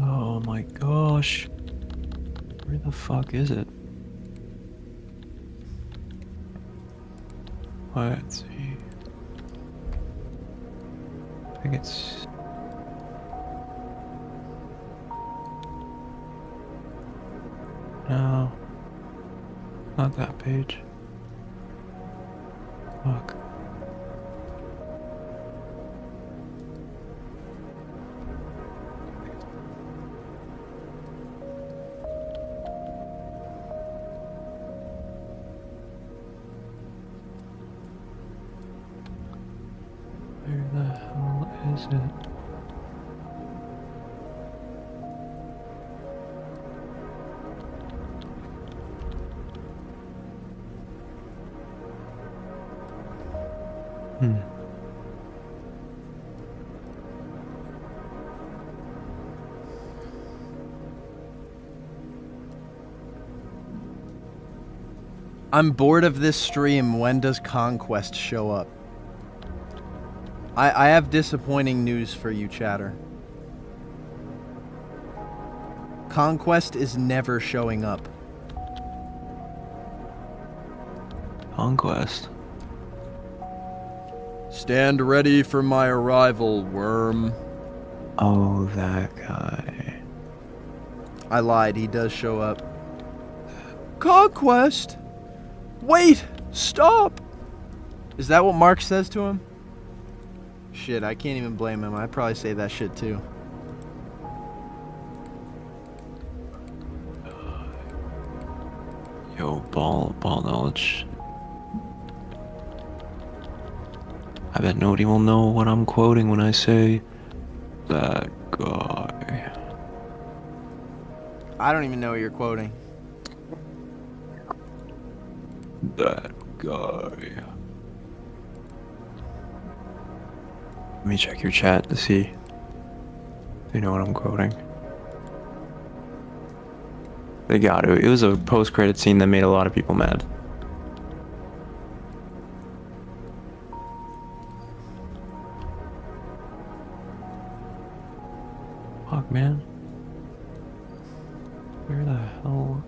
Oh my gosh. Where the fuck is it? Let's see. I think it's... No. Not that page. Fuck. Where the hell is it? I'm bored of this stream. When does Conquest show up? I have disappointing news for you, chatter. Conquest is never showing up. Conquest. Stand ready for my arrival, worm. Oh, that guy. I lied, he does show up. Conquest! Wait! Stop! Is that what Mark says to him? Shit, I can't even blame him. I'd probably say that shit too. Yo, ball knowledge. I bet nobody will know what I'm quoting when I say that guy. I don't even know what you're quoting. That guy. Let me check your chat to see if you know what I'm quoting. They got to. It was a post-credit scene that made a lot of people mad. Fuck, man. Where the hell?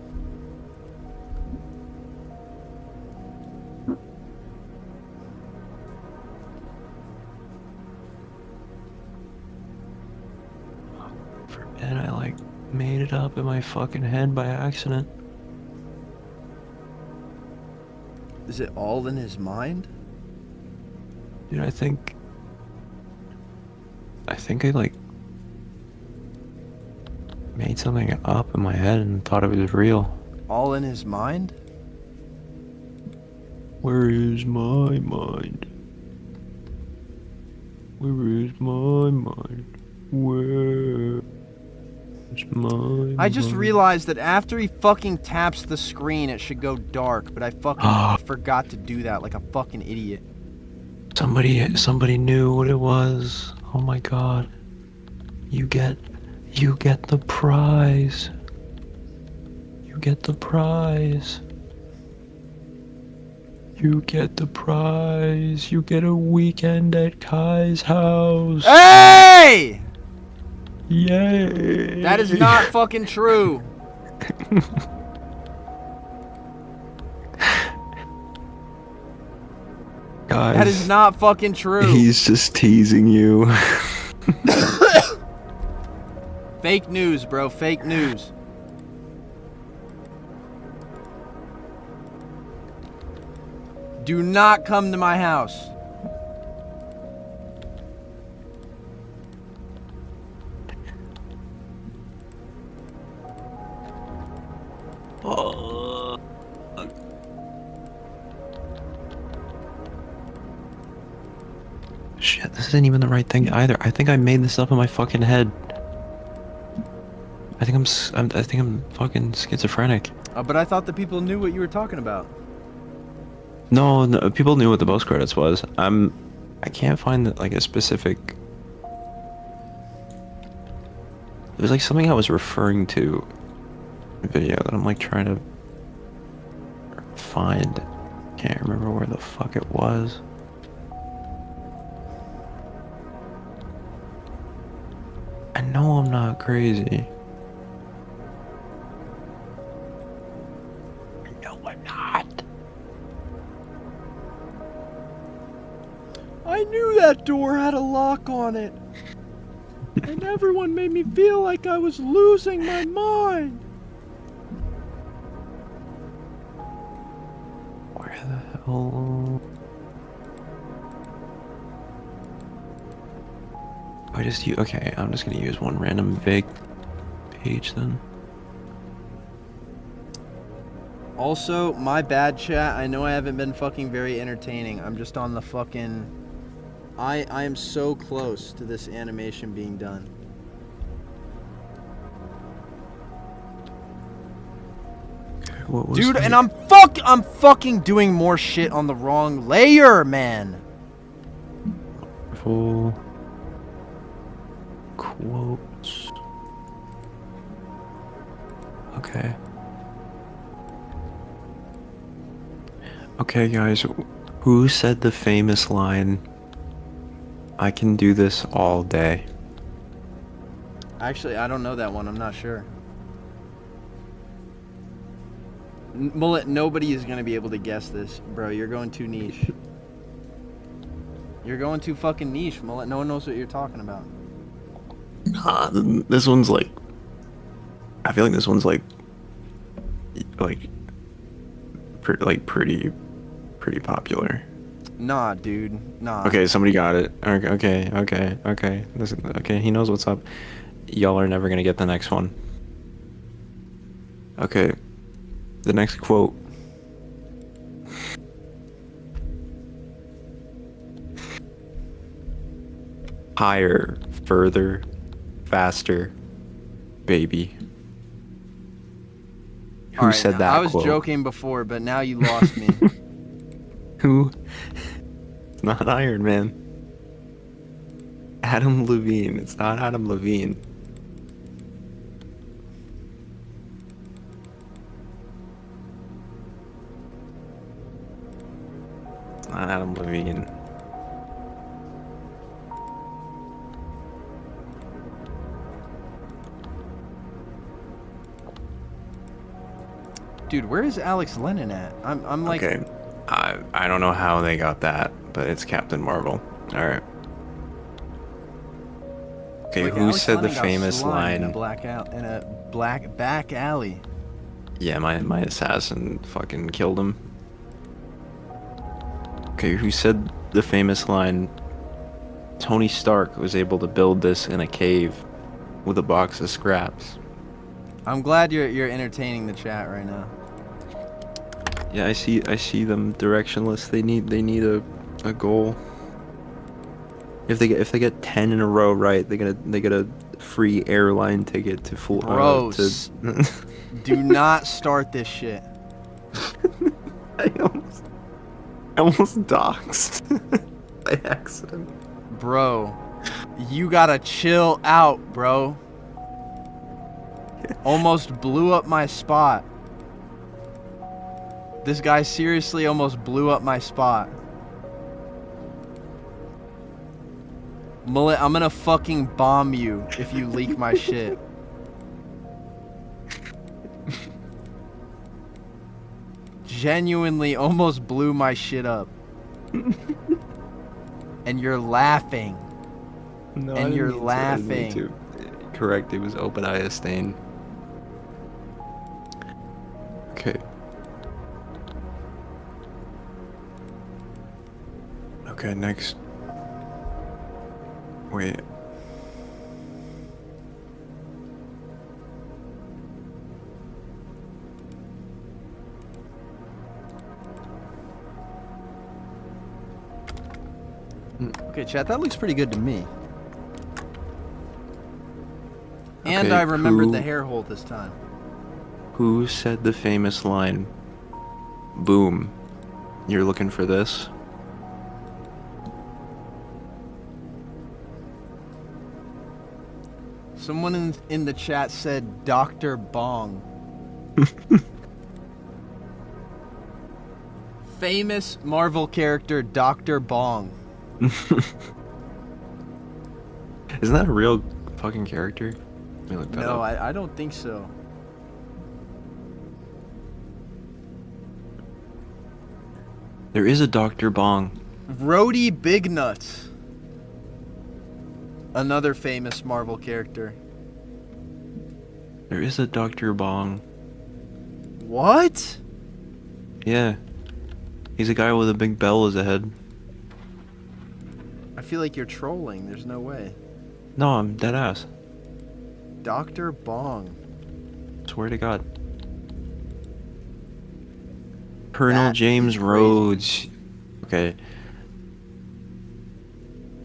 Forbid I like made it up in my fucking head by accident. Is it all in his mind? Dude, I think I like made something up in my head and thought it was real. All in his mind? Where is my mind? Where is my mind? Where is my I just mind? realized that after he fucking taps the screen, it should go dark, but I fucking forgot to do that like a fucking idiot. Somebody knew what it was. Oh my god. You get the prize. You get the prize. You get the prize. You get a weekend at Kai's house. Hey! Yay! That is not fucking true. Guys, That is not fucking true. he's just teasing you. Fake news, bro. Fake news. Do not come to my house. Shit, this isn't even the right thing either. I think I made this up in my fucking head. I think I'm fucking schizophrenic. But I thought the people knew what you were talking about. No, people knew what the post credits was. I can't find like a specific. It was like something I was referring to in the video that I'm like trying to find. Can't remember where the fuck it was. I know I'm not crazy. No, I'm not. I knew that door had a lock on it. And everyone made me feel like I was losing my mind. Where the hell? Okay, I'm just gonna use one random vague page then. Also, my bad, chat. I know I haven't been fucking very entertaining. I'm just on the fucking... I am so close to this animation being done. What was Dude, the- and I'm fucking doing more shit on the wrong layer, man. Full quotes. Okay. Okay, guys. Who said the famous line, "I can do this all day"? Actually, I don't know that one. I'm not sure. Mullet, nobody is gonna be able to guess this, bro. You're going too niche. You're going too fucking niche, Mullet. No one knows what you're talking about. This one's like... I feel like this one's like pretty popular. Nah, dude. Nah. Okay, somebody got it. Okay. Listen, okay, he knows what's up. Y'all are never gonna get the next one. Okay, the next quote. Higher, further, faster, baby. Who Alright, said that I was quote? joking before, but now you lost me. Who? It's not Iron Man. Adam Levine. It's not Adam Levine. It's not Adam Levine. Dude, where is Alex Lennon at? I'm like... Okay. I don't know how they got that, but it's Captain Marvel. Alright. Okay, Wait, who Alex said the Lennon got famous slimed line? in a black back alley. Yeah, my assassin fucking killed him. Okay, who said the famous line? Tony Stark was able to build this in a cave with a box of scraps. I'm glad you're entertaining the chat right now. Yeah, I see them directionless. They need a goal. If they get 10 in a row right, they get a free airline ticket to full. Bros, do not start this shit. I almost doxed. by accident. Bro, you gotta chill out, bro. Almost blew up my spot. This guy seriously almost blew up my spot. Mullet, I'm gonna fucking bomb you if you leak my shit. Genuinely almost blew my shit up. And you're laughing. No, And you're laughing. I didn't mean to. Correct, it was Obadiah Stane. Okay. Okay, next. Wait. Okay, chat, that looks pretty good to me. And Okay, I remembered who- the hair hole this time. Who said the famous line, "Boom, you're looking for this"? Someone in the chat said Dr. Bong. Famous Marvel character Dr. Bong. Isn't that a real fucking character? Let me look that No, up. I don't think so. There is a Dr. Bong. Rhodey Big Nuts. Another famous Marvel character. There is a Dr. Bong. What? Yeah. He's a guy with a big bell as a head. I feel like you're trolling. There's no way. No, I'm dead ass. Dr. Bong. Swear to God. Colonel That James is crazy. Rhodes. Okay.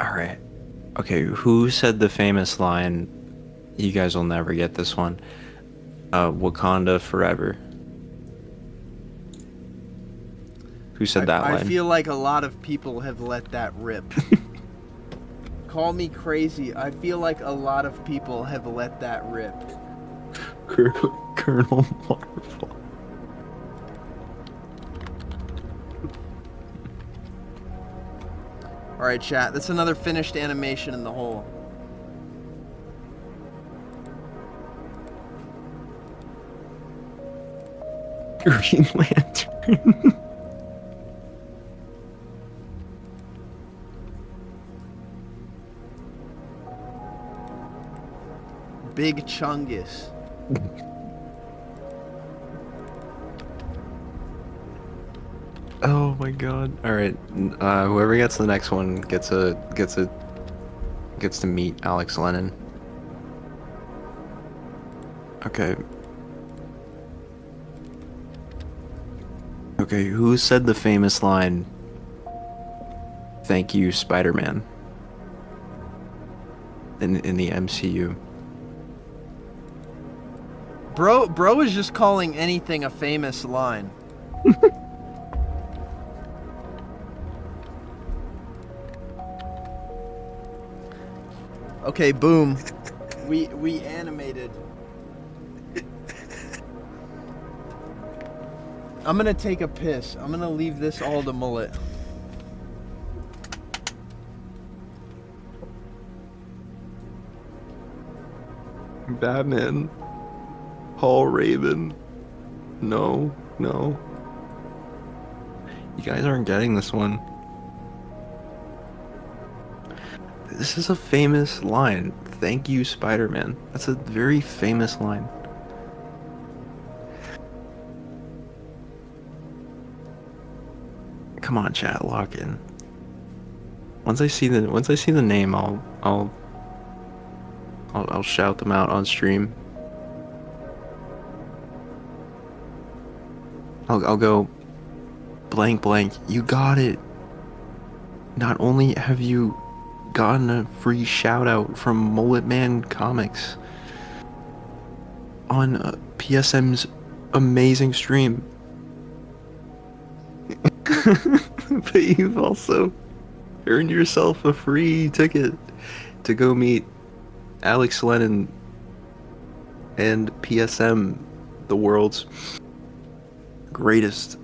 Alright. Okay, who said the famous line? You guys will never get this one. Wakanda forever. Who said that I line? feel like a lot of people have let that rip. Call me crazy. I feel like a lot of people have let that rip. Colonel Marvel. Alright, chat. That's another finished animation in the hole. Green Lantern. Big Chungus. Oh my god. Alright. Whoever gets the next one gets to meet Alex Lennon. Okay. Okay, who said the famous line, "Thank you, Spider-Man"? In the MCU. Bro is just calling anything a famous line. Okay, boom. We animated. I'm gonna take a piss. I'm gonna leave this all to Mullet. Batman. Paul Raven. No. You guys aren't getting this one. This is a famous line. Thank you, Spider-Man. That's a very famous line. Come on, chat, lock in. Once I see the name, I'll shout them out on stream. I'll go blank blank. You got it. Not only have you gotten a free shout out from Mullet Man Comics on PSM's amazing stream, but you've also Earn yourself a free ticket to go meet Alex Lennon and PSM, the world's greatest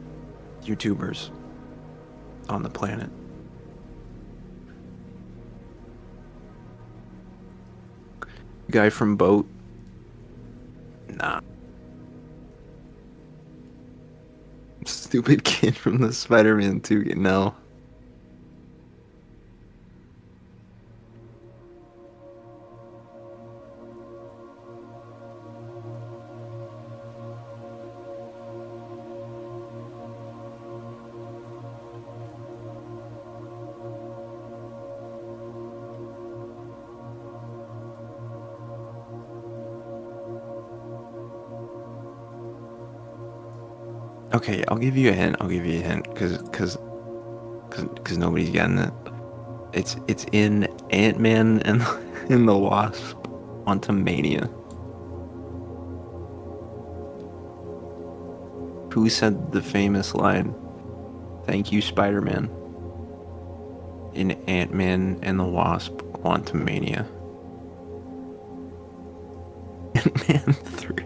YouTubers on the planet. Guy from Boat? Nah. Stupid kid from the Spider-Man 2 game? No. Okay, I'll give you a hint. Because nobody's getting it. It's in Ant-Man and in the Wasp: Quantumania. Who said the famous line, "Thank you, Spider-Man," in Ant-Man and the Wasp: Quantumania? Ant-Man 3.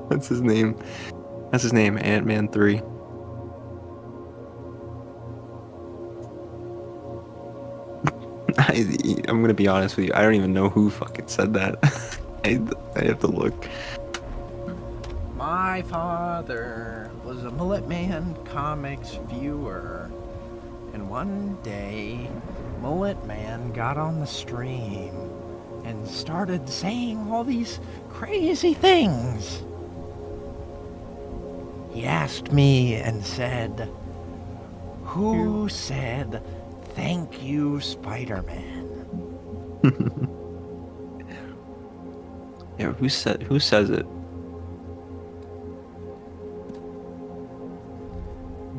What's his name? That's his name, Ant-Man 3. I'm gonna be honest with you, I don't even know who fucking said that. I have to look. My father was a Mullet Man Comics viewer, and one day, Mullet Man got on the stream and started saying all these crazy things. He asked me and said, "Who said, 'Thank you, Spider-Man'?" Yeah, who says it?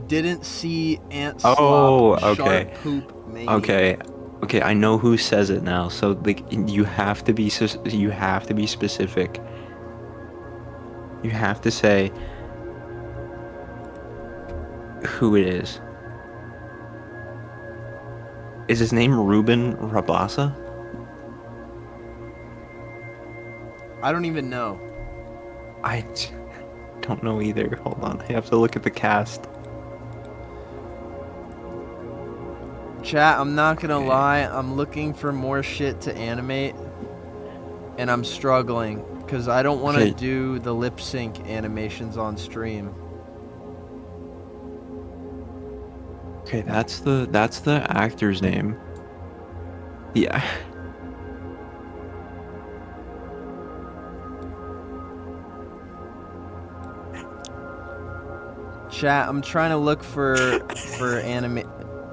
Didn't see ant Oh, slop, okay. shark poop made. Okay, I know who says it now. So like, you have to be specific. You have to say who it is. Is his name Ruben Rabasa? I don't even know. I don't know either. Hold on, I have to look at the cast. Chat, I'm not gonna lie, I'm looking for more shit to animate, and I'm struggling, because I don't want to do the lip sync animations on stream. Okay, that's the actor's name. Yeah. Chat, I'm trying to look for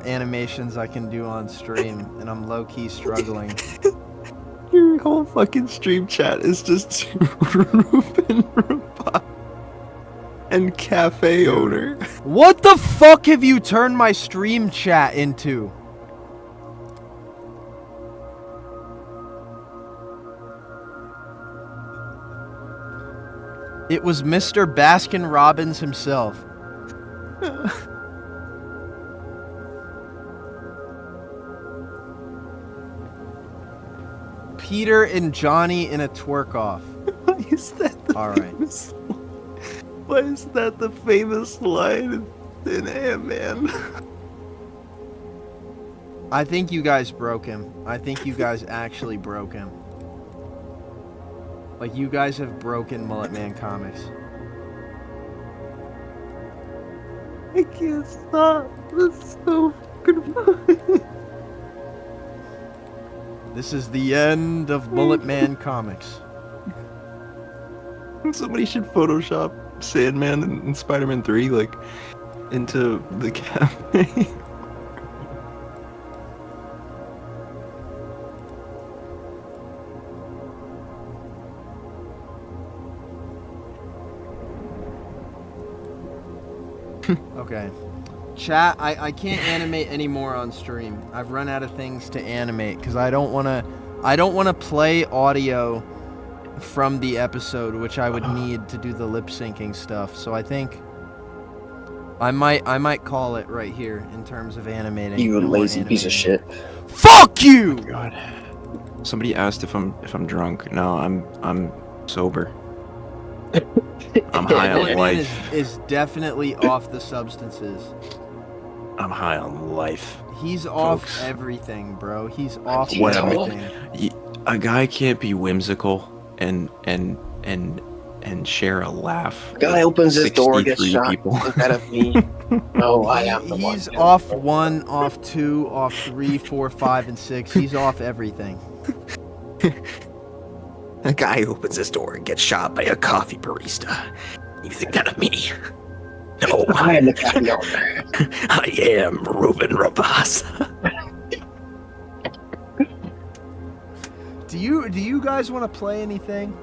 animations I can do on stream, and I'm low-key struggling. Your whole fucking stream chat is just Ruben Rabasa and cafe owner. What the fuck have you turned my stream chat into? It was Mr. Baskin Robbins himself. Peter and Johnny in a twerk-off. Why is that the famous? Why is that the famous line in Ant-Man? I think you guys broke him. I think you guys actually broke him. Like, you guys have broken Mullet Man Comics. I can't stop. That's so fucking funny. This is the end of Mullet Man Comics. Somebody should Photoshop Sandman and Spider-Man 3, like, into the cafe. Okay. Chat, I can't animate anymore on stream. I've run out of things to animate because I don't want to play audio from the episode, which I would need to do the lip syncing stuff. So I think I might call it right here in terms of animating. You and lazy what piece of shit. Fuck you! God. Somebody asked if I'm drunk. No, I'm sober. I'm high on Lennon life. is definitely off the substances. I'm high on life. He's folks. off everything, bro. He's off Whatever. everything. A guy can't be whimsical and share a laugh. The guy opens his door, gets 63 shot people. instead of me. No, I am the one. He's off 1, off 2, off 3, 4, 5, and 6. He's off everything. A guy opens his door and gets shot by a coffee barista. You think that of me? No. I am the cafe owner. I am Ruben Rabasa. Do you guys want to play anything?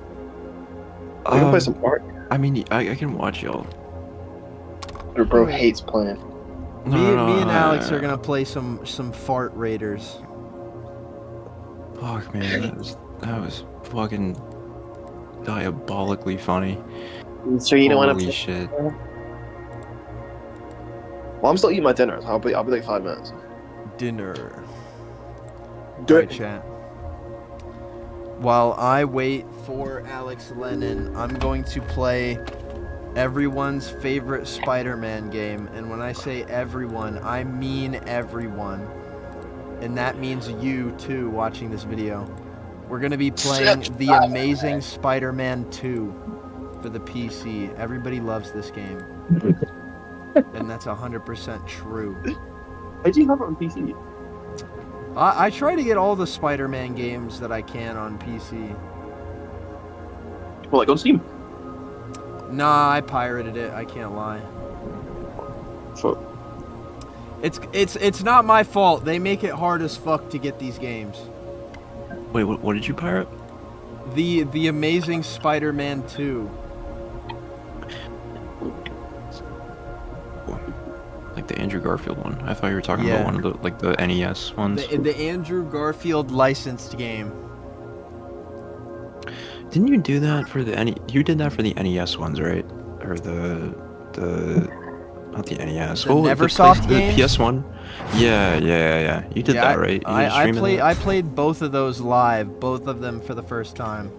I can play some art. I mean, I can watch y'all. Your bro hates playing. Me and Alex are gonna play some fart raiders. Fuck, man, that was fucking diabolically funny. So you don't want Holy to. shit. Well, I'm still eating my dinner. So I'll be like 5 minutes. Dinner. Do Right, it. chat. While I wait for Alex Lennon, I'm going to play everyone's favorite Spider-Man game. And when I say everyone, I mean everyone. And that means you, too, watching this video. We're going to be playing The Amazing Spider-Man 2 for the PC. Everybody loves this game. And that's 100% true. I do have it on PC. I try to get all the Spider-Man games that I can on PC. Well, like on Steam. Nah, I pirated it. I can't lie. So, It's not my fault. They make it hard as fuck to get these games. Wait, what did you pirate? The Amazing Spider-Man 2. Like the Andrew Garfield one. I thought you were talking Yeah. about one of the NES ones. The Andrew Garfield licensed game. Didn't you do that for the You did that for the NES ones, right? Or the not the NES. The the Neversoft games? PS one. Yeah. You did that, right? You did I played both of those live, both of them for the first time.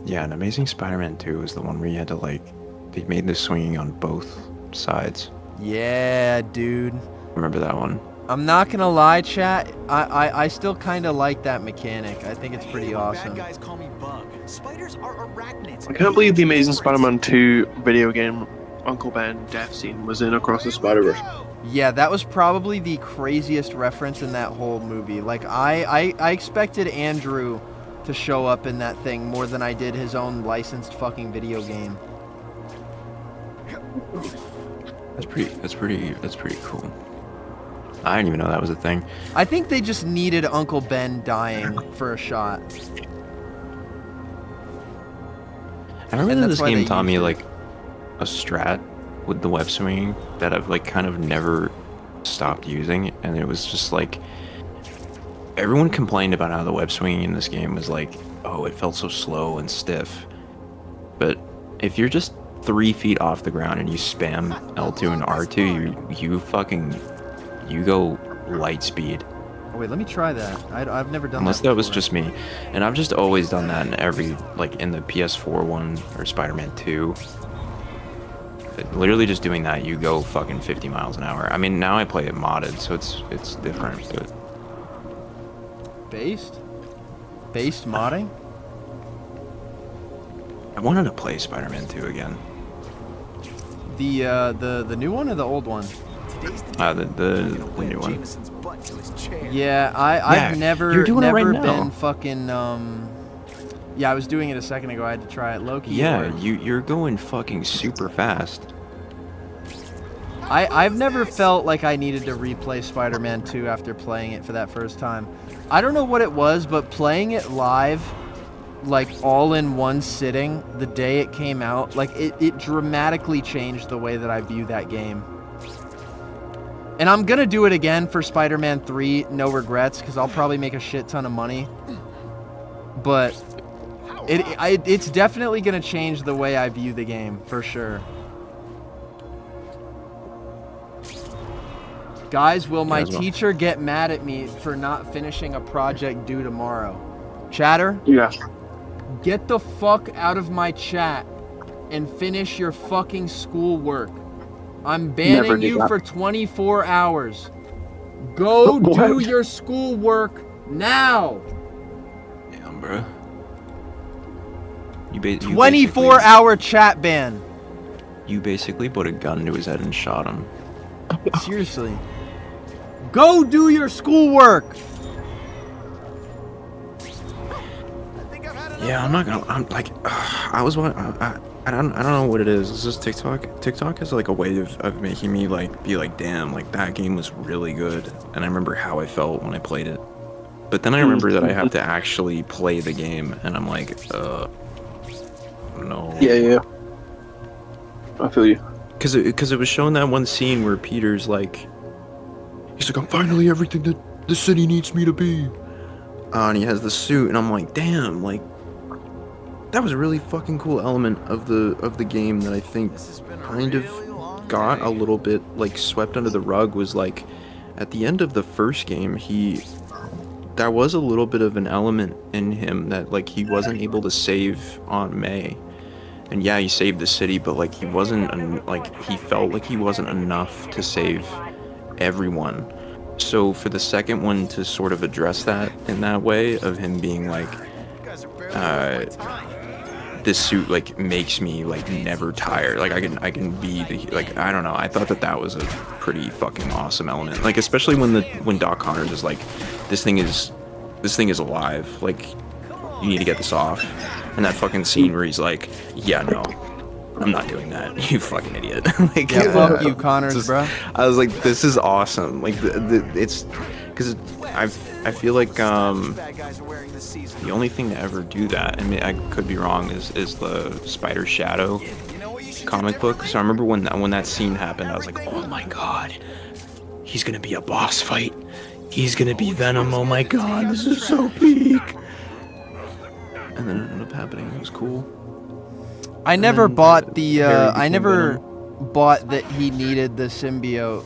Yeah, and Amazing Spider-Man 2 is the one where you had to they made the swinging on both sides. Yeah, dude. Remember that one? I'm not gonna lie, chat. I still kind of like that mechanic. I think it's pretty awesome. Bad guys call me Bug. Spiders are arachnids. I can't believe the Amazing Spider-Man 2 video game Uncle Ben death scene was in Across the Spider-Verse. Yeah, that was probably the craziest reference in that whole movie. Like, I expected Andrew to show up in that thing more than I did his own licensed fucking video game. That's pretty cool. I didn't even know that was a thing. I think they just needed Uncle Ben dying for a shot. I remember And that that's this why game they taught me used it. like a strat with the web swinging that I've kind of never stopped using, and it was just everyone complained about how the web swinging in this game was oh, it felt so slow and stiff. But if you're just 3 feet off the ground and you spam L2 and R2, you go light speed. Oh, wait, let me try that. I've never done Unless that that was before. just me. And I've just always done that in every, in the PS4 one or Spider-Man 2. But literally just doing that, you go fucking 50 miles an hour. I mean, now I play it modded, so it's different, but... Based modding? I wanted to play Spider-Man 2 again. The new one or the old one? The new one. Jameson's butt to his chair. Yeah, I've never you're doing it right now. been fucking yeah, I was doing it a second ago. I had to try it low-key. Yeah, you're going fucking super fast. I've never felt like I needed to replay Spider-Man 2 after playing it for that first time. I don't know what it was, but playing it live, all in one sitting, the day it came out, it dramatically changed the way that I view that game. And I'm gonna do it again for Spider-Man 3, no regrets, because I'll probably make a shit ton of money. But it's definitely gonna change the way I view the game, for sure. Guys, will my teacher get mad at me for not finishing a project due tomorrow? Chatter? Yeah. Get the fuck out of my chat and finish your fucking schoolwork. I'm banning you for 24 hours. Go do your schoolwork now. Damn, bro. 24-hour chat ban. You basically put a gun to his head and shot him. Seriously. Go do your schoolwork. Yeah, I'm not gonna. I'm like, I don't know what it is. Is this TikTok? TikTok has like a way of making me like be like, damn, like that game was really good, and I remember how I felt when I played it. But then I remember that I have to actually play the game, and I'm like, no. Yeah. I feel you. Because it was showing that one scene where Peter's like, he's like, I'm finally everything that the city needs me to be. And he has the suit, and I'm like, damn, like, that was a really fucking cool element of the game that I think kind of got a little bit like swept under the rug. Was like, at the end of the first game, there was a little bit of an element in him that like he wasn't able to save Aunt May. And yeah, he saved the city, but like he wasn't like he felt like he wasn't enough to save everyone. So for the second one to sort of address that in that way of him being like, this suit like makes me like never tired. Like I can be the, like, I don't know. I thought that was a pretty fucking awesome element. Like especially when Doc Connors is like, this thing is alive. Like you need to get this off. And that fucking scene where he's like, yeah, no, I'm not doing that. You fucking idiot. Like, yeah, fuck you, Connors, bro. I was like, this is awesome. Like it's because I feel like the only thing to ever do that, I mean, I could be wrong, is the Spider Shadow comic book. So I remember when that scene happened, I was like, oh my god, he's gonna be a boss fight. He's gonna be Venom. Oh my god, this is so peak. And then it ended up happening. It was cool. I never bought the. I never bought that he needed the symbiote,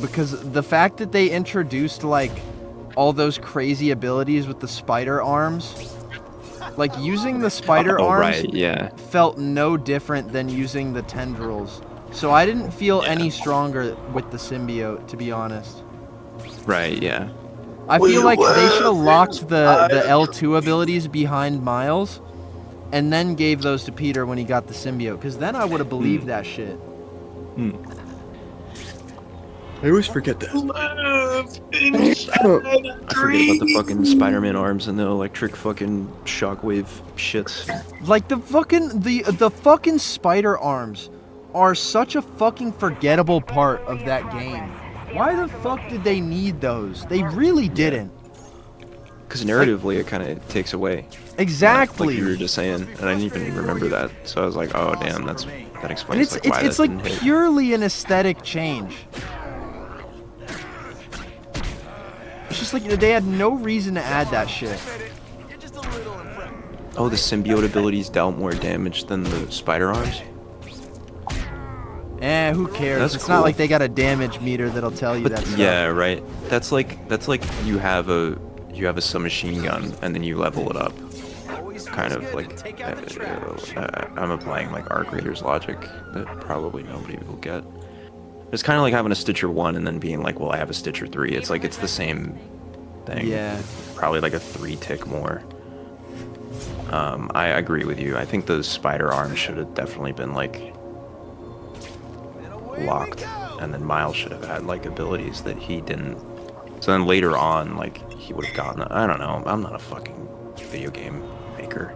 because the fact that they introduced like all those crazy abilities with the spider arms, like using the spider arms, felt no different than using the tendrils. So I didn't feel any stronger with the symbiote, to be honest. Right. Yeah. I feel like they should have locked the L2 abilities behind Miles, and then gave those to Peter when he got the symbiote, because then I would have believed that shit. I always forget that. I forget about the fucking Spider-Man arms and the electric fucking shockwave shits. Like the fucking spider arms are such a fucking forgettable part of that game. Why the fuck did they need those? They really didn't. Because narratively, it kind of takes away. Exactly. Like you were just saying, and I didn't even remember that. So I was like, oh damn, that explains like, why it's that like didn't purely an aesthetic change. It's just like they had no reason to add that shit. Oh, the symbiote abilities dealt more damage than the spider arms? Who cares? That's it's cool. not like they got a damage meter that'll tell you that stuff. Yeah, right. That's like you have a submachine gun and then you level it up. Kind of like I'm applying like Arc Raiders logic that probably nobody will get. It's kind of like having a Stitcher 1 and then being like, well, I have a Stitcher 3. It's like it's the same thing. Yeah. Probably like a 3 tick more. I agree with you. I think the spider arm should have definitely been like locked, and then Miles should have had like abilities that he didn't. So then later on, like he would have gotten. I don't know. I'm not a fucking video game maker.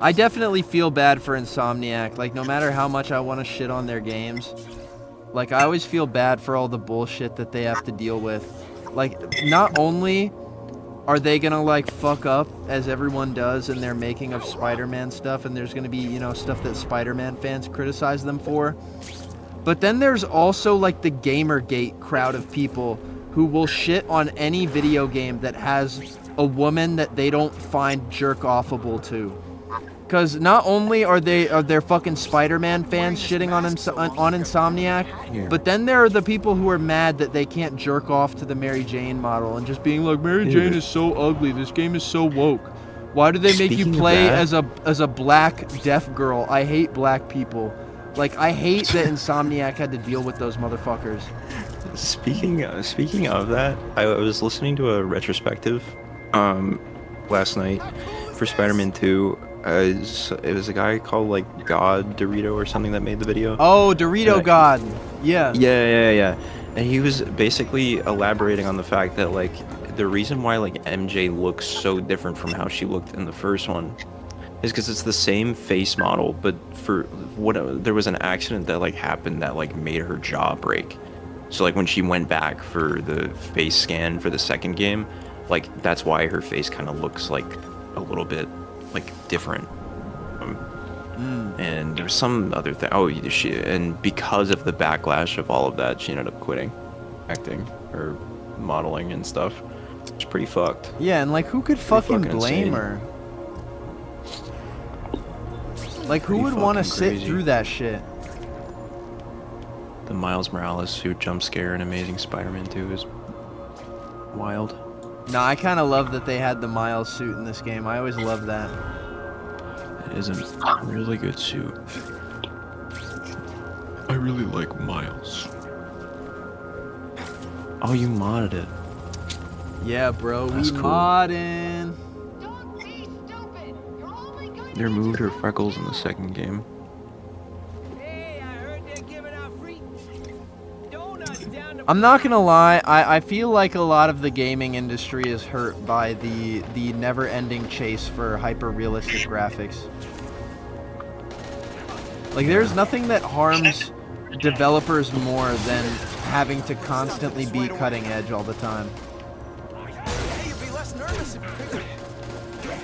I definitely feel bad for Insomniac. Like no matter how much I want to shit on their games, like I always feel bad for all the bullshit that they have to deal with. Like not only are they gonna like fuck up as everyone does in their making of Spider-Man stuff, and there's gonna be, you know, stuff that Spider-Man fans criticize them for, But then there's also like the Gamergate crowd of people who will shit on any video game that has a woman that they don't find jerk-offable to. Because not only are there fucking Spider-Man fans shitting on Insomniac, but then there are the people who are mad that they can't jerk off to the Mary Jane model and just being like, Mary Jane is so ugly, this game is so woke. Why do they make you play as a black deaf girl? I hate black people. Like, I hate that Insomniac had to deal with those motherfuckers. Speaking of that, I was listening to a retrospective last night for Spider-Man 2. It was a guy called like God Dorito or something that made the video. Oh, Dorito God. Yeah. Yeah. And he was basically elaborating on the fact that like the reason why like MJ looks so different from how she looked in the first one is because it's the same face model, but there was an accident that like happened that like made her jaw break. So like when she went back for the face scan for the second game, like that's why her face kind of looks like a little bit like different. And there's some other thing. Oh, and because of the backlash of all of that, she ended up quitting acting or modeling and stuff. It's pretty fucked. Yeah, and like who could fucking blame her? Like who would want to sit through that shit? The Miles Morales suit jump scare in Amazing Spider-Man 2 is wild. No, I kind of love that they had the Miles suit in this game. I always love that. It is a really good suit. I really like Miles. Oh, you modded it. Yeah, bro, That's we cool. modding. They removed her freckles in the second game. I'm not gonna lie, I feel like a lot of the gaming industry is hurt by the never-ending chase for hyper-realistic graphics. Like, there's nothing that harms developers more than having to constantly be cutting edge all the time.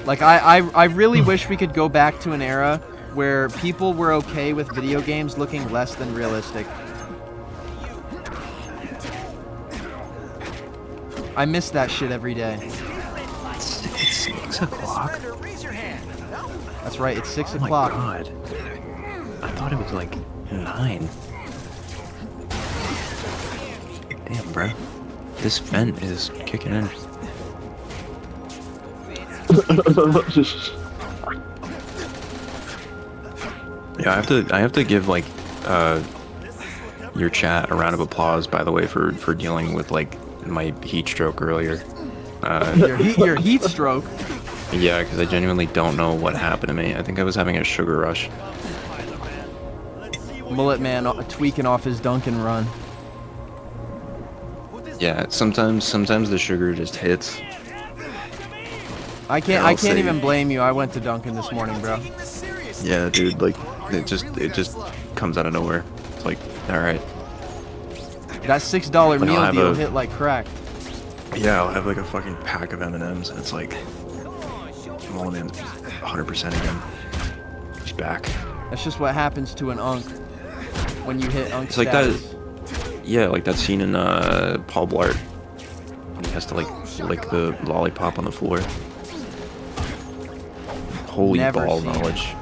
Like, I really wish we could go back to an era where people were okay with video games looking less than realistic. I miss that shit every day. It's 6 o'clock? That's right, it's 6 Oh my o'clock. god. I thought it was like 9. Damn, bro. This vent is kicking in. Yeah, I have to give like your chat a round of applause, by the way, for dealing with like my heat stroke earlier. Your heat stroke? Yeah, because I genuinely don't know what happened to me. I think I was having a sugar rush. Mullet Man tweaking off his Dunkin' run. Yeah, sometimes the sugar just hits. I can't even blame you. I went to Dunkin' this morning, bro. Yeah, dude, like it just comes out of nowhere. It's like, all right. That $6 Like, meal deal hit like crack. Yeah, I'll have like a fucking pack of M&Ms, and it's like I'm all in 100% again. He's back. That's just what happens to an unk when you hit unk It's like status. that. Yeah, like that scene in Paul Blart when he has to like lick the lollipop on the floor. Holy Never ball seen it. knowledge.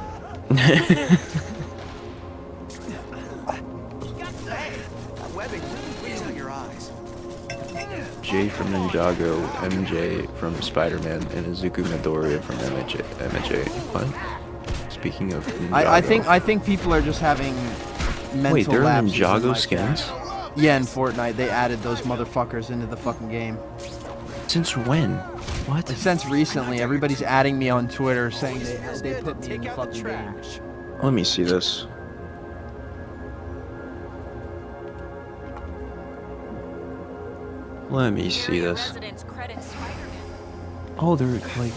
Jay from Ninjago, MJ from Spider-Man, and Izuku Midoriya from MJ. What? Speaking of Ninjago. I think people are just having mental Wait, there are lapses in Ninjago my skins? chat. Yeah, in Fortnite they added those motherfuckers into the fucking game. Since when? What? Since recently, everybody's adding me on Twitter saying they put me in the fucking game. Let me see this. Let me see this. Oh, they're like...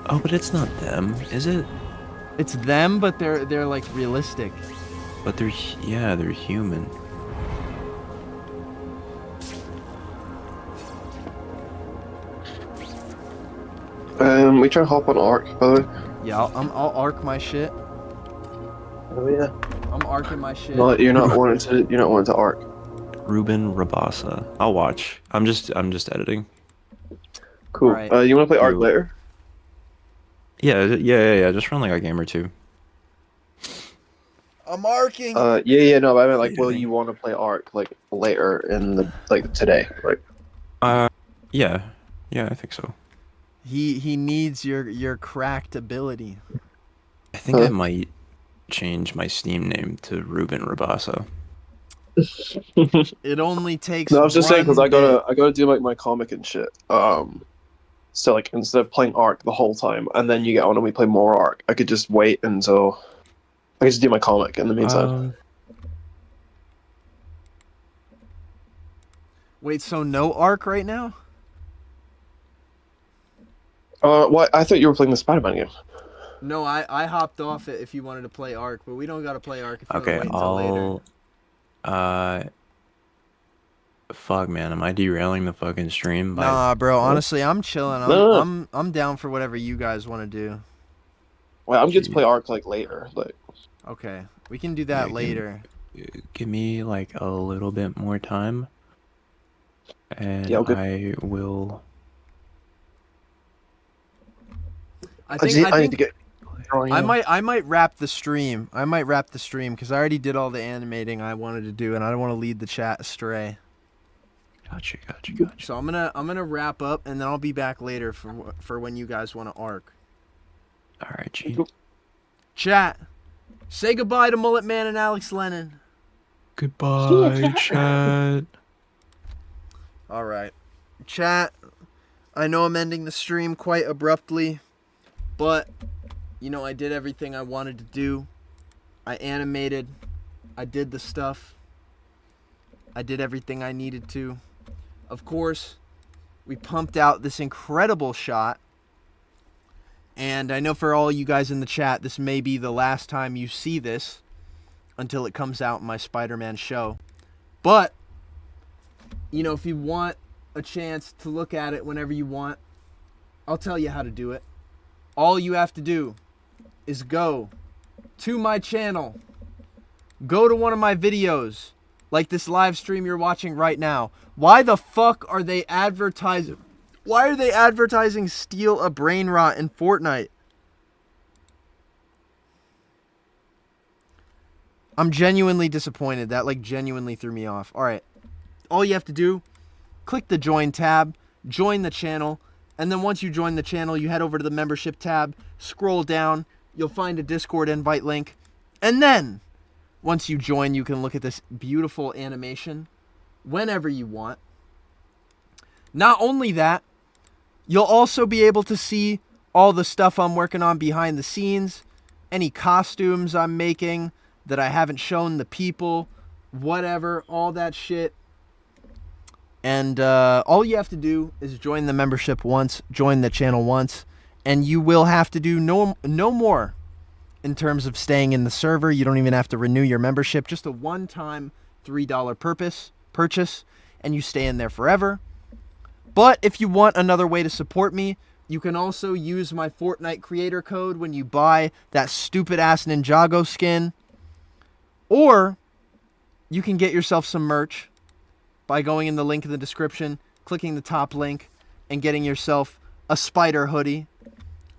Oh, but it's not them, is it? It's them, but they're like realistic. But they're human. We try to hop on Arc, by the way. Yeah, I'll arc my shit. Oh yeah. I'm arcing my shit. No, you're not wanting to arc. Ruben Rabasa. I'll watch. I'm just editing. Cool. Right. You want to play arc You- later? Yeah. Just run like a game or two. I'm arcing. Yeah. No, but I meant like, Yeah. will you want to play arc like later in the today? Like, Yeah, I think so. He needs your cracked ability. I think I might change my Steam name to Ruben Rabasa. It only takes. no, I was just saying because I bit. gotta do like my comic and shit. So like instead of playing arc the whole time and then you get on and we play more arc, I could just wait until I could just do my comic in the meantime. Wait, so no arc right now? What? I thought you were playing the Spider-Man game. No, I hopped off it if you wanted to play arc, but we don't gotta play arc if you Okay, wanna wait until later. Fuck, man, am I derailing the fucking stream? Nah, bro. Honestly, I'm chilling. I'm down for whatever you guys want to do. Well, I'm good to play arc like later. Like, Okay, we can do that later. Give me like a little bit more time, and Yeah, okay. I will. I need to get. I might wrap the stream. I might wrap the stream because I already did all the animating I wanted to do, and I don't want to lead the chat astray. Gotcha. So I'm gonna wrap up, and then I'll be back later for when you guys want to arc. All right, G. Chat, say goodbye to Mullet Man and Alex Lennon. Goodbye, chat. All right, chat. I know I'm ending the stream quite abruptly, but you know I did everything I wanted to do. I animated. I did the stuff. I did everything I needed to. Of course, we pumped out this incredible shot. And I know for all you guys in the chat, this may be the last time you see this until it comes out in my Spider-Man show. But, you know, if you want a chance to look at it whenever you want, I'll tell you how to do it. All you have to do is go to my channel. Go to one of my videos. Like this live stream you're watching right now. Why the fuck are they advertising? Why are they advertising Steal a Brain Rot in Fortnite? I'm genuinely disappointed. That like genuinely threw me off. All right. All you have to do, click the join tab, join the channel, and then once you join the channel, you head over to the membership tab, scroll down, you'll find a Discord invite link, and then once you join, you can look at this beautiful animation whenever you want. Not only that, you'll also be able to see all the stuff I'm working on behind the scenes, any costumes I'm making that I haven't shown the people, whatever, all that shit. And all you have to do is join the membership once, join the channel once, and you will have to do no more. In terms of staying in the server, you don't even have to renew your membership. Just a one-time $3 purchase, and you stay in there forever. But if you want another way to support me, you can also use my Fortnite creator code when you buy that stupid-ass Ninjago skin. Or you can get yourself some merch by going in the link in the description, clicking the top link, and getting yourself a spider hoodie.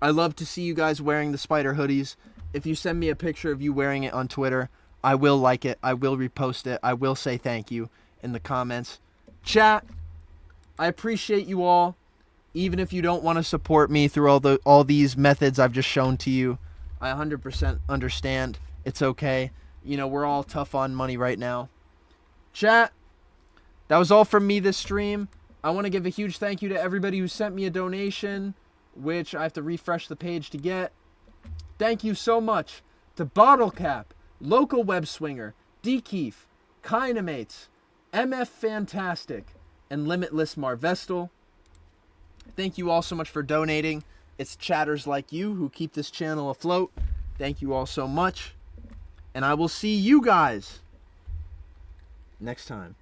I love to see you guys wearing the spider hoodies. If you send me a picture of you wearing it on Twitter, I will like it. I will repost it. I will say thank you in the comments. Chat, I appreciate you all. Even if you don't want to support me through all these methods I've just shown to you, I 100% understand. It's okay. You know, we're all tough on money right now. Chat, that was all from me this stream. I want to give a huge thank you to everybody who sent me a donation, which I have to refresh the page to get. Thank you so much to Bottlecap, Local Web Swinger, D. Keefe, Kinemates, MF Fantastic, and Limitless Marvestal. Thank you all so much for donating. It's chatters like you who keep this channel afloat. Thank you all so much. And I will see you guys next time.